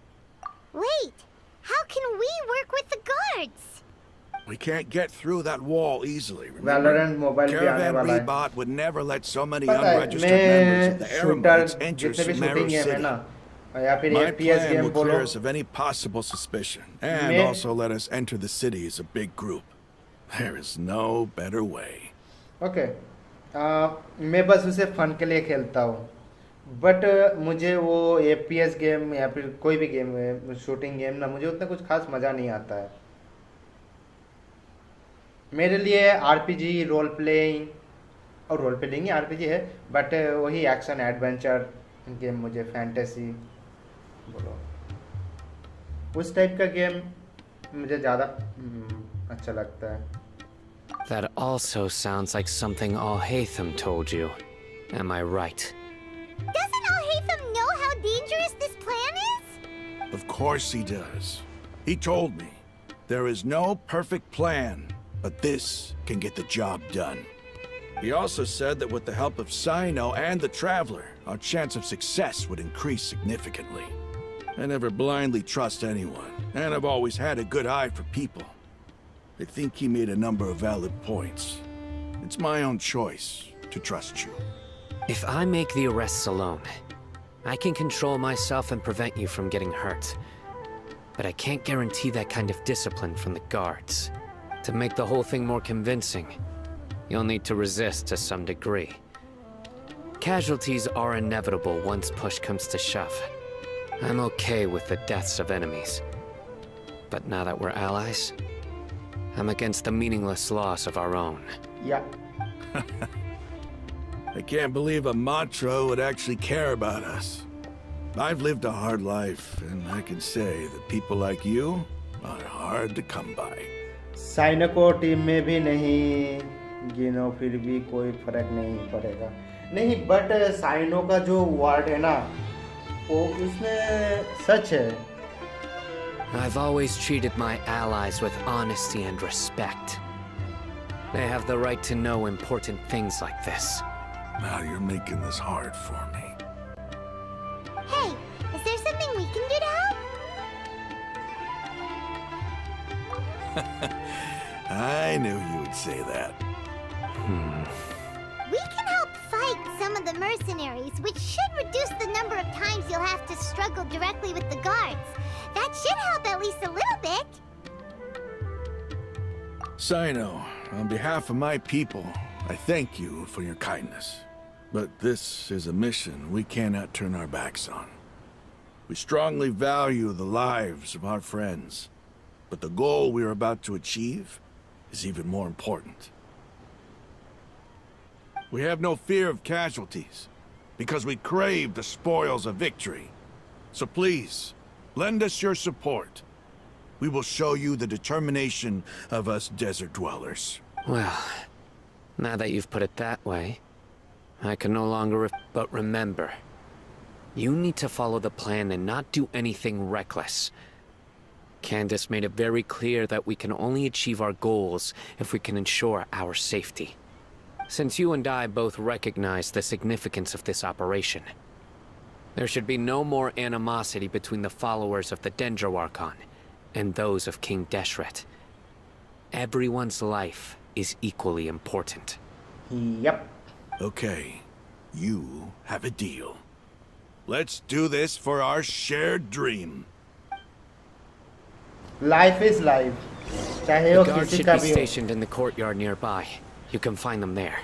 Wait, how can we work with the guards? We can't get through that wall easily, remember? Valorant mobile पे आने Caravan वाला है। Reebok would never let so many पता है, unregistered members of the मैं Eremites shooter enter जितने भी Sumeru shooting game है City. ना, या फिर My FPS plan game will clear बोलो, us of any possible suspicion, and मैं- also let us enter the city as a big group. There is no better way. Okay, मैं बस उसे fun के लिए खेलता हूँ, बट मुझे वो FPS गेम या फिर कोई भी गेम है शूटिंग गेम ना, मुझे उतना कुछ खास मज़ा नहीं आता है। मेरे लिए RPG रोल प्लेइंग, और रोल प्लेइंग ही RPG है, बट वही एक्शन एडवेंचर गेम, मुझे फैंटेसी बोलो उस टाइप का गेम मुझे ज़्यादा अच्छा लगता है। That also sounds like something Al-Haytham told you. Am I right? Doesn't Al-Haytham know how dangerous this plan is? Of course he does. He told me, there is no perfect plan, but this can get the job done. He also said that with the help of Sino and the Traveler, our chance of success would increase significantly. I never blindly trust anyone, and I've always had a good eye for people. I think he made a number of valid points. It's my own choice to trust you. If I make the arrests alone, I can control myself and prevent you from getting hurt. But I can't guarantee that kind of discipline from the guards. To make the whole thing more convincing, you'll need to resist to some degree. Casualties are inevitable once push comes to shove. I'm okay with the deaths of enemies. But now that we're allies, I'm against the meaningless loss of our own. Yeah. I can't believe a Matra would actually care about us. I've lived a hard life, and I can say that people like you are hard to come by. Cyno को team में भी नहीं गिनो, फिर भी कोई फर्क नहीं पड़ेगा। नहीं, बट साइनो का जो वर्ड है ना, वो उसमें सच है। I've always treated my allies with honesty and respect. They have the right to know important things like this. Now you're making this hard for me. Hey, is there something we can do to help? I knew you would say that. We can help fight some of the mercenaries, which should reduce the number of times you'll have to struggle directly with the guards. That should help at least a little bit. Sino, on behalf of my people, I thank you for your kindness. But this is a mission we cannot turn our backs on. We strongly value the lives of our friends, but the goal we are about to achieve is even more important. We have no fear of casualties, because we crave the spoils of victory. So please, lend us your support. We will show you the determination of us desert dwellers. Well, now that you've put it that way, I can no longer but remember. You need to follow the plan and not do anything reckless. Candace made it very clear that we can only achieve our goals if we can ensure our safety. Since you and I both recognize the significance of this operation, there should be no more animosity between the followers of the Dendroarchon and those of King Deshret. Everyone's life is equally important. Yep. Okay, you have a deal. Let's do this for our shared dream. Life is life. चाहे The वो guards किसी should का be भी हो. stationed in the courtyard nearby. You can find them there.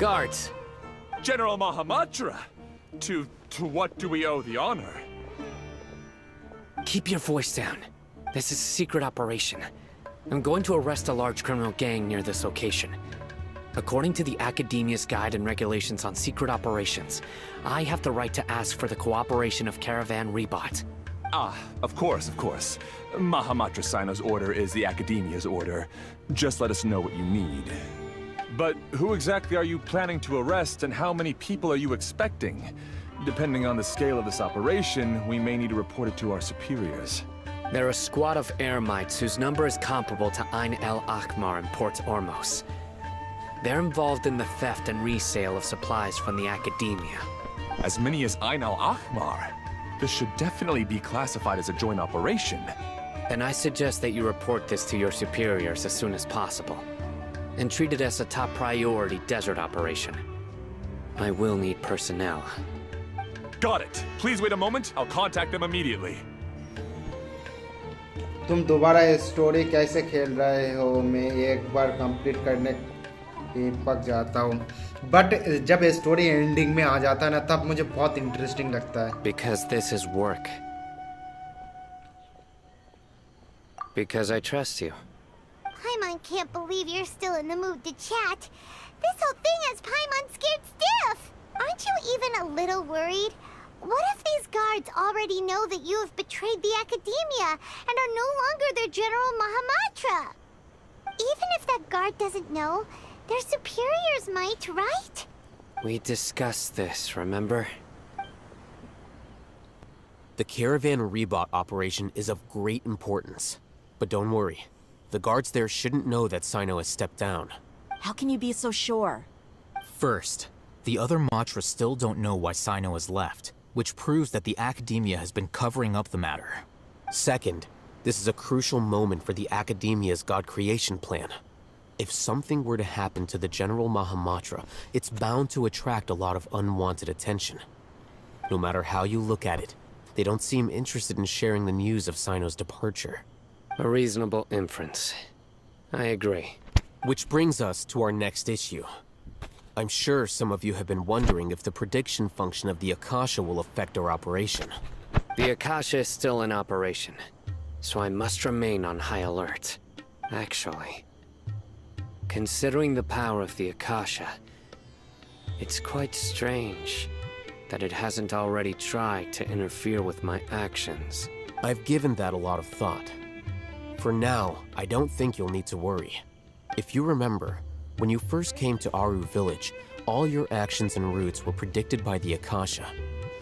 Guards! General Mahamatra! To what do we owe the honor? Keep your voice down. This is a secret operation. I'm going to arrest a large criminal gang near this location. According to the Academia's Guide and Regulations on Secret Operations, I have the right to ask for the cooperation of Caravan Rebot. Ah, of course, of course. Mahamatra Sino's order is the Academia's order. Just let us know what you need. But who exactly are you planning to arrest, and how many people are you expecting? Depending on the scale of this operation, we may need to report it to our superiors. They're a squad of Eremites whose number is comparable to Ain El Akhmar in Port Ormos. They're involved in the theft and resale of supplies from the Academia. As many as Ain El Akhmar? This should definitely be classified as a joint operation. Then I suggest that you report this to your superiors as soon as possible, and treat it as a top priority desert operation. I will need personnel. Got it. Please wait a moment. I'll contact them immediately. तुम दोबारा ये story कैसे खेल रहे हो? मैं एक बार complete करने पे पक जाता हूँ, बट जब ये स्टोरी एंडिंग में आ जाता है ना, तब मुझे बहुत इंटरेस्टिंग लगता है. Because this is work. Because I trust you. Paimon can't believe you're still in the mood to chat. This whole thing has Paimon scared stiff. Aren't you even a little worried? What if these guards already know that you have betrayed the Academia and are no longer their General Mahamatra? Even if that guard doesn't know, their superiors might, right? We discussed this, remember? The Caravan Rebot operation is of great importance. But don't worry. The guards there shouldn't know that Sino has stepped down. How can you be so sure? First, the other Matra still don't know why Sino has left, which proves that the Academia has been covering up the matter. Second, this is a crucial moment for the Academia's God creation plan. If something were to happen to the General Mahamatra, it's bound to attract a lot of unwanted attention. No matter how you look at it, they don't seem interested in sharing the news of Sino's departure. A reasonable inference. I agree. Which brings us to our next issue. I'm sure some of you have been wondering if the prediction function of the Akasha will affect our operation. The Akasha is still in operation, so I must remain on high alert. Actually, considering the power of the Akasha, it's quite strange that it hasn't already tried to interfere with my actions. I've given that a lot of thought. For now, I don't think you'll need to worry. If you remember, when you first came to Aru Village, all your actions and routes were predicted by the Akasha.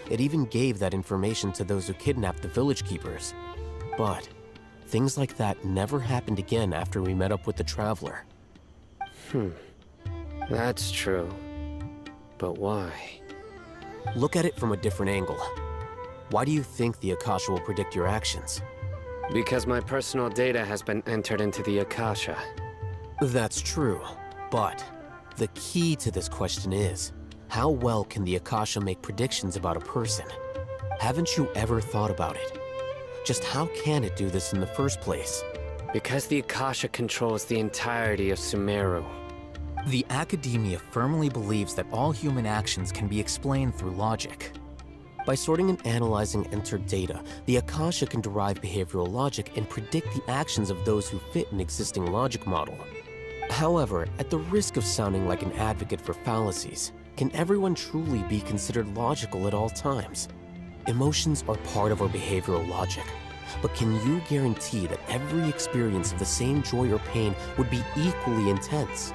It even gave that information to those who kidnapped the village keepers. But things like that never happened again after we met up with the Traveler. That's true. But why? Look at it from a different angle. Why do you think the Akasha will predict your actions? Because my personal data has been entered into the Akasha. That's true, but the key to this question is, how well can the Akasha make predictions about a person? Haven't you ever thought about it? just how can it do this in the first place? Because the Akasha controls the entirety of Sumeru. The Academia firmly believes that all human actions can be explained through logic. By sorting and analyzing entered data, the Akasha can derive behavioral logic and predict the actions of those who fit an existing logic model. However, at the risk of sounding like an advocate for fallacies, can everyone truly be considered logical at all times? Emotions are part of our behavioral logic, but can you guarantee that every experience of the same joy or pain would be equally intense?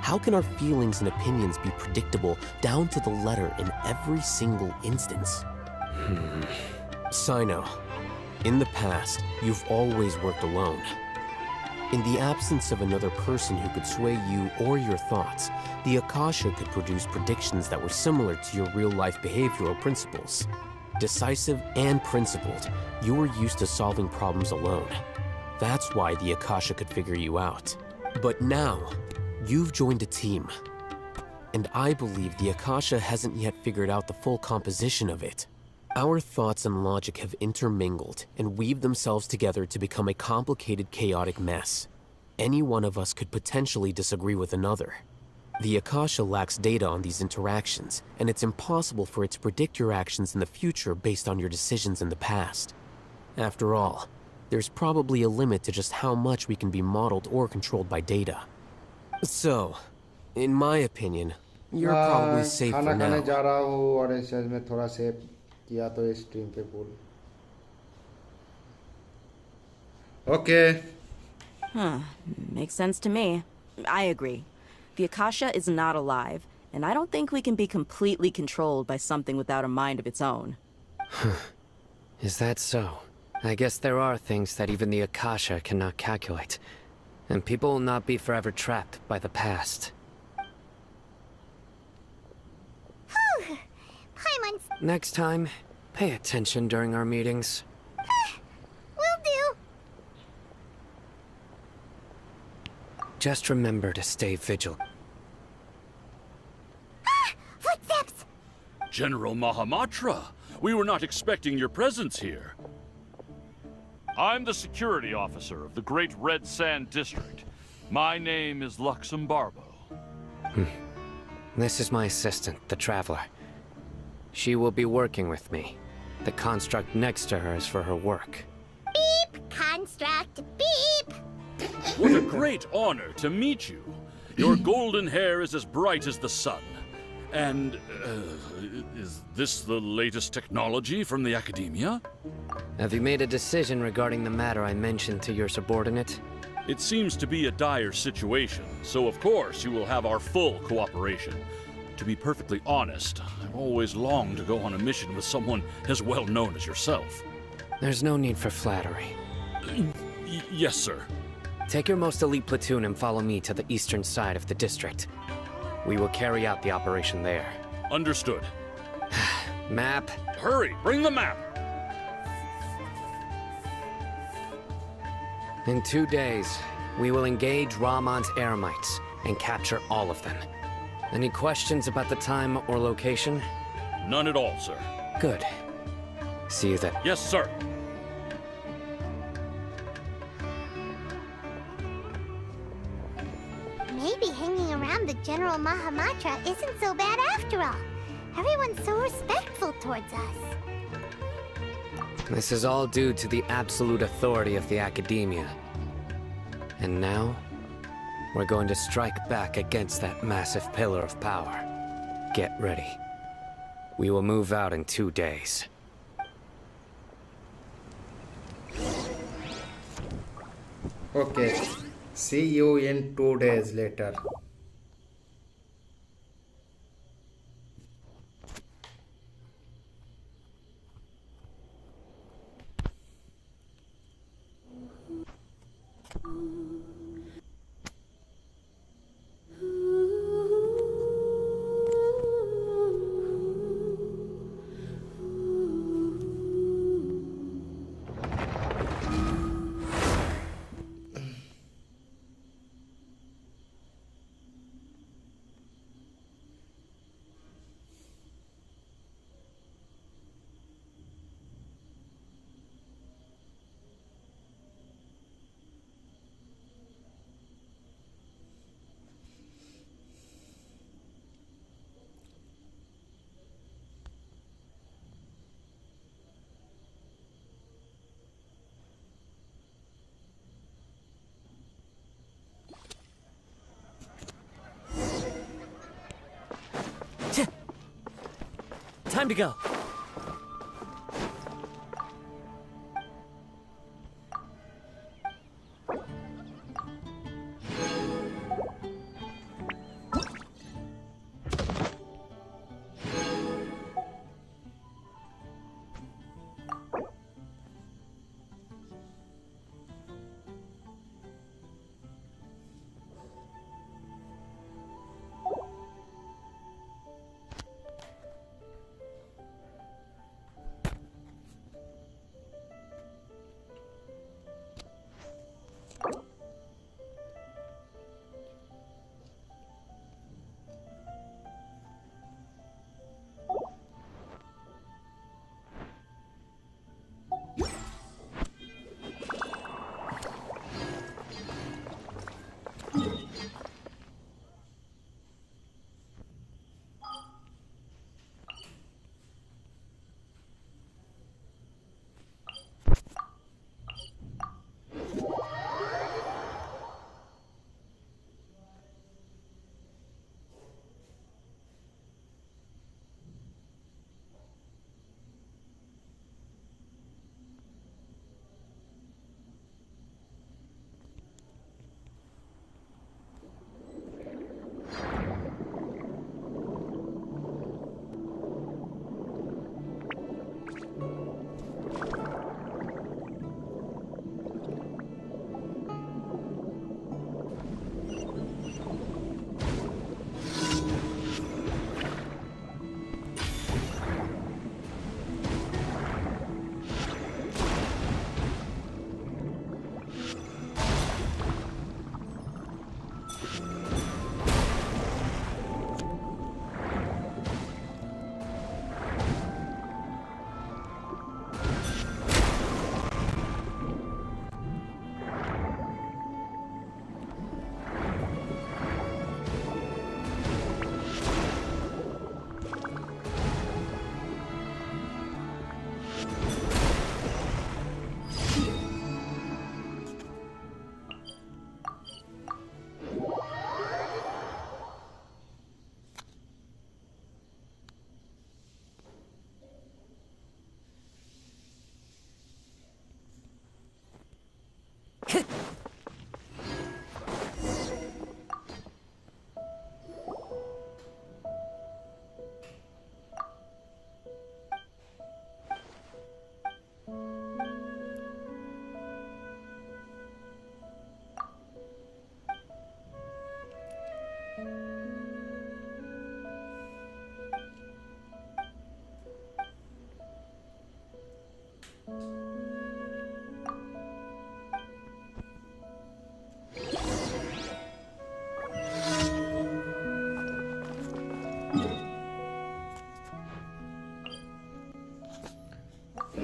How can our feelings and opinions be predictable down to the letter in every single instance? Sino, in the past, you've always worked alone. In the absence of another person who could sway you or your thoughts, the Akasha could produce predictions that were similar to your real-life behavioral principles. Decisive and principled, you were used to solving problems alone. That's why the Akasha could figure you out. But now, you've joined a team. And I believe the Akasha hasn't yet figured out the full composition of it. Our thoughts and logic have intermingled and weaved themselves together to become a complicated, chaotic mess. Any one of us could potentially disagree with another. The Akasha lacks data on these interactions, and it's impossible for it to predict your actions in the future based on your decisions in the past. After all, there's probably a limit to just how much we can be modeled or controlled by data. So, in my opinion, you're probably safe for खाना खाने now. जा रहा हूँ और इस में थोड़ा save किया तो स्ट्रीम पे बोल Huh. Makes sense to me. I agree. The Akasha is not alive, and I don't think we can be completely controlled by something without a mind of its own. Is that so? I guess there are things that even the Akasha cannot calculate. And people will not be forever trapped by the past. Paimon's... Next time, pay attention during our meetings. Will do. Just remember to stay vigilant. Footsteps! General Mahamatra, we were not expecting your presence here. I'm the security officer of the Great Red Sand District. My name is Luxembarbo. This is my assistant, the Traveler. She will be working with me. The construct next to her is for her work. Beep! Construct, beep! What a great honor to meet you. Your golden hair is as bright as the sun. And, is this the latest technology from the Academia? Have you made a decision regarding the matter I mentioned to your subordinate? It seems to be a dire situation, so of course you will have our full cooperation. To be perfectly honest, I've always longed to go on a mission with someone as well known as yourself. There's no need for flattery. Yes, sir. Take your most elite platoon and follow me to the eastern side of the district. We will carry out the operation there. Understood. Map. Hurry, bring the map! In 2 days, we will engage Rahman's Eremites and capture all of them. Any questions about the time or location? None at all, sir. Good. See you then. Yes, sir. Maybe hanging around the General Mahamatra isn't so bad after all. Everyone's so respectful towards us. This is all due to the absolute authority of the Academia. And now, we're going to strike back against that massive pillar of power. Get ready. We will move out in 2 days. Okay. See you in 2 days later. Time to go.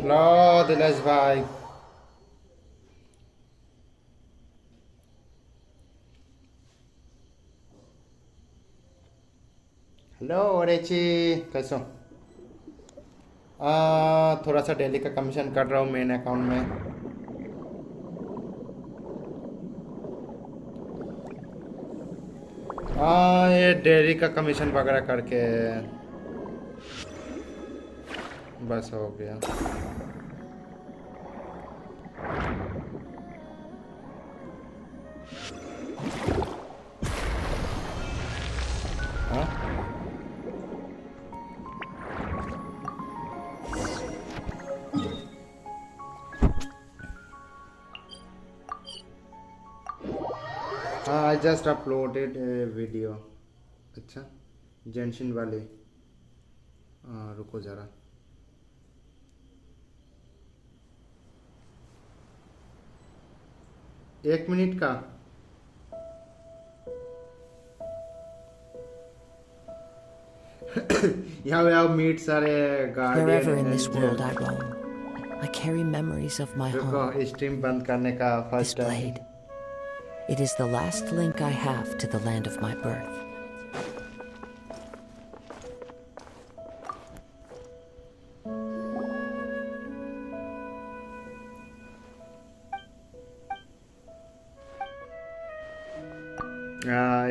लो दिलेश भाई, hello रेची, कैसे हो? थोड़ा सा daily का commission कर रहा हूँ main account में। ये डेली का कमीशन वगैरह करके बस हो गया। I just uploaded a video। अच्छा, जेंशिन वाले, रुको जरा। एक मिनट का। यहाँ मीट सारे guardian. Wherever in this world I roam, I carry memories of my home. रुको, स्ट्रीम बंद करने का first This blade. It is the last link I have to the land of my birth.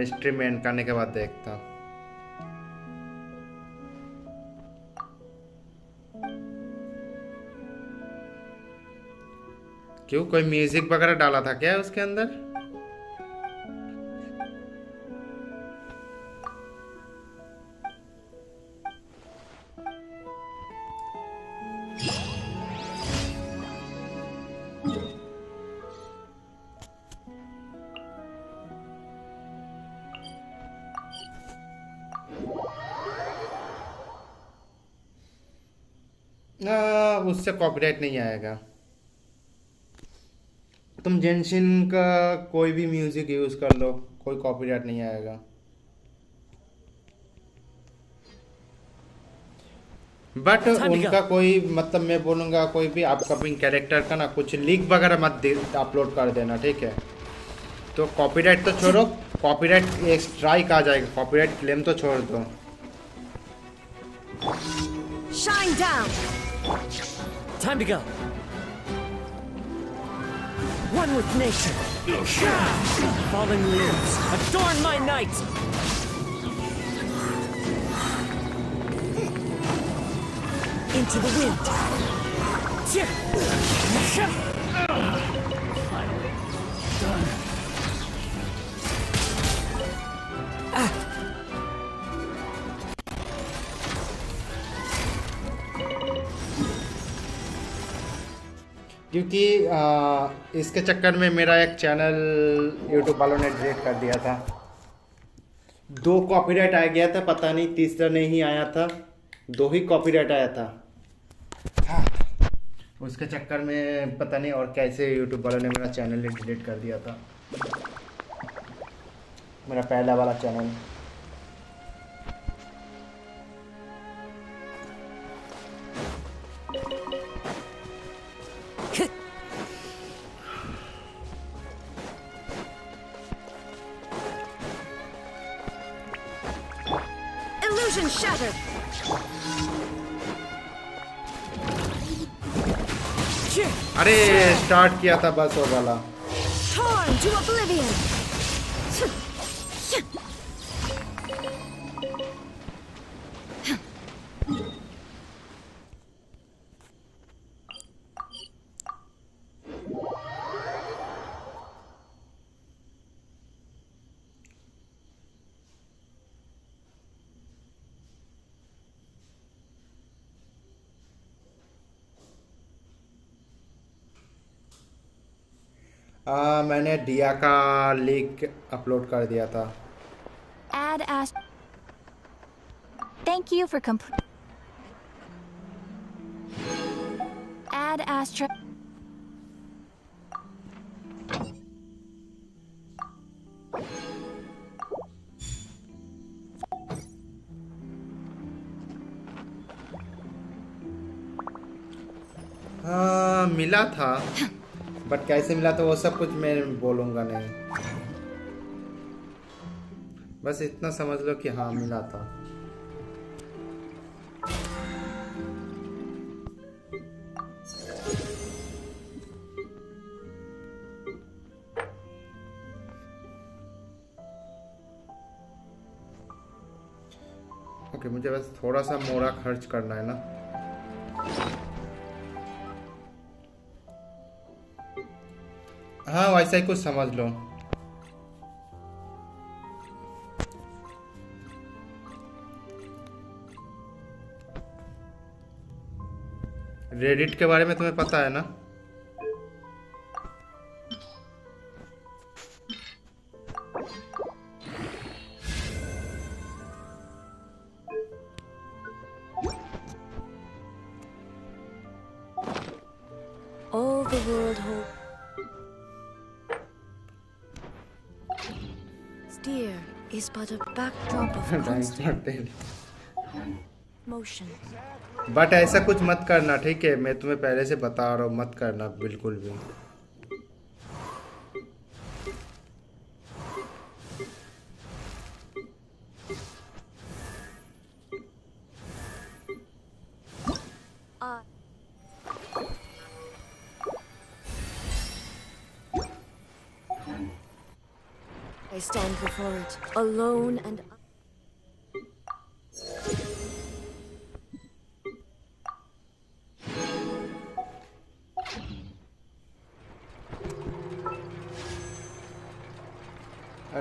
Stream and करने के बाद देखता हूँ। क्यों, कोई म्यूजिक वगैरह डाला था क्या उसके अंदर? उससे कॉपीराइट नहीं आएगा। तुम जेंशिन का कोई भी म्यूजिक यूज कर लो, कोई कॉपीराइट नहीं आएगा। बट उनका कोई मतलब, मैं बोलूँगा कोई भी अपकमिंग कैरेक्टर का ना कुछ लीक वगैरह मत अपलोड कर देना, ठीक है? तो कॉपीराइट तो छोड़ो, कॉपीराइट एक स्ट्राइक आ जाएगा, कॉपीराइट क्लेम तो छोड़ दो। Shine down. Time to go. One with nature. Falling leaves, adorn my night. Into the wind. Finally done. क्योंकि इसके चक्कर में मेरा एक चैनल यूट्यूब वालों ने डिलीट कर दिया था। 2 कॉपीराइट आ गया था, पता नहीं तीसरा नहीं आया था, 2 ही कॉपीराइट आया था। उसके चक्कर में पता नहीं और कैसे यूट्यूब वालों ने मेरा चैनल डिलीट कर दिया था, मेरा पहला वाला चैनल। Illusion shattered. अरे स्टार्ट किया था बस वो वाला। Torn to oblivion. मैंने दिया का लिंक अपलोड कर दिया था। Add Ast. Thank you for Add Astra. हाँ मिला था, बट कैसे मिला था वो सब कुछ मैं बोलूँगा नहीं, बस इतना समझ लो कि हाँ मिला था। ओके, मुझे बस थोड़ा सा मोरा खर्च करना है ना। हाँ वैसा ही कुछ समझ लो। रेडिट के बारे में तुम्हें पता है ना? All the world hope. Steer is but a backdrop of constant motion. But ऐसा कुछ मत करना, ठीक है? मैं तुम्हें पहले से बता रहा हूँ, मत करना बिल्कुल भी। I stand before it, alone and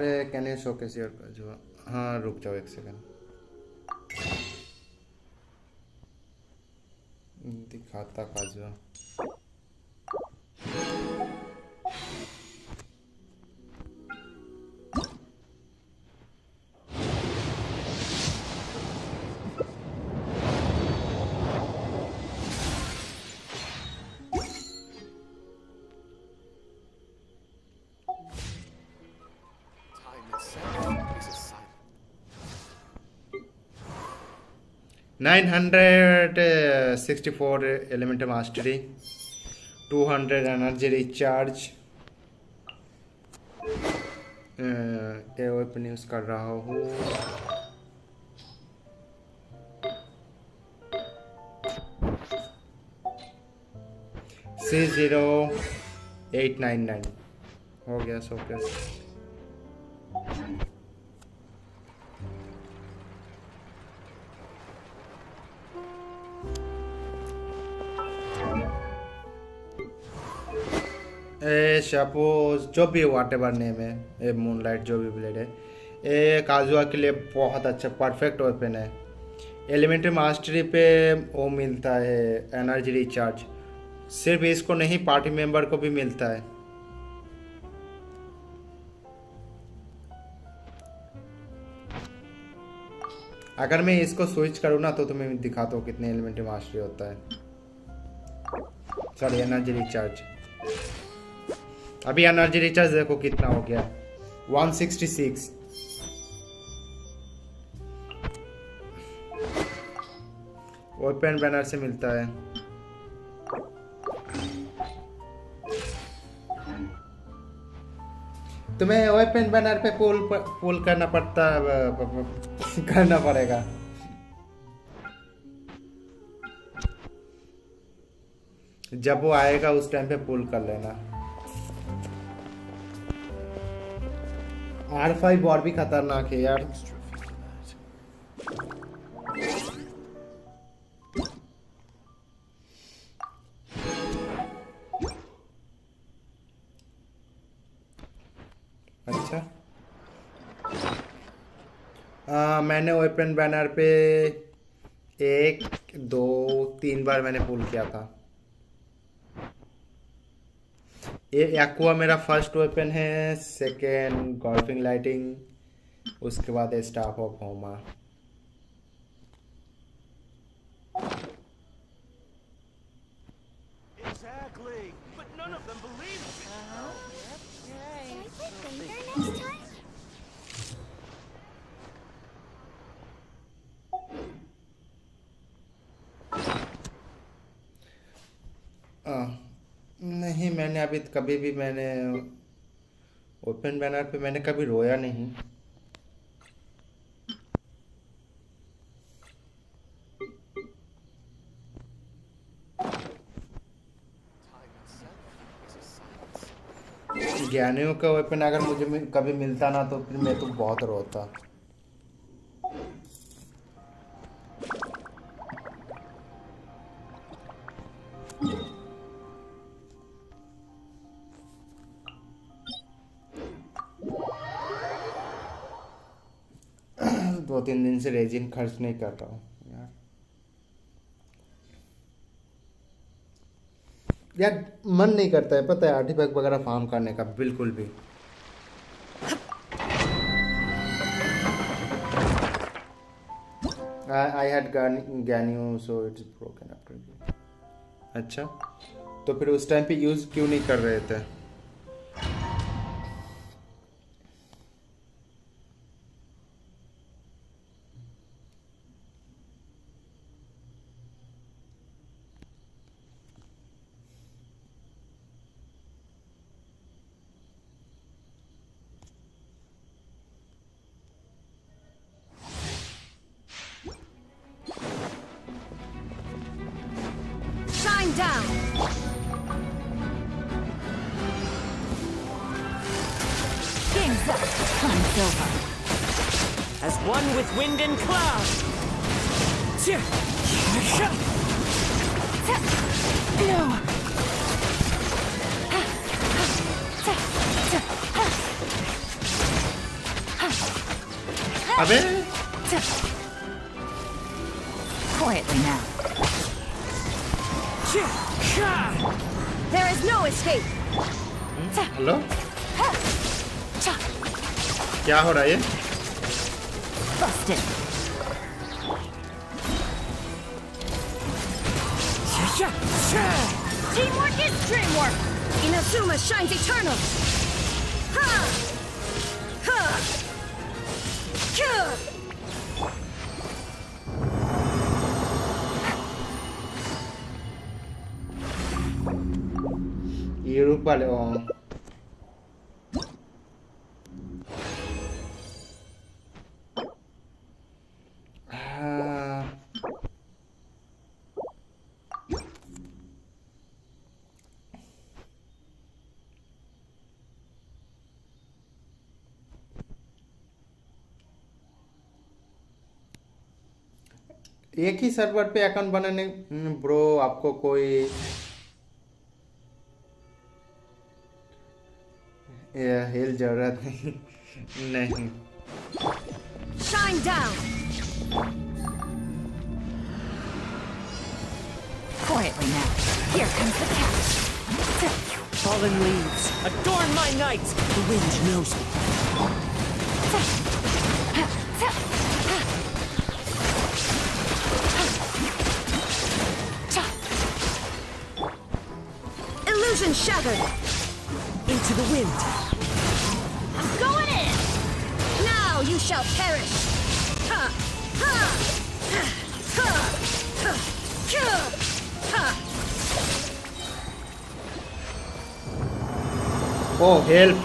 अरे कैन यू शोकेस योर काजुआ? हाँ रुक जाओ एक सेकंड, दिखाता काजुआ। Nine 964 elemental mastery, 200 energy recharge। ये वेपन यूज कर रहा हूँ। C0899 हो गया शोकेस। सपोज जो भी व्हाटएवर नेम है, ये मूनलाइट जो भी ब्लेड है, ये काजुआ के लिए बहुत अच्छा परफेक्ट वेपन है। एलिमेंट्री मास्टरी पे वो मिलता है एनर्जी रिचार्ज, सिर्फ इसको नहीं पार्टी मेंबर को भी मिलता है। अगर मैं इसको स्विच करूँ ना तो तुम्हें दिखाता हूँ कितने एलिमेंट्री मास्टरी होता है। Sorry energy recharge. अभी एनर्जी रिचार्ज देखो कितना हो गया, 166। ओपन बैनर से मिलता है। तुम्हें ओपन बैनर पे पुल करना पड़ता करना पड़ेगा। जब वो आएगा उस टाइम पे पुल कर लेना। R5 और भी खतरनाक है यार। अच्छा मैंने वेपन बैनर पे 1 2 3 बार मैंने पुल किया था। ये एक्वा मेरा फर्स्ट वेपन है, सेकेंड गॉल्फिंग लाइटिंग, उसके बाद स्टाफ ऑफ होमा। नहीं मैंने अभी कभी भी मैंने ओपन बैनर पे मैंने कभी रोया नहीं। ज्ञानियों का वेपन अगर मुझे कभी मिलता ना तो फिर मैं तो बहुत रोता। दो तीन दिन से रेजिन खर्च नहीं कर रहा हूँ यार मन नहीं करता है पता है आर्टिफैक्ट वगैरह फार्म करने का बिल्कुल भी। I had Ganyu so it's broken after। अच्छा तो फिर उस टाइम पे यूज क्यों नहीं कर रहे थे? Down. Game's up. Time's over. As one with wind and cloud. अबे Quietly now. There is no escape. Hello क्या हो रहा है ये? Busted. Teamwork is dreamwork. Inazuma shines eternal. Ha! Ha! ये रूप वाले एक ही सर्वर पे अकाउंट बनाने ब्रो आपको कोई हेल जरूरत नहीं Shine down. Quietly now. Here comes the catch. Fallen leaves, adorn my night. The wind knows me. Illusion shattered. Into the wind. I'm going in. Now you shall perish. Ha! Ha! Ha! Ha! Ha! Ha! Oh, help.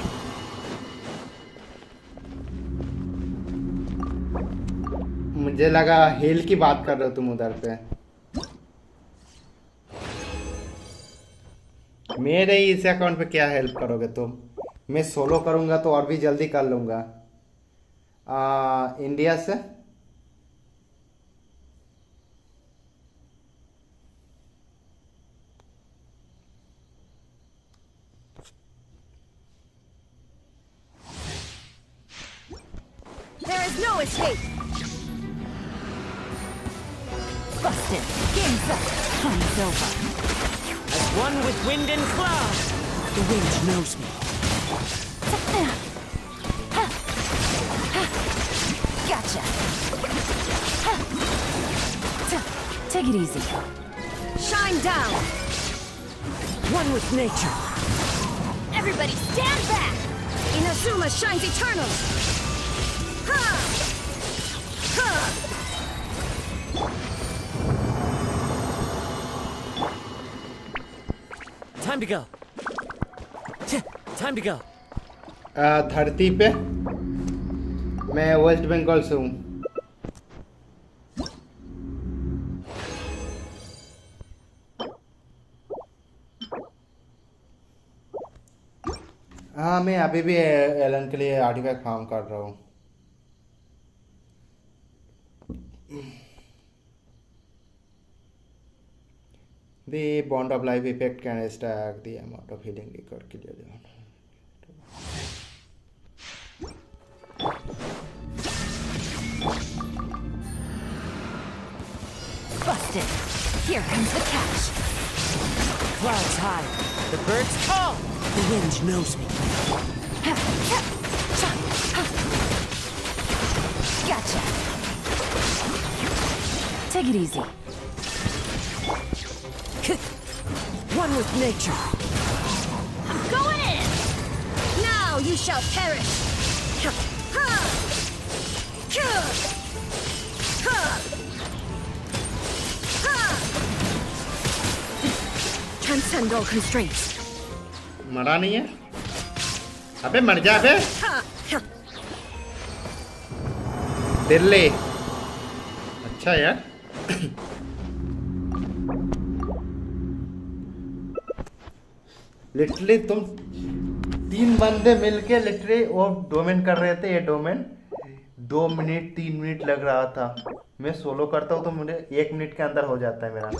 मुझे लगा hello की बात कर रहे हो तुम उधर पे। मेरे इस अकाउंट पे क्या हेल्प करोगे तुम? मैं सोलो करूंगा तो और भी जल्दी कर लूंगा। इंडिया से There is no escape. Busted. Game's up. Time's over. As one with wind and cloud. The wind knows me. Gotcha. Take it easy. Shine down. One with nature. Everybody stand back. Inazuma shines eternal. Ha! Ha! Time to go. Time to go. धरती पे मैं waste Bengal से हूँ। हाँ मैं अभी भी Elon के लिए आर्टिफैक्ट फार्म कर रहा हूँ। The bond of life effect can stack the amount of healing record killed. Busted. Here comes the catch. Clouds high. The birds call. The wind knows me. Gotcha. Take it easy. One with nature. I'm going in. Now you shall perish. Ha! Ha! Ha! Transcend all constraints. मरा नहीं है? अबे मर जा बे। दिल्ली। अच्छा यार। Literally तुम 3 बंदे मिलके लिटरली वो डोमेन कर रहे थे। ये डोमेन 2 मिनट 3 मिनट लग रहा था। मैं सोलो करता हूँ तो मुझे 1 मिनट के अंदर हो जाता है मेरा।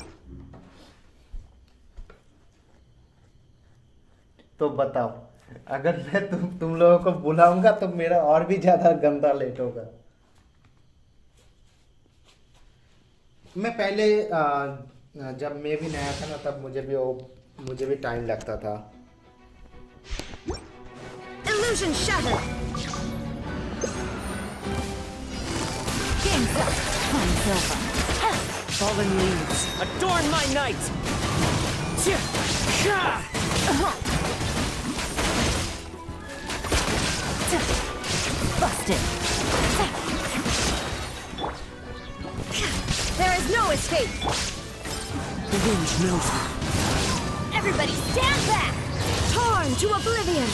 तो बताओ अगर मैं तुम लोगों को बुलाऊंगा तो मेरा और भी ज्यादा गंदा लेट होगा। मैं पहले जब मैं भी नया था ना तब मुझे भी टाइम लगता था। Illusion shattered. Game's up. Time's over. Fallen leaves, adorn my night! Busted. There is no escape. The wind knows me. Everybody stand back. Torn to oblivion.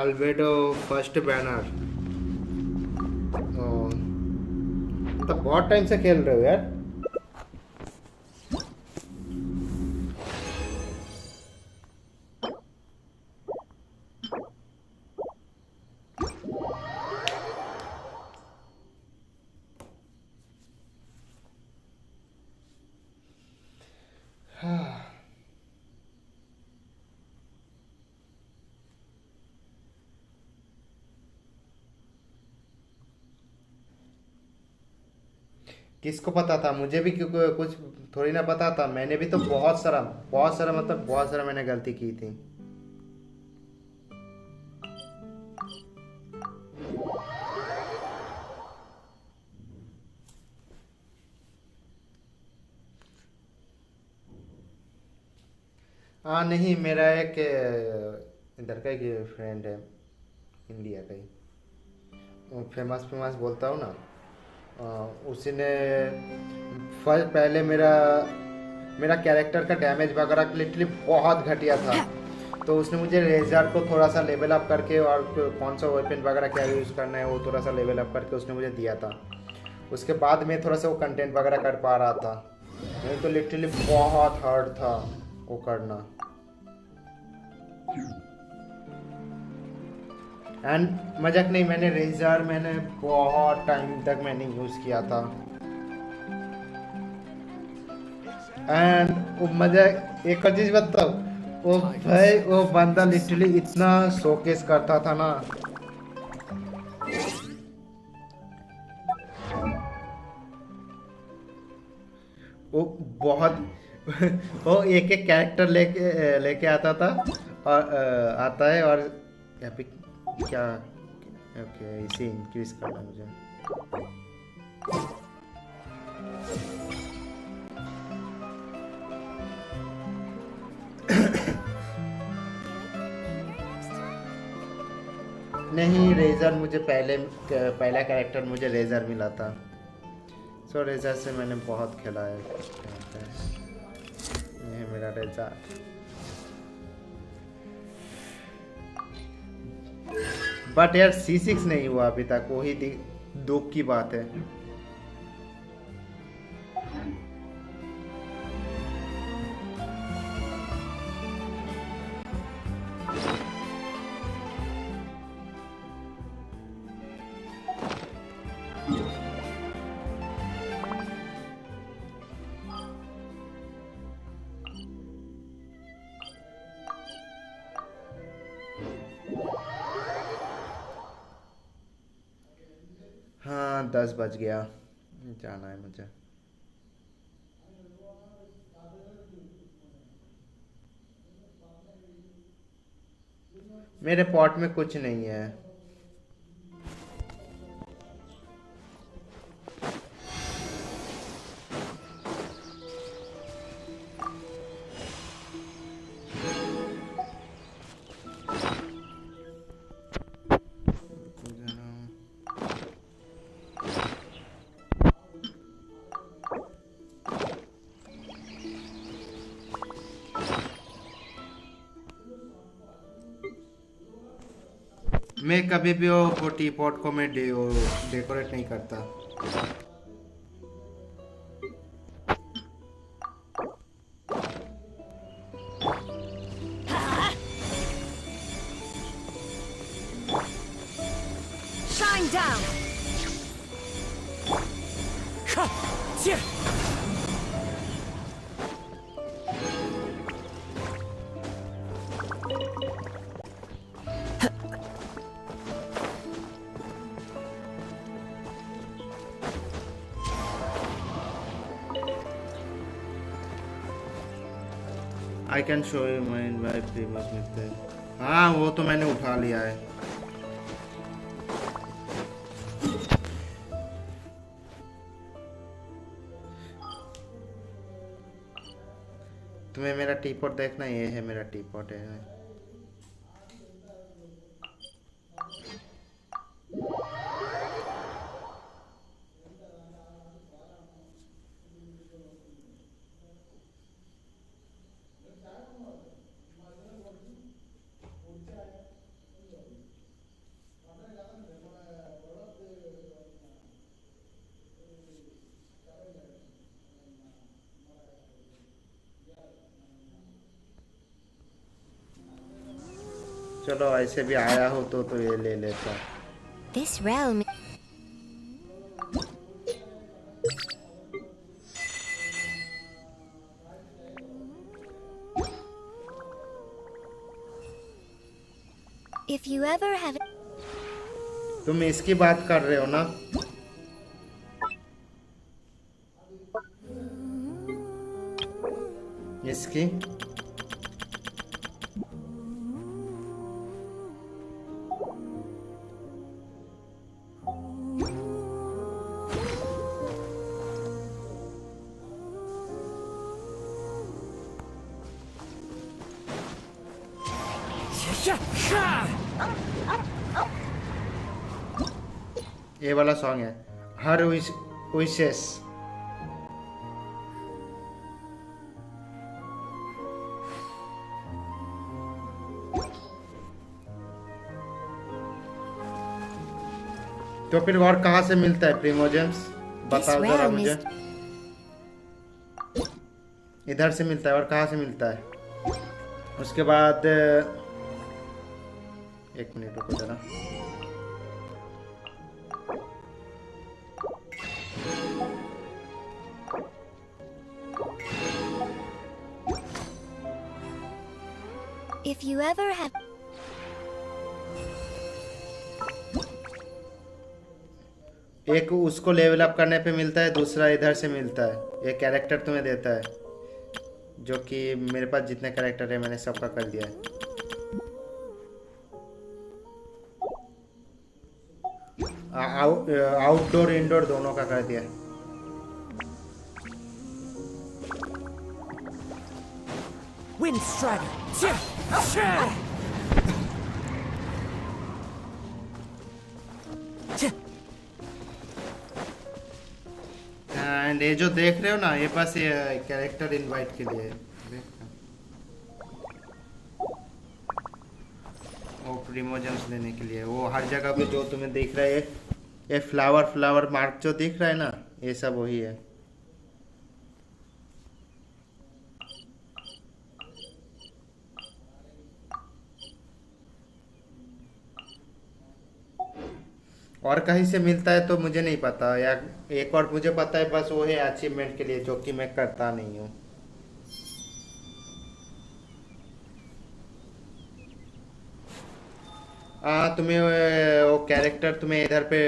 Albedo first banner. तो बहुत टाइम से खेल रहे हो यार। किसको पता था? मुझे भी क्योंकि कुछ थोड़ी ना पता था। मैंने भी तो बहुत सारा मतलब बहुत सारा मैंने गलती की थी। हाँ नहीं, मेरा एक इधर का ही फ्रेंड है, इंडिया का ही, फेमस बोलता हूँ ना। उसने पहले मेरा कैरेक्टर का डैमेज वगैरह लिटरली बहुत घटिया था, तो उसने मुझे रेजर को थोड़ा सा लेवल अप करके और कौन सा वेपन वगैरह क्या यूज़ करना है वो थोड़ा सा लेवल अप करके उसने मुझे दिया था। उसके बाद मैं थोड़ा सा वो कंटेंट वगैरह कर पा रहा था, नहीं तो लिटरली बहुत हार्ड था वो करना। एंड मजाक नहीं, मैंने बहुत टाइम तक मैंने यूज़ किया था। एंड वो मजाक, एक और चीज़ बताओ, वो भाई वो बंदा लिटरली इतना शोकेस करता था ना। वो बहुत वो एक कैरेक्टर लेके आता था और आता है और यहाँ पे क्या, ओके इसे इंक्रीज करना मुझे। नहीं, रेजर मुझे पहला कैरेक्टर मुझे रेजर मिला था, सो रेजर से मैंने बहुत खेला है। ये है मेरा रेजर। बट यार C6 नहीं हुआ अभी तक, वही दुख की बात है। हाँ 10 बज गया, जाना है मुझे। मेरे पॉट में कुछ नहीं है। मैं कभी भी वो टी पॉट को मैं डेकोरेट नहीं करता। Shine down. I can show you mine bye प्रीमोस मिलते हैं। हाँ वो तो मैंने उठा लिया है। तुम्हें मेरा टी पॉट देखना, ये है मेरा टी पॉट है। चलो ऐसे भी आया हो तो ये ले लेता। This realm. If you ever have. तुम इसकी बात कर रहे हो ना? इसकी ये वाला सॉन्ग है हर विशेष। तो फिर और कहाँ से मिलता है प्रीमोजेम्स, बताओ जरा मुझे। इधर से मिलता है और कहाँ से मिलता है? उसके बाद एक मिनट रुको जरा। If you ever have. एक उसको लेवल अप करने पे मिलता है, दूसरा इधर से मिलता है। ये कैरेक्टर तुम्हें देता है, जो कि मेरे पास जितने कैरेक्टर है मैंने सबका कर दिया है। आउटडोर इंडोर दोनों का कर दिया। Wind Strider. एंड ये जो देख रहे हो ना, ये बस ये कैरेक्टर इनवाइट के लिए है। वो प्रीमोजेम्स लेने के लिए, वो हर जगह पे जो तुम्हें दिख रहा है, ये फ्लावर मार्क जो दिख रहा है ना, ये सब वही है। और कहीं से मिलता है तो मुझे नहीं पता, या एक और मुझे पता है बस वो है अचीवमेंट के लिए, जो कि मैं करता नहीं हूँ। हाँ तुम्हें वो कैरेक्टर तुम्हें इधर पे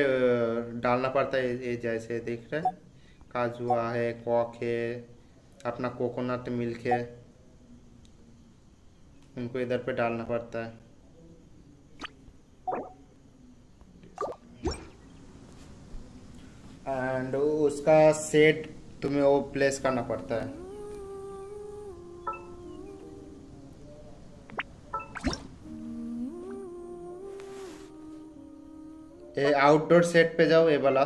डालना पड़ता है। ये जैसे दिख रहा है, काजुआ है, कॉक है, अपना कोकोनट मिल्क है, उनको इधर पे डालना पड़ता है। एंड उसका सेट तुम्हें वो प्लेस करना पड़ता है। ये आउटडोर सेट पे जाओ, ये वाला।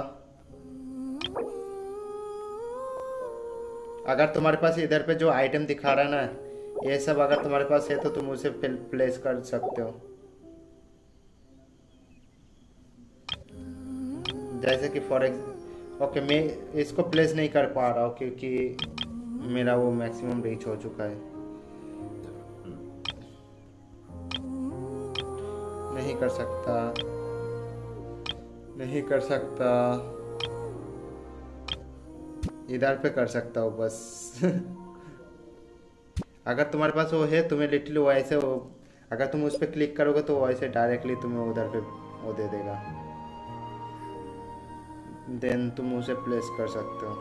अगर तुम्हारे पास इधर पे जो आइटम दिखा रहा है ना, ये सब अगर तुम्हारे पास है तो तुम उसे प्लेस कर सकते हो। जैसे कि फॉर ओके, मैं इसको प्लेस नहीं कर पा रहा हूँ क्योंकि मेरा वो मैक्सिमम रीच हो चुका है। नहीं कर सकता, नहीं कर सकता। इधर पे कर सकता हूँ बस। अगर तुम्हारे पास वो है, तुम्हें लिटिल वो ऐसे वो, अगर तुम उस पर क्लिक करोगे तो वो ऐसे डायरेक्टली तुम्हें उधर पे वो दे देगा, देन तुम उसे प्लेस कर सकते हो।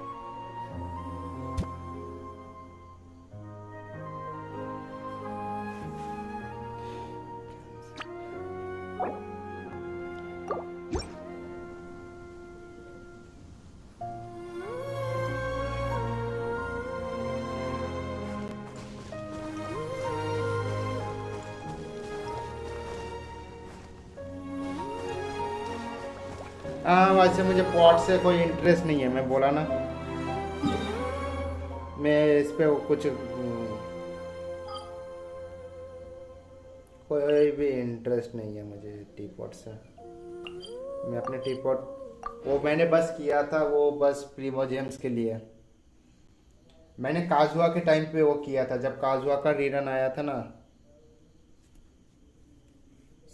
हाँ वैसे मुझे पॉट से कोई इंटरेस्ट नहीं है, मैं बोला ना, मैं इस पे कुछ कोई भी इंटरेस्ट नहीं है मुझे टी पॉट से। मैं अपने टी पॉट वो मैंने बस किया था, वो बस प्रीमोजेम्स के लिए। मैंने काजुआ के टाइम पे वो किया था, जब काजुआ का रीरन आया था ना,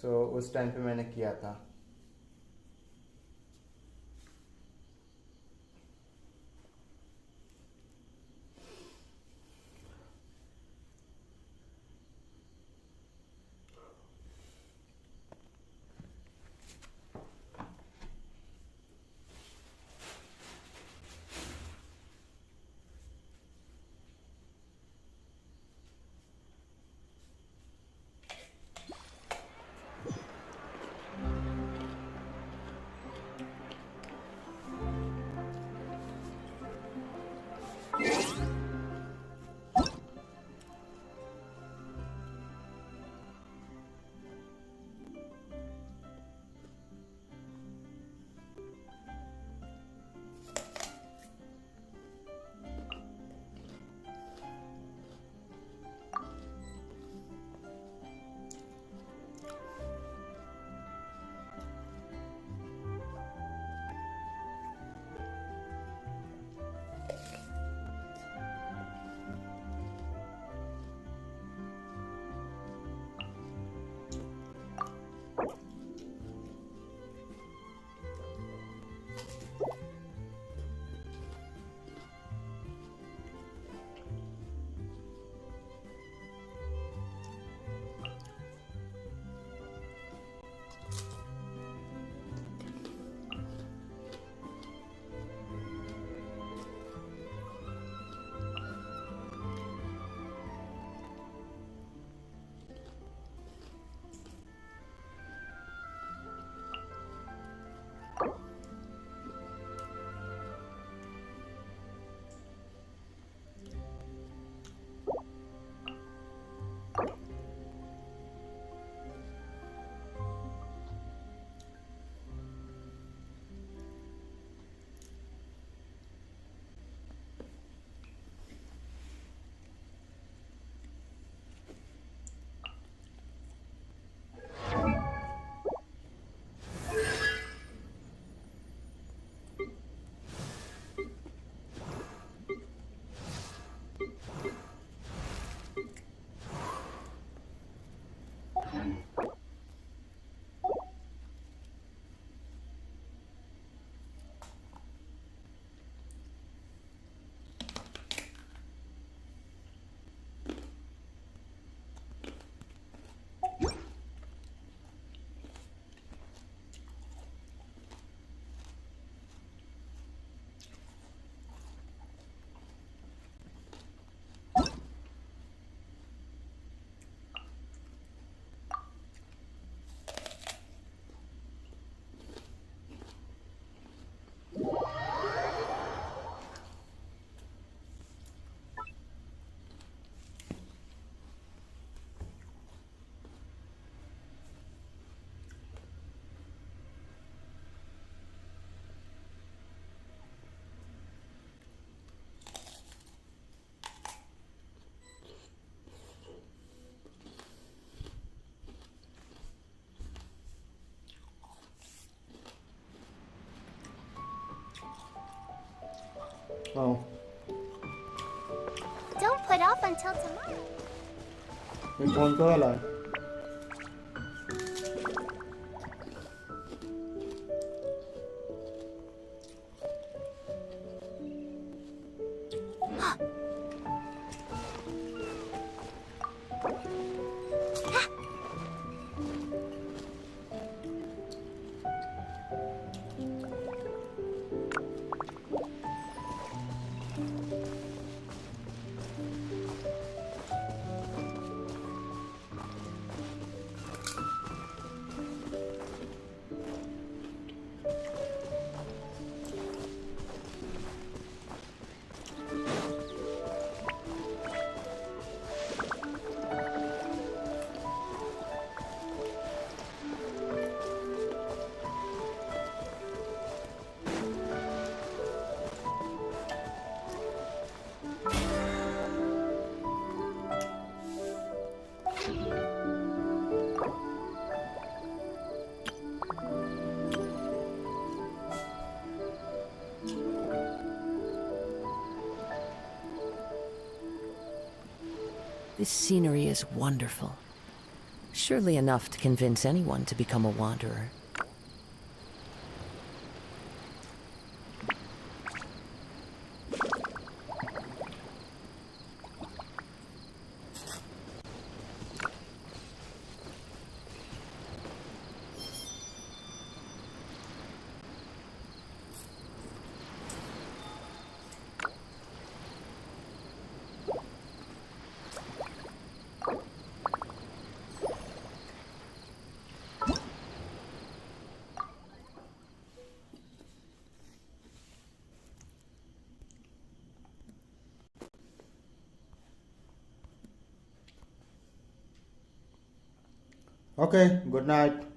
सो उस टाइम पे मैंने किया था। Oh. Don't put off until tomorrow. ये कौन सा वाला है? This scenery is wonderful. Surely enough to convince anyone to become a wanderer. Okay, good night.